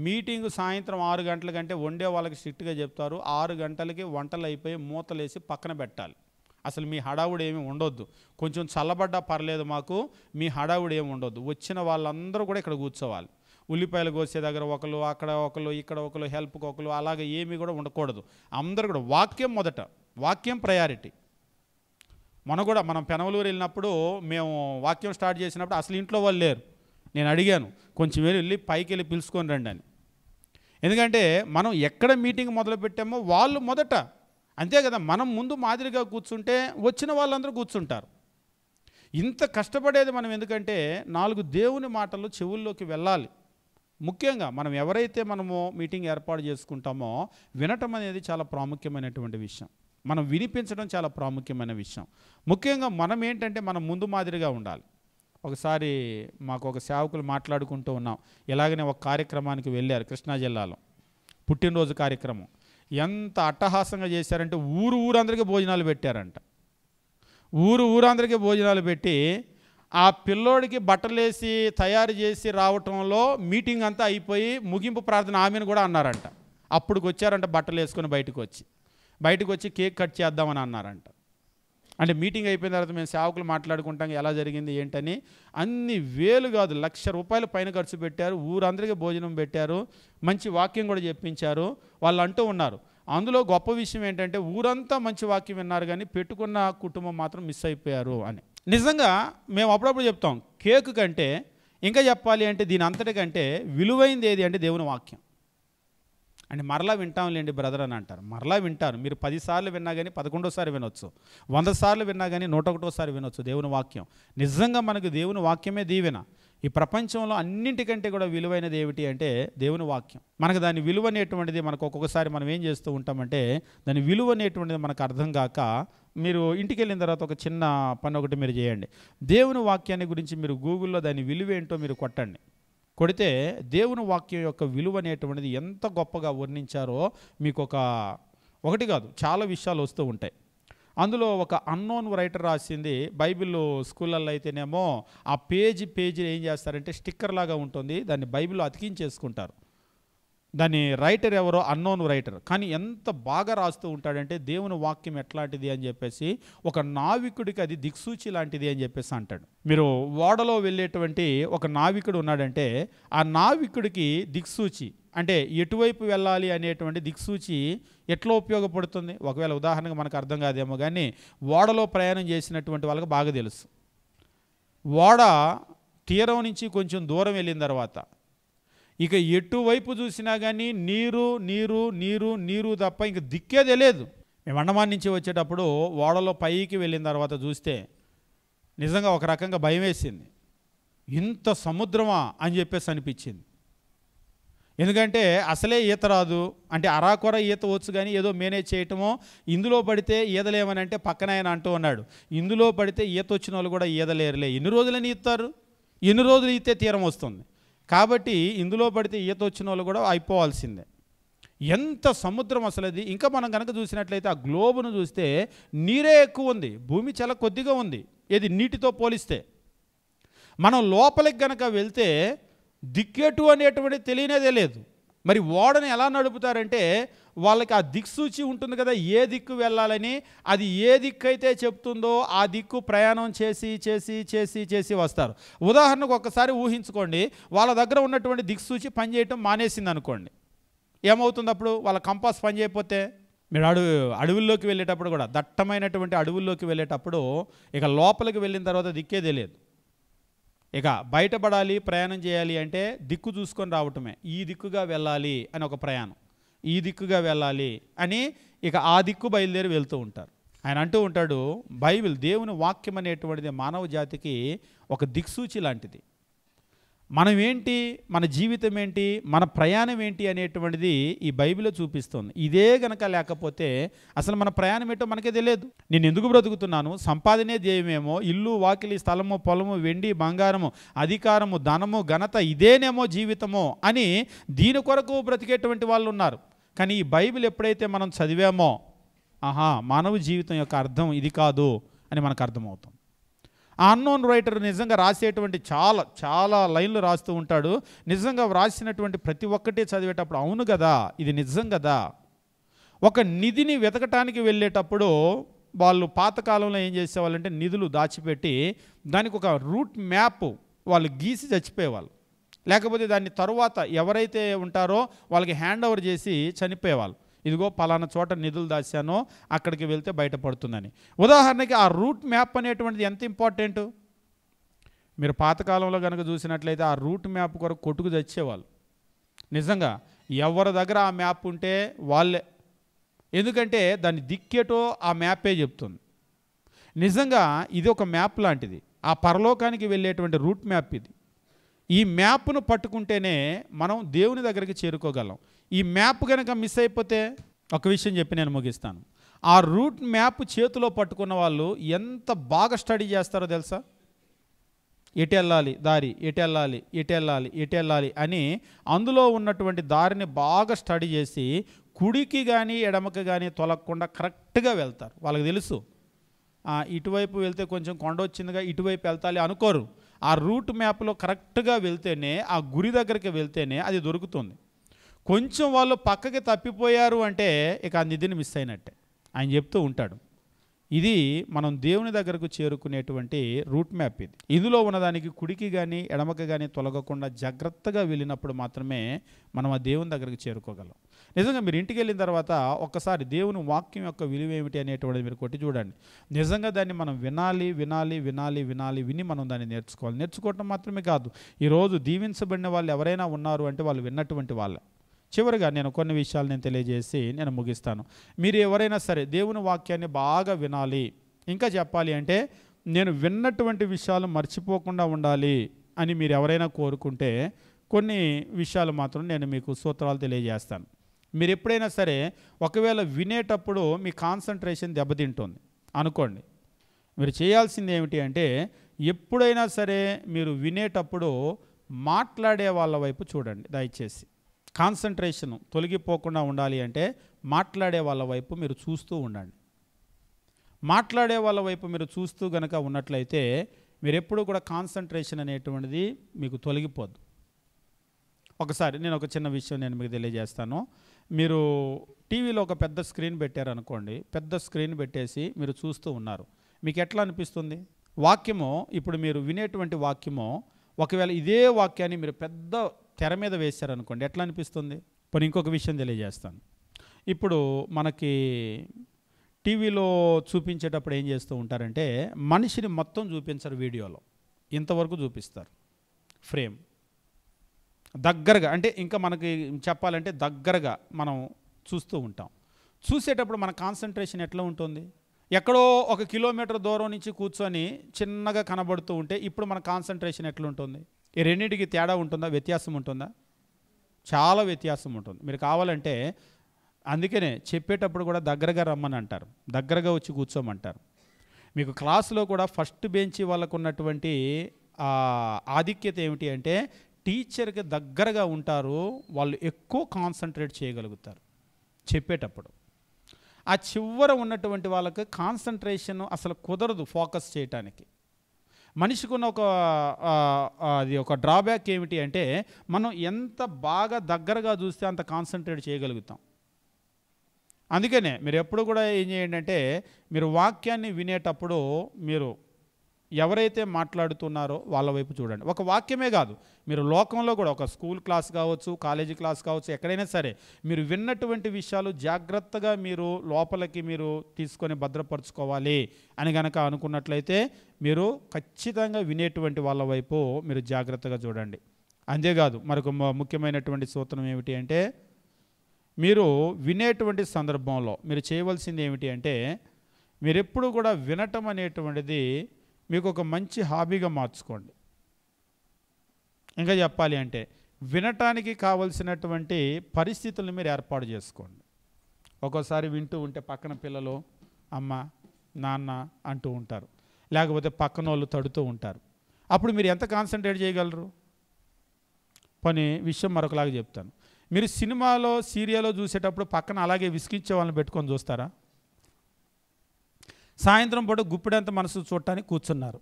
మీటింగ్ సాయంత్రం 6 గంటల కంటే వండే వాళ్ళకి స్ట్రిక్ట్గా చెప్తారు. 6 గంటలకి వంటలు అయిపోయి మూతలేసి పక్కన పెట్టాలి. అసలు మీ హడావుడు ఏమి ఉండొద్దు, కొంచెం చల్లబడ్డా పర్లేదు మాకు, మీ హడావుడు ఏమి ఉండొద్దు, వచ్చిన వాళ్ళందరూ కూడా ఇక్కడ కూర్చోవాలి. ఉల్లిపాయలు కోసే దగ్గర ఒకరు, అక్కడ ఒకరు, ఇక్కడ ఒకరు, హెల్ప్కి ఒకరు, అలాగే ఏమీ కూడా ఉండకూడదు. అందరూ కూడా వాక్యం మొదట, వాక్యం ప్రయారిటీ. మనం పెనవలూరు వెళ్ళినప్పుడు మేము వాక్యం స్టార్ట్ చేసినప్పుడు అసలు ఇంట్లో వాళ్ళు లేరు. నేను అడిగాను, కొంచెం వెళ్ళి పైకి వెళ్ళి పిలుచుకొని రండి అని. ఎందుకంటే మనం ఎక్కడ మీటింగ్ మొదలు పెట్టామో వాళ్ళు మొదట, అంతే కదా, మనం ముందు మాదిరిగా కూర్చుంటే వచ్చిన వాళ్ళందరూ కూర్చుంటారు. ఇంత కష్టపడేది మనం ఎందుకంటే 4 దేవుని మాటలు చెవుల్లోకి వెళ్ళాలి. ముఖ్యంగా మనం ఎవరైతే మనము మీటింగ్ ఏర్పాటు చేసుకుంటామో వినటం అనేది చాలా ప్రాముఖ్యమైనటువంటి విషయం. మనం వినిపించడం చాలా ప్రాముఖ్యమైన విషయం. ముఖ్యంగా మనం ఏంటంటే మనం ముందు మాదిరిగా ఉండాలి. ఒకసారి మాకు ఒక సేవకులు మాట్లాడుకుంటూ ఉన్నాం. ఇలాగనే ఒక కార్యక్రమానికి వెళ్ళారు కృష్ణా జిల్లాలో, పుట్టినరోజు కార్యక్రమం. ఎంత అట్టహాసంగా చేశారంటే ఊరందరికీ భోజనాలు పెట్టారంట. ఊరందరికీ భోజనాలు పెట్టి ఆ పిల్లోడికి బట్టలేసి తయారు చేసి రావటంలో మీటింగ్ అంతా అయిపోయి ముగింపు ప్రార్థన ఆమెను కూడా అన్నారంట. అప్పుడు వచ్చారంట బట్టలు వేసుకొని బయటకు వచ్చి కేక్ కట్ చేద్దామని అన్నారంట. అంటే మీటింగ్ అయిపోయిన తర్వాత మేము సేవకులు మాట్లాడుకుంటాం ఎలా జరిగింది ఏంటని. అన్ని వేలు కాదు, ₹1,00,000 పైన ఖర్చు పెట్టారు. ఊరందరికీ భోజనం పెట్టారు, మంచి వాక్యం కూడా చెప్పించారు. వాళ్ళు అంటూ ఉన్నారు, అందులో గొప్ప విషయం ఏంటంటే ఊరంతా మంచి వాక్యం విన్నారు కానీ పెట్టుకున్న కుటుంబం మాత్రం మిస్ అయిపోయారు అని. నిజంగా మేము అప్పుడప్పుడు చెప్తాం, కేకు కంటే ఇంకా చెప్పాలి అంటే దీని అంతటికంటే విలువైంది ఏది అంటే దేవుని వాక్యం. అంటే మరలా వింటాంలేండి బ్రదర్ అని అంటారు. మరలా వింటారు. మీరు 10 సార్లు విన్నా కానీ 11వ వినొచ్చు, 100 సార్లు విన్నా కానీ 101వ వినొచ్చు దేవుని వాక్యం. నిజంగా మనకు దేవుని వాక్యమే దీవెన. ఈ ప్రపంచంలో అన్నింటికంటే కూడా విలువైనది ఏమిటి అంటే దేవుని వాక్యం. మనకు దాని విలువ అనేటువంటిది మనకు ఒక్కొక్కసారి మనం ఏం చేస్తూ ఉంటామంటే దాని విలువ అనేటువంటిది మనకు అర్థం కాక, మీరు ఇంటికి వెళ్ళిన తర్వాత ఒక చిన్న పని ఒకటి మీరు చేయండి. దేవుని వాక్యాన్ని గురించి మీరు గూగుల్లో దాని విలువ ఏంటో మీరు కొడితే దేవుని వాక్యం యొక్క విలువ అనేటువంటిది ఎంత గొప్పగా వర్ణించారో మీకు ఒకటి కాదు చాలా విషయాలు వస్తూ ఉంటాయి. అందులో ఒక అన్నోన్ రైటర్ రాసింది. బైబిల్ స్కూళ్ళల్లో అయితేనేమో ఆ పేజీ ఏం చేస్తారంటే స్టిక్కర్ లాగా ఉంటుంది, దాన్ని బైబిల్లో అతికించేసుకుంటారు. దాని రైటర్ ఎవరో అన్నోన్ రైటర్, కానీ ఎంత బాగా రాస్తూ ఉంటాడంటే దేవుని వాక్యం ఎట్లాంటిది అని చెప్పేసి, ఒక నావికుడికి అది దిక్సూచి లాంటిది అని చెప్పేసి అంటాడు. మీరు ఓడలో వెళ్ళేటువంటి ఒక నావికుడు ఉన్నాడంటే ఆ నావికుడికి దిక్సూచి అంటే ఎటువైపు వెళ్ళాలి అనేటువంటి దిక్సూచి ఎట్లా ఉపయోగపడుతుంది. ఒకవేళ ఉదాహరణగా మనకు అర్థం కాదేమో కానీ ఓడలో ప్రయాణం చేసినటువంటి వాళ్ళకి బాగా తెలుసు. ఓడ తీరం నుంచి కొంచెం దూరం వెళ్ళిన తర్వాత ఇక ఎటువైపు చూసినా కానీ నీరు తప్ప ఇంక దిక్కే తెలియదు. మేము అండమాన్ నుంచి వచ్చేటప్పుడు ఓడలో పైకి వెళ్ళిన తర్వాత చూస్తే నిజంగా ఒక రకంగా భయం వేసింది. ఇంత సముద్రమా అని చెప్పేసి అనిపించింది. ఎందుకంటే అసలే ఈత రాదు, అంటే అరాకొర ఈత వచ్చు కానీ ఏదో మేనేజ్ చేయటమో, ఇందులో పడితే ఈదలేమని అంటే పక్కన ఆయన అంటూ ఉన్నాడు, ఇందులో పడితే ఈత వచ్చిన వాళ్ళు కూడా ఈదలేరులే, ఎన్ని రోజులని ఈతారు, ఎన్ని రోజులు ఈతే తీరం వస్తుంది, కాబట్టి ఇందులో పడితే ఈత వచ్చిన వాళ్ళు కూడా అయిపోవాల్సిందే. ఎంత సముద్రం అసలు అది. ఇంకా మనం కనుక చూసినట్లయితే ఆ గ్లోబును చూస్తే నీరే ఎక్కువ ఉంది, భూమి చాలా కొద్దిగా ఉంది ఏది నీటితో పోలిస్తే. మనం లోపలికి కనుక వెళ్తే దిక్కేటు అనేటువంటి తెలియనేదే లేదు. మరి ఓడని ఎలా నడుపుతారంటే వాళ్ళకి ఆ దిక్సూచి ఉంటుంది కదా, ఏ దిక్కు వెళ్ళాలని, అది ఏ దిక్కు అయితే చెప్తుందో ఆ దిక్కు ప్రయాణం చేసి వస్తారు. ఉదాహరణకు ఒక్కసారి ఊహించుకోండి, వాళ్ళ దగ్గర ఉన్నటువంటి దిక్సూచి పనిచేయటం మానేసింది అనుకోండి, ఏమవుతుంది అప్పుడు? వాళ్ళ కంపాస్ పని చేయకపోతే. మీరు అడవుల్లోకి వెళ్ళేటప్పుడు కూడా, దట్టమైనటువంటి అడవుల్లోకి వెళ్ళేటప్పుడు ఇక లోపలికి వెళ్ళిన తర్వాత దిక్కే తెలియదు. ఇక బయటపడాలి, ప్రయాణం చేయాలి అంటే దిక్కు చూసుకొని రావటమే. ఈ దిక్కుగా వెళ్ళాలి అని ఒక ప్రయాణం, ఈ దిక్కుగా వెళ్ళాలి అని ఇక ఆ దిక్కు బయలుదేరి వెళ్తూ ఉంటారు. ఆయన అంటూ ఉంటాడు, బైబిల్ దేవుని వాక్యం అనేటువంటిది మానవ జాతికి ఒక దిక్సూచి లాంటిది. మనం ఏంటి, మన జీవితం ఏంటి, మన ప్రయాణం ఏంటి అనేటువంటిది ఈ బైబిల్లో చూపిస్తుంది. ఇదే గనక లేకపోతే అసలు మన ప్రయాణం ఏంటో మనకే తెలియదు. నేను ఎందుకు బ్రతుకుతున్నాను, సంపాదనే ధ్యేయమేమో, ఇల్లు వాకిలి స్థలము పొలము వెండి బంగారము అధికారము ధనము ఘనత ఇదేనేమో జీవితమో అని దీని కొరకు బ్రతికేటువంటి వాళ్ళు ఉన్నారు. కానీ ఈ బైబిల్ ఎప్పుడైతే మనం చదివామో, మానవ జీవితం యొక్క అర్థం ఇది కాదు అని మనకు అర్థమవుతుంది. ఆ అన్నోన్ రైటర్ నిజంగా రాసేటువంటి చాలా లైన్లు రాస్తూ ఉంటాడు. నిజంగా రాసినటువంటి ప్రతి ఒక్కటి చదివేటప్పుడు అవును కదా, ఇది నిజం కదా. ఒక నిధిని వెతకటానికి వెళ్ళేటప్పుడు వాళ్ళు పాతకాలంలో ఏం చేసేవాళ్ళంటే నిధులు దాచిపెట్టి దానికి ఒక రూట్ మ్యాప్ వాళ్ళు గీసి చచ్చిపోయేవాళ్ళు, లేకపోతే దాన్ని తరువాత ఎవరైతే ఉంటారో వాళ్ళకి హ్యాండ్ ఓవర్ చేసి చనిపోయేవాళ్ళు. ఇదిగో పలానా చోట నిధులు దాచానో అక్కడికి వెళ్తే బయటపడుతుందని. ఉదాహరణకి ఆ రూట్ మ్యాప్ అనేటువంటిది ఎంత ఇంపార్టెంట్. మీరు పాతకాలంలో కనుక చూసినట్లయితే ఆ రూట్ మ్యాప్ కొరకు కొట్టుకు తెచ్చేవాళ్ళు. నిజంగా ఎవరి దగ్గర ఆ మ్యాప్ ఉంటే వాళ్ళే, ఎందుకంటే దాన్ని దిక్కేటో ఆ మ్యాపే చెప్తుంది. నిజంగా ఇది ఒక మ్యాప్ లాంటిది, ఆ పరలోకానికి వెళ్ళేటువంటి రూట్ మ్యాప్ ఇది. ఈ మ్యాప్ను పట్టుకుంటేనే మనం దేవుని దగ్గరికి చేరుకోగలం. ఈ మ్యాప్ కనుక మిస్ అయిపోతే, ఒక విషయం చెప్పి నేను ముగిస్తాను. ఆ రూట్ మ్యాప్ చేతిలో పట్టుకున్న వాళ్ళు ఎంత బాగా స్టడీ చేస్తారో తెలుసా? ఎటు వెళ్ళాలి దారి, ఎటు వెళ్ళాలి, ఎటు వెళ్ళాలి, ఎటు వెళ్ళాలి అని అందులో ఉన్నటువంటి దారిని బాగా స్టడీ చేసి కుడికి కానీ ఎడమకి కానీ తొలగకుండా కరెక్ట్గా వెళ్తారు. వాళ్ళకి తెలుసు ఇటువైపు వెళ్తే కొంచెం కొండ వచ్చిందిగా ఇటువైపు వెళ్తాలి అనుకోరు. ఆ రూట్ మ్యాప్లో కరెక్ట్గా వెళ్తేనే, ఆ గురి దగ్గరికి వెళ్తేనే అది దొరుకుతుంది. కొంచెం వాళ్ళు పక్కకి తప్పిపోయారు అంటే ఇక ఆ నిధిని మిస్ అయినట్టే. ఆయన చెప్తూ ఉంటాడు, ఇది మనం దేవుని దగ్గరకు చేరుకునేటువంటి రూట్ మ్యాప్. ఇది ఇందులో ఉన్నదానికి కుడికి కానీ ఎడమకి కానీ తొలగకుండా జాగ్రత్తగా వెళ్ళినప్పుడు మాత్రమే మనం ఆ దేవుని దగ్గరికి చేరుకోగలం. నిజంగా మీరు ఇంటికి వెళ్ళిన తర్వాత ఒక్కసారి దేవుని వాక్యం యొక్క విలువ ఏమిటి అనేటువంటిది మీరు కొట్టి చూడండి. నిజంగా దాన్ని మనం వినాలి వినాలి వినాలి వినాలి విని మనం దాన్ని నేర్చుకోవాలి. నేర్చుకోవటం మాత్రమే కాదు, ఈరోజు దీవించబడిన వాళ్ళు ఎవరైనా ఉన్నారు అంటే వాళ్ళు విన్నటువంటి వాళ్ళే. చివరిగా నేను కొన్ని విషయాలు నేను తెలియజేసి నేను ముగిస్తాను. మీరు ఎవరైనా సరే దేవుని వాక్యాన్ని బాగా వినాలి, ఇంకా చెప్పాలి అంటే నేను విన్నటువంటి విషయాలు మర్చిపోకుండా ఉండాలి అని మీరు ఎవరైనా కోరుకుంటే కొన్ని విషయాలు మాత్రం నేను మీకు సూత్రాలు తెలియజేస్తాను. మీరు ఎప్పుడైనా సరే ఒకవేళ వినేటప్పుడు మీ కాన్సన్ట్రేషన్ దెబ్బతింటుంది అనుకోండి, మీరు చేయాల్సింది ఏమిటి అంటే ఎప్పుడైనా సరే మీరు వినేటప్పుడు మాట్లాడే వాళ్ళ వైపు చూడండి. దయచేసి కాన్సన్ట్రేషన్ తొలగిపోకుండా ఉండాలి అంటే మాట్లాడే వాళ్ళ వైపు మీరు చూస్తూ ఉండండి. మాట్లాడే వాళ్ళ వైపు మీరు చూస్తూ గనక ఉన్నట్లయితే మీరు ఎప్పుడూ కూడా కాన్సన్ట్రేషన్ అనేటువంటిది మీకు తొలగిపోద్దు. ఒకసారి నేను ఒక చిన్న విషయం నేను మీకు తెలియజేస్తాను. మీరు టీవీలో ఒక పెద్ద స్క్రీన్ పెట్టారనుకోండి, పెద్ద స్క్రీన్ పెట్టేసి మీరు చూస్తూ ఉన్నారు, మీకు ఎట్లా అనిపిస్తుంది? వాక్యము ఇప్పుడు మీరు వినేటువంటి వాక్యము ఒకవేళ ఇదే వాక్యాన్ని మీరు పెద్ద తెర మీద వేశారనుకోండి, ఎట్లా అనిపిస్తుంది? ఇప్పుడు ఇంకొక విషయం తెలియజేస్తాను. ఇప్పుడు మనకి టీవీలో చూపించేటప్పుడు ఏం చేస్తూ ఉంటారంటే మనిషిని మొత్తం చూపించరు, వీడియోలో ఇంతవరకు చూపిస్తారు ఫ్రేమ్ దగ్గరగా. అంటే ఇంకా మనకి చెప్పాలంటే దగ్గరగా మనం చూస్తూ ఉంటాం. చూసేటప్పుడు మన కాన్సన్ట్రేషన్ ఎట్లా ఉంటుంది? ఎక్కడో 1 కిలోమీటర్ దూరం నుంచి కూర్చొని చిన్నగా కనబడుతూ ఉంటే ఇప్పుడు మన కాన్సన్ట్రేషన్ ఎట్లా ఉంటుంది? ఈ రెండింటికి తేడా ఉంటుందా, వ్యత్యాసం ఉంటుందా? చాలా వ్యత్యాసం ఉంటుంది. మీరు కావాలంటే అందుకనే చెప్పేటప్పుడు కూడా దగ్గరగా రమ్మని అంటారు, దగ్గరగా వచ్చి కూర్చోమంటారు. మీకు క్లాసులో కూడా ఫస్ట్ బెంచ్ వాళ్ళకు ఉన్నటువంటి ఆధిక్యత ఏమిటి అంటే టీచర్కి దగ్గరగా ఉంటారు, వాళ్ళు ఎక్కువ కాన్సన్ట్రేట్ చేయగలుగుతారు చెప్పేటప్పుడు. ఆ చివర ఉన్నటువంటి వాళ్ళకి కాన్సన్ట్రేషన్ అసలు కుదరదు ఫోకస్ చేయటానికి. మనిషికి ఉన్న ఒక డ్రాబ్యాక్ ఏమిటి అంటే మనం ఎంత బాగా దగ్గరగా చూస్తే అంత కాన్సన్ట్రేట్ చేయగలుగుతాం. అందుకనే మీరు ఎప్పుడు కూడా ఏం చేయండి అంటే మీరు వాక్యాన్ని వినేటప్పుడు మీరు ఎవరైతే మాట్లాడుతున్నారో వాళ్ళ వైపు చూడండి. ఒక వాక్యమే కాదు, మీరు లోకంలో కూడా ఒక స్కూల్ క్లాస్ కావచ్చు, కాలేజీ క్లాస్ కావచ్చు, ఎక్కడైనా సరే మీరు విన్నటువంటి విషయాలు జాగ్రత్తగా మీరు లోపలికి మీరు తీసుకొని భద్రపరచుకోవాలి అని గనక అనుకున్నట్లయితే మీరు ఖచ్చితంగా వినేటువంటి వాళ్ళ వైపు మీరు జాగ్రత్తగా చూడండి. అంతేకాదు మరొక ముఖ్యమైనటువంటి సూత్రం ఏమిటి అంటే మీరు వినేటువంటి సందర్భంలో మీరు చేయవలసింది ఏమిటి అంటే మీరు ఎప్పుడు కూడా వినటం అనేటువంటిది మీకు ఒక మంచి హాబీగా మార్చుకోండి. ఇంకా చెప్పాలి అంటే వినటానికి కావలసినటువంటి పరిస్థితులను మీరు ఏర్పాటు చేసుకోండి. ఒక్కోసారి వింటూ ఉంటే పక్కన పిల్లలు అమ్మ నాన్న అంటూ ఉంటారు, లేకపోతే పక్కన వాళ్ళు తడుతూ ఉంటారు. అప్పుడు మీరు ఎంత కాన్సన్ట్రేట్ చేయగలరు? పని విషయం మరొకలాగా చెప్తాను. మీరు సినిమాలో సీరియల్లో చూసేటప్పుడు పక్కన అలాగే విసిగించే వాళ్ళని పెట్టుకొని చూస్తారా? సాయంత్రం పూట గుప్పిడంత మనసు చూడటానికి కూర్చున్నారు,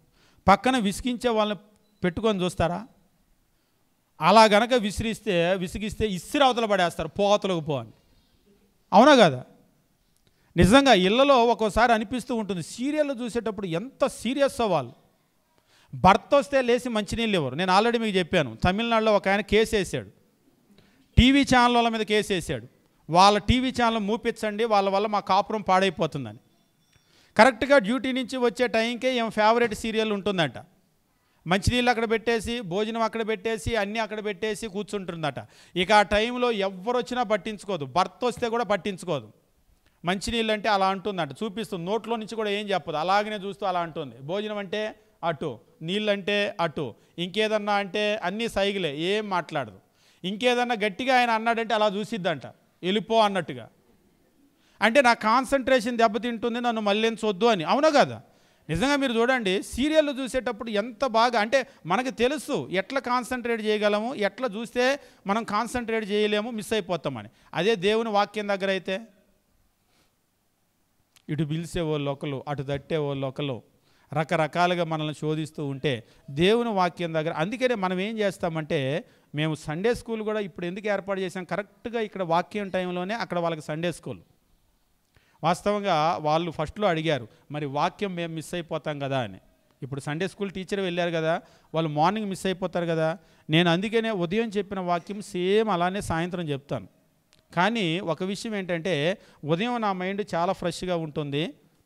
పక్కన విసిగించే వాళ్ళని పెట్టుకొని చూస్తారా? అలా గనక విసిగిస్తే ఇస్సిరి అవతల పడేస్తారు, పోతలకు పో అని. అవునా కదా? నిజంగా ఇళ్లలో ఒక్కోసారి అనిపిస్తూ ఉంటుంది, సీరియల్లో చూసేటప్పుడు ఎంత సీరియస్ అవ్వాలి. భర్త వస్తే లేచి మంచినీళ్ళు ఇవ్వరు. నేను ఆల్రెడీ మీకు చెప్పాను, తమిళనాడులో ఒక ఆయన కేసు వేసాడు, టీవీ ఛానల్ వాళ్ళ మీద కేసు వేసాడు. వాళ్ళ టీవీ ఛానల్ మూపించండి, వాళ్ళ వల్ల మా కాపురం పాడైపోతుందని. కరెక్ట్గా డ్యూటీ నుంచి వచ్చే టైంకే ఏం ఫేవరెట్ సీరియల్ ఉంటుందంట. మంచినీళ్ళు అక్కడ పెట్టేసి, భోజనం అక్కడ పెట్టేసి, అన్నీ అక్కడ పెట్టేసి కూర్చుంటుందట. ఇక ఆ టైంలో ఎవరు వచ్చినా పట్టించుకోదు, భర్త వస్తే కూడా పట్టించుకోదు. మంచినీళ్ళు అంటే అలా అంటుందంట, చూపిస్తుంది, నోట్లో నుంచి కూడా ఏం చెప్పదు, అలాగనే చూస్తూ అలా అంటుంది. భోజనం అంటే అటు, నీళ్ళంటే అటు, ఇంకేదన్నా అంటే అన్నీ సైగులే, ఏం మాట్లాడదు. ఇంకేదన్నా గట్టిగా ఆయన అన్నాడంటే అలా చూసిద్దంట, వెళ్ళిపో అన్నట్టుగా. అంటే నా కాన్సన్ట్రేషన్ దెబ్బతింటుంది, నన్ను మళ్ళించొద్దు అని. అవునా కదా? నిజంగా మీరు చూడండి, సీరియల్ చూసేటప్పుడు ఎంత బాగా, అంటే మనకు తెలుసు ఎట్లా కాన్సన్ట్రేట్ చేయగలము, ఎట్లా చూస్తే మనం కాన్సన్ట్రేట్ చేయలేము, మిస్ అయిపోతామని. అదే దేవుని వాక్యం దగ్గర అయితే ఇటు పిలిచే వాళ్ళు ఒకరు, అటు తట్టే వాళ్ళు ఒకరు, రకరకాలుగా మనల్ని శోధిస్తూ ఉంటే దేవుని వాక్యం దగ్గర. అందుకనే మనం ఏం చేస్తామంటే, మేము సండే స్కూల్ కూడా ఇప్పుడు ఎందుకు ఏర్పాటు చేసాం, కరెక్ట్గా ఇక్కడ వాక్యం టైంలోనే అక్కడ వాళ్ళకి సండే స్కూల్. వాస్తవంగా వాళ్ళు ఫస్ట్లో అడిగారు, మరి వాక్యం మేము మిస్ అయిపోతాం కదా అని. ఇప్పుడు సండే స్కూల్ టీచర్ వెళ్ళారు కదా, వాళ్ళు మార్నింగ్ మిస్ అయిపోతారు కదా. నేను అందుకనే ఉదయం చెప్పిన వాక్యం సేమ్ అలానే సాయంత్రం చెప్తాను. కానీ ఒక విషయం ఏంటంటే, ఉదయం నా మైండ్ చాలా ఫ్రెష్గా ఉంటుంది,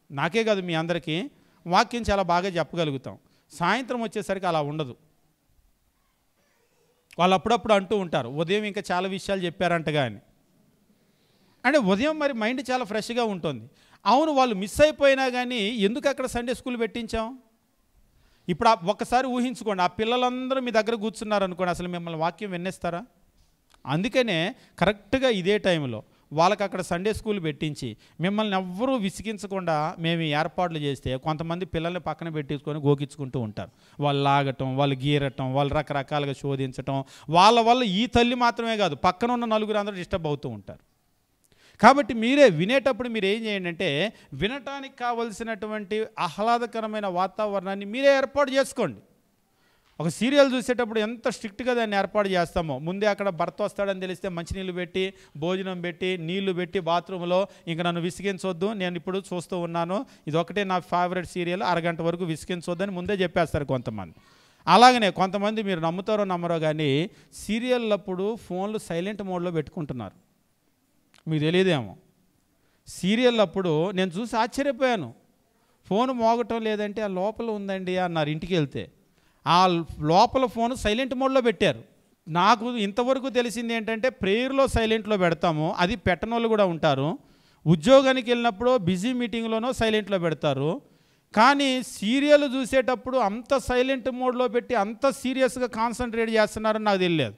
నాకే కాదు మీ అందరికీ వాక్యం చాలా బాగా చెప్పగలుగుతాం. సాయంత్రం వచ్చేసరికి అలా ఉండదు. వాళ్ళు అప్పుడప్పుడు అంటూ ఉంటారు, ఉదయం ఇంకా చాలా విషయాలు చెప్పారంటగా అని. అంటే ఉదయం మరి మైండ్ చాలా ఫ్రెష్గా ఉంటుంది. అవును, వాళ్ళు మిస్ అయిపోయినా కానీ ఎందుకు అక్కడ సండే స్కూల్ పెట్టించాం? ఇప్పుడు ఒక్కసారి ఊహించుకోండి, ఆ పిల్లలందరూ మీ దగ్గర కూర్చున్నారు అనుకోండి, అసలు మిమ్మల్ని వాక్యం వినేస్తారా? అందుకనే కరెక్ట్గా ఇదే టైంలో వాళ్ళకి అక్కడ సండే స్కూల్ పెట్టించి మిమ్మల్ని ఎవ్వరూ విసిగించకుండా మేము ఏర్పాట్లు చేస్తే, కొంతమంది పిల్లల్ని పక్కన పెట్టించుకొని గోకించుకుంటూ ఉంటారు. వాళ్ళు లాగటం, వాళ్ళు గీరటం, వాళ్ళు రకరకాలుగా శోధించటం, వాళ్ళ వల్ల ఈ తల్లి మాత్రమే కాదు పక్కన ఉన్న నలుగురు అందరూ డిస్టర్బ్ అవుతూ ఉంటారు. కాబట్టి మీరే వినేటప్పుడు మీరు ఏం చేయండి అంటే, వినటానికి కావలసినటువంటి ఆహ్లాదకరమైన వాతావరణాన్ని మీరే ఏర్పాటు చేసుకోండి. ఒక సీరియల్ చూసేటప్పుడు ఎంత స్ట్రిక్ట్గా దాన్ని ఏర్పాటు చేస్తామో, ముందే అక్కడ భర్త వస్తాడని తెలిస్తే మంచినీళ్ళు పెట్టి, భోజనం పెట్టి, నీళ్లు పెట్టి బాత్రూంలో, ఇంక నన్ను విసిగించొద్దు, నేను ఇప్పుడు చూస్తూ ఉన్నాను, ఇది ఒకటే నా ఫేవరెట్ సీరియల్, అరగంట వరకు విసిగించొద్దని ముందే చెప్పేస్తారు కొంతమంది. అలాగనే కొంతమంది, మీరు నమ్ముతారో నమ్మరో కానీ, సీరియల్లప్పుడు ఫోన్లు సైలెంట్ మోడ్లో పెట్టుకుంటున్నారు. మీకు తెలియదేమో. సీరియల్ అప్పుడు నేను చూసి ఆశ్చర్యపోయాను, ఫోన్ మోగటం లేదంటే ఆ లోపల ఉందండి అన్నారు. ఇంటికి వెళ్తే ఆ లోపల ఫోన్ సైలెంట్ మోడ్లో పెట్టారు. నాకు ఇంతవరకు తెలిసింది ఏంటంటే, ప్రేయర్లో సైలెంట్లో పెడతాము, అది పెట్టనోళ్ళు కూడా ఉంటారు. ఉద్యోగానికి వెళ్ళినప్పుడు బిజీ మీటింగ్లోనో సైలెంట్లో పెడతారు. కానీ సీరియల్ చూసేటప్పుడు అంత సైలెంట్ మోడ్లో పెట్టి అంత సీరియస్గా కాన్సన్ట్రేట్ చేస్తున్నారని నాకు తెలియలేదు.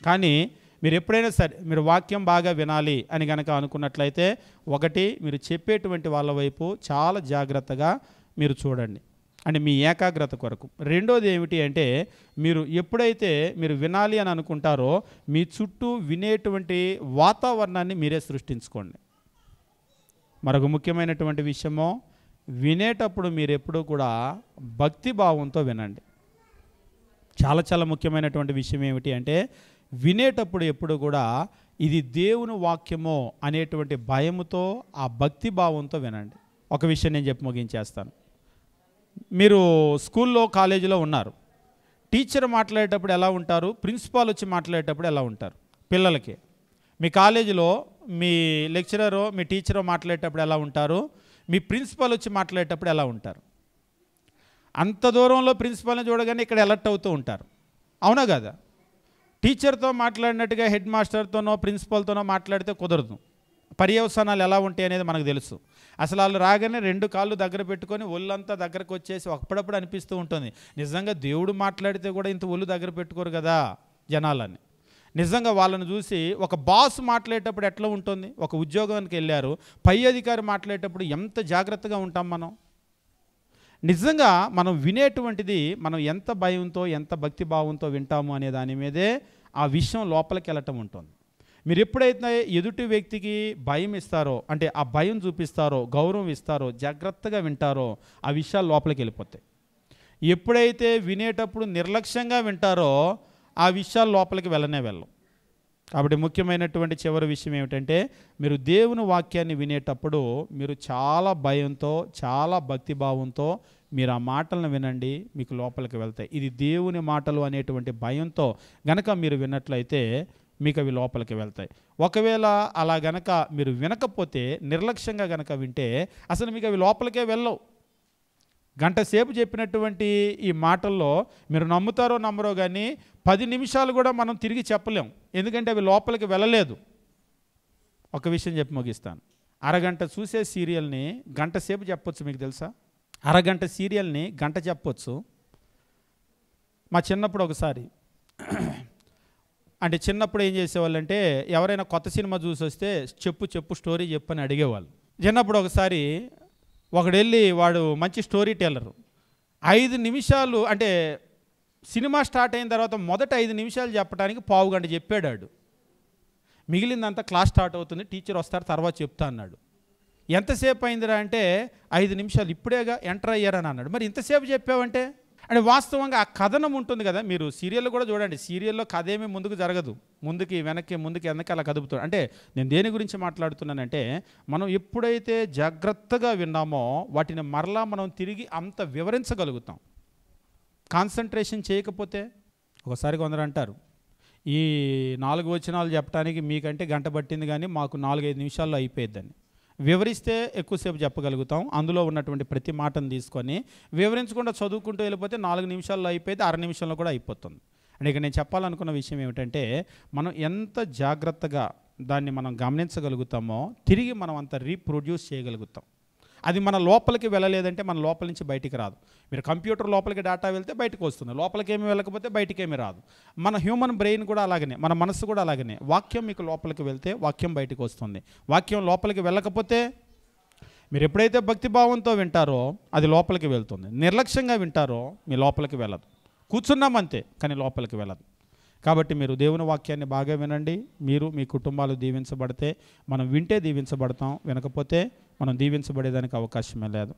కానీ మీరు ఎప్పుడైనా సరే మీరు వాక్యం బాగా వినాలి అని కనుక అనుకున్నట్లయితే, ఒకటి, మీరు చెప్పేటువంటి వాళ్ళ వైపు చాలా జాగ్రత్తగా మీరు చూడండి, అంటే మీ ఏకాగ్రత కొరకు. రెండోది ఏమిటి అంటే, మీరు ఎప్పుడైతే మీరు వినాలి అని అనుకుంటారో, మీ చుట్టూ వినేటువంటి వాతావరణాన్ని మీరే సృష్టించుకోండి. మరొక ముఖ్యమైనటువంటి విషయము, వినేటప్పుడు మీరు ఎప్పుడూ కూడా భక్తి భావంతో వినండి. చాలా చాలా ముఖ్యమైనటువంటి విషయం ఏమిటి అంటే, వినేటప్పుడు ఎప్పుడు కూడా ఇది దేవుని వాక్యమో అనేటువంటి భయముతో, ఆ భక్తి భావంతో వినండి. ఒక విషయం నేను చెప్పి ముగించేస్తాను. మీరు స్కూల్లో కాలేజీలో ఉన్నారు, టీచర్ మాట్లాడేటప్పుడు ఎలా ఉంటారు, ప్రిన్సిపాల్ వచ్చి మాట్లాడేటప్పుడు ఎలా ఉంటారు పిల్లలకి? మీ కాలేజీలో మీ లెక్చరరో మీ టీచరో మాట్లాడేటప్పుడు ఎలా ఉంటారు, మీ ప్రిన్సిపాల్ వచ్చి మాట్లాడేటప్పుడు ఎలా ఉంటారు? అంత దూరంలో ప్రిన్సిపాల్ని చూడగానే ఇక్కడ అలర్ట్ అవుతూ ఉంటారు. అవునా కదా? టీచర్తో మాట్లాడినట్టుగా హెడ్ మాస్టర్తోనో ప్రిన్సిపాల్తోనో మాట్లాడితే కుదరదు. పర్యవసానాలు ఎలా ఉంటాయి అనేది మనకు తెలుసు. అసలు వాళ్ళు రాగానే రెండు కాళ్ళు దగ్గర పెట్టుకొని ఒళ్ళంతా దగ్గరకు వచ్చేసి అప్పుడప్పుడు అనిపిస్తూ ఉంటుంది, నిజంగా దేవుడు మాట్లాడితే కూడా ఇంత ఒళ్ళు దగ్గర పెట్టుకోరు కదా జనాలని. నిజంగా వాళ్ళని చూసి ఒక బాస్ మాట్లాడేటప్పుడు ఎట్లా ఉంటుంది, ఒక ఉద్యోగానికి వెళ్ళారు, పై అధికారి మాట్లాడేటప్పుడు ఎంత జాగ్రత్తగా ఉంటాం మనం. నిజంగా మనం వినేటువంటిది మనం ఎంత భయంతో ఎంత భక్తి భావంతో వింటాము అనే దాని మీదే ఆ విషయం లోపలికి వెళ్ళటం ఉంటుంది. మీరు ఎప్పుడైతే ఎదుటి వ్యక్తికి భయం ఇస్తారో, అంటే ఆ భయం చూపిస్తారో, గౌరవం ఇస్తారో, జాగ్రత్తగా వింటారో, ఆ విషయాలు లోపలికి వెళ్ళిపోతాయి. ఎప్పుడైతే వినేటప్పుడు నిర్లక్ష్యంగా వింటారో, ఆ విషయాలు లోపలికి వెళ్ళవు. కాబట్టి ముఖ్యమైనటువంటి చివరి విషయం ఏమిటంటే, మీరు దేవుని వాక్యాన్ని వినేటప్పుడు మీరు చాలా భయంతో, చాలా భక్తిభావంతో మీరు ఆ మాటలను వినండి, మీకు లోపలికి వెళ్తాయి. ఇది దేవుని మాటలు అనేటువంటి భయంతో గనక మీరు విన్నట్లయితే మీకు అవి లోపలికి వెళ్తాయి. ఒకవేళ అలా గనక మీరు వినకపోతే, నిర్లక్ష్యంగా గనక వింటే అసలు మీకు అవి లోపలికే వెళ్ళవు. గంట సేపు చెప్పినటువంటి ఈ మాటల్లో మీరు నమ్ముతారో నమ్మరో కానీ 10 నిమిషాలు కూడా మనం తిరిగి చెప్పలేం, ఎందుకంటే అవి లోపలికి వెళ్ళలేదు. ఒక విషయం చెప్పి ముగిస్తాను. అరగంట చూసే సీరియల్ని గంట సేపు చెప్పొచ్చు, మీకు తెలుసా? అరగంట సీరియల్ని గంట చెప్పొచ్చు. మా చిన్నప్పుడు ఒకసారి అంటే చిన్నప్పుడు ఏం చేసేవాళ్ళంటే ఎవరైనా కొత్త సినిమా చూసి వస్తే చెప్పు స్టోరీ చెప్పు అని అడిగేవాళ్ళు. చిన్నప్పుడు ఒకసారి ఒకడెళ్ళి వాడు మంచి స్టోరీ టెల్లరు 5 నిమిషాలు అంటే సినిమా స్టార్ట్ అయిన తర్వాత మొదట 5 నిమిషాలు చెప్పడానికి పావుగంట చెప్పాడు. మిగిలిందంతా క్లాస్ స్టార్ట్ అవుతుంది, టీచర్ వస్తారు, తర్వాత చెప్తా అన్నాడు. ఎంతసేపు అయిందిరా అంటే 5 నిమిషాలు, ఇప్పుడేగా ఎంటర్ అయ్యారని అన్నాడు. మరి ఇంతసేపు చెప్పావంటే అంటే వాస్తవంగా ఆ కథనం ఉంటుంది కదా, మీరు సీరియల్లో కూడా చూడండి, సీరియల్లో కథ ఏమీ ముందుకు జరగదు, ముందుకి వెనక్కి అలా కదుపుతాడు. అంటే నేను దేని గురించి మాట్లాడుతున్నానంటే మనం ఎప్పుడైతే జాగ్రత్తగా విన్నామో వాటిని మరలా మనం తిరిగి అంత వివరించగలుగుతాం. కాన్సన్ట్రేషన్ చేయకపోతే ఒకసారి కొందరు అంటారు, ఈ 4 వచనాలు చెప్పడానికి మీకంటే గంట పట్టింది కానీ మాకు 4-5 నిమిషాల్లో అయిపోయిద్దని. వివరిస్తే ఎక్కువసేపు చెప్పగలుగుతాం, అందులో ఉన్నటువంటి ప్రతి మాటను తీసుకొని వివరించకుండా చదువుకుంటూ వెళ్ళిపోతే 4 నిమిషాల్లో అయిపోయింది, 6 నిమిషంలో కూడా అయిపోతుంది. అంటే ఇక నేను చెప్పాలనుకున్న విషయం ఏమిటంటే మనం ఎంత జాగ్రత్తగా దాన్ని మనం గమనించగలుగుతామో తిరిగి మనం అంత రీప్రొడ్యూస్ చేయగలుగుతాం. అది మన లోపలికి వెళ్ళలేదంటే మన లోపల నుంచి బయటికి రాదు. మీరు కంప్యూటర్ లోపలికి డేటా వెళ్తే బయటకు వస్తుంది, లోపలికి ఏమి వెళ్ళకపోతే బయటికి ఏమీ రాదు. మన హ్యూమన్ బ్రెయిన్ కూడా అలాగనే, మన మనస్సు కూడా అలాగనే. వాక్యం మీకు లోపలికి వెళ్తే వాక్యం బయటకు వస్తుంది, వాక్యం లోపలికి వెళ్ళకపోతే మీరు ఎప్పుడైతే భక్తిభావంతో వింటారో అది లోపలికి వెళ్తుంది, నిర్లక్ష్యంగా వింటారో మీ లోపలికి వెళ్ళదు. కూర్చున్నామంతే కానీ లోపలికి వెళ్ళదు. కాబట్టి మీరు దేవుని వాక్యాన్ని బాగా వినండి. మీరు మీ కుటుంబాలు దీవించబడితే మనం వింటే దీవించబడతాం, వినకపోతే మనం దీవించబడేదానికి అవకాశమే లేదు.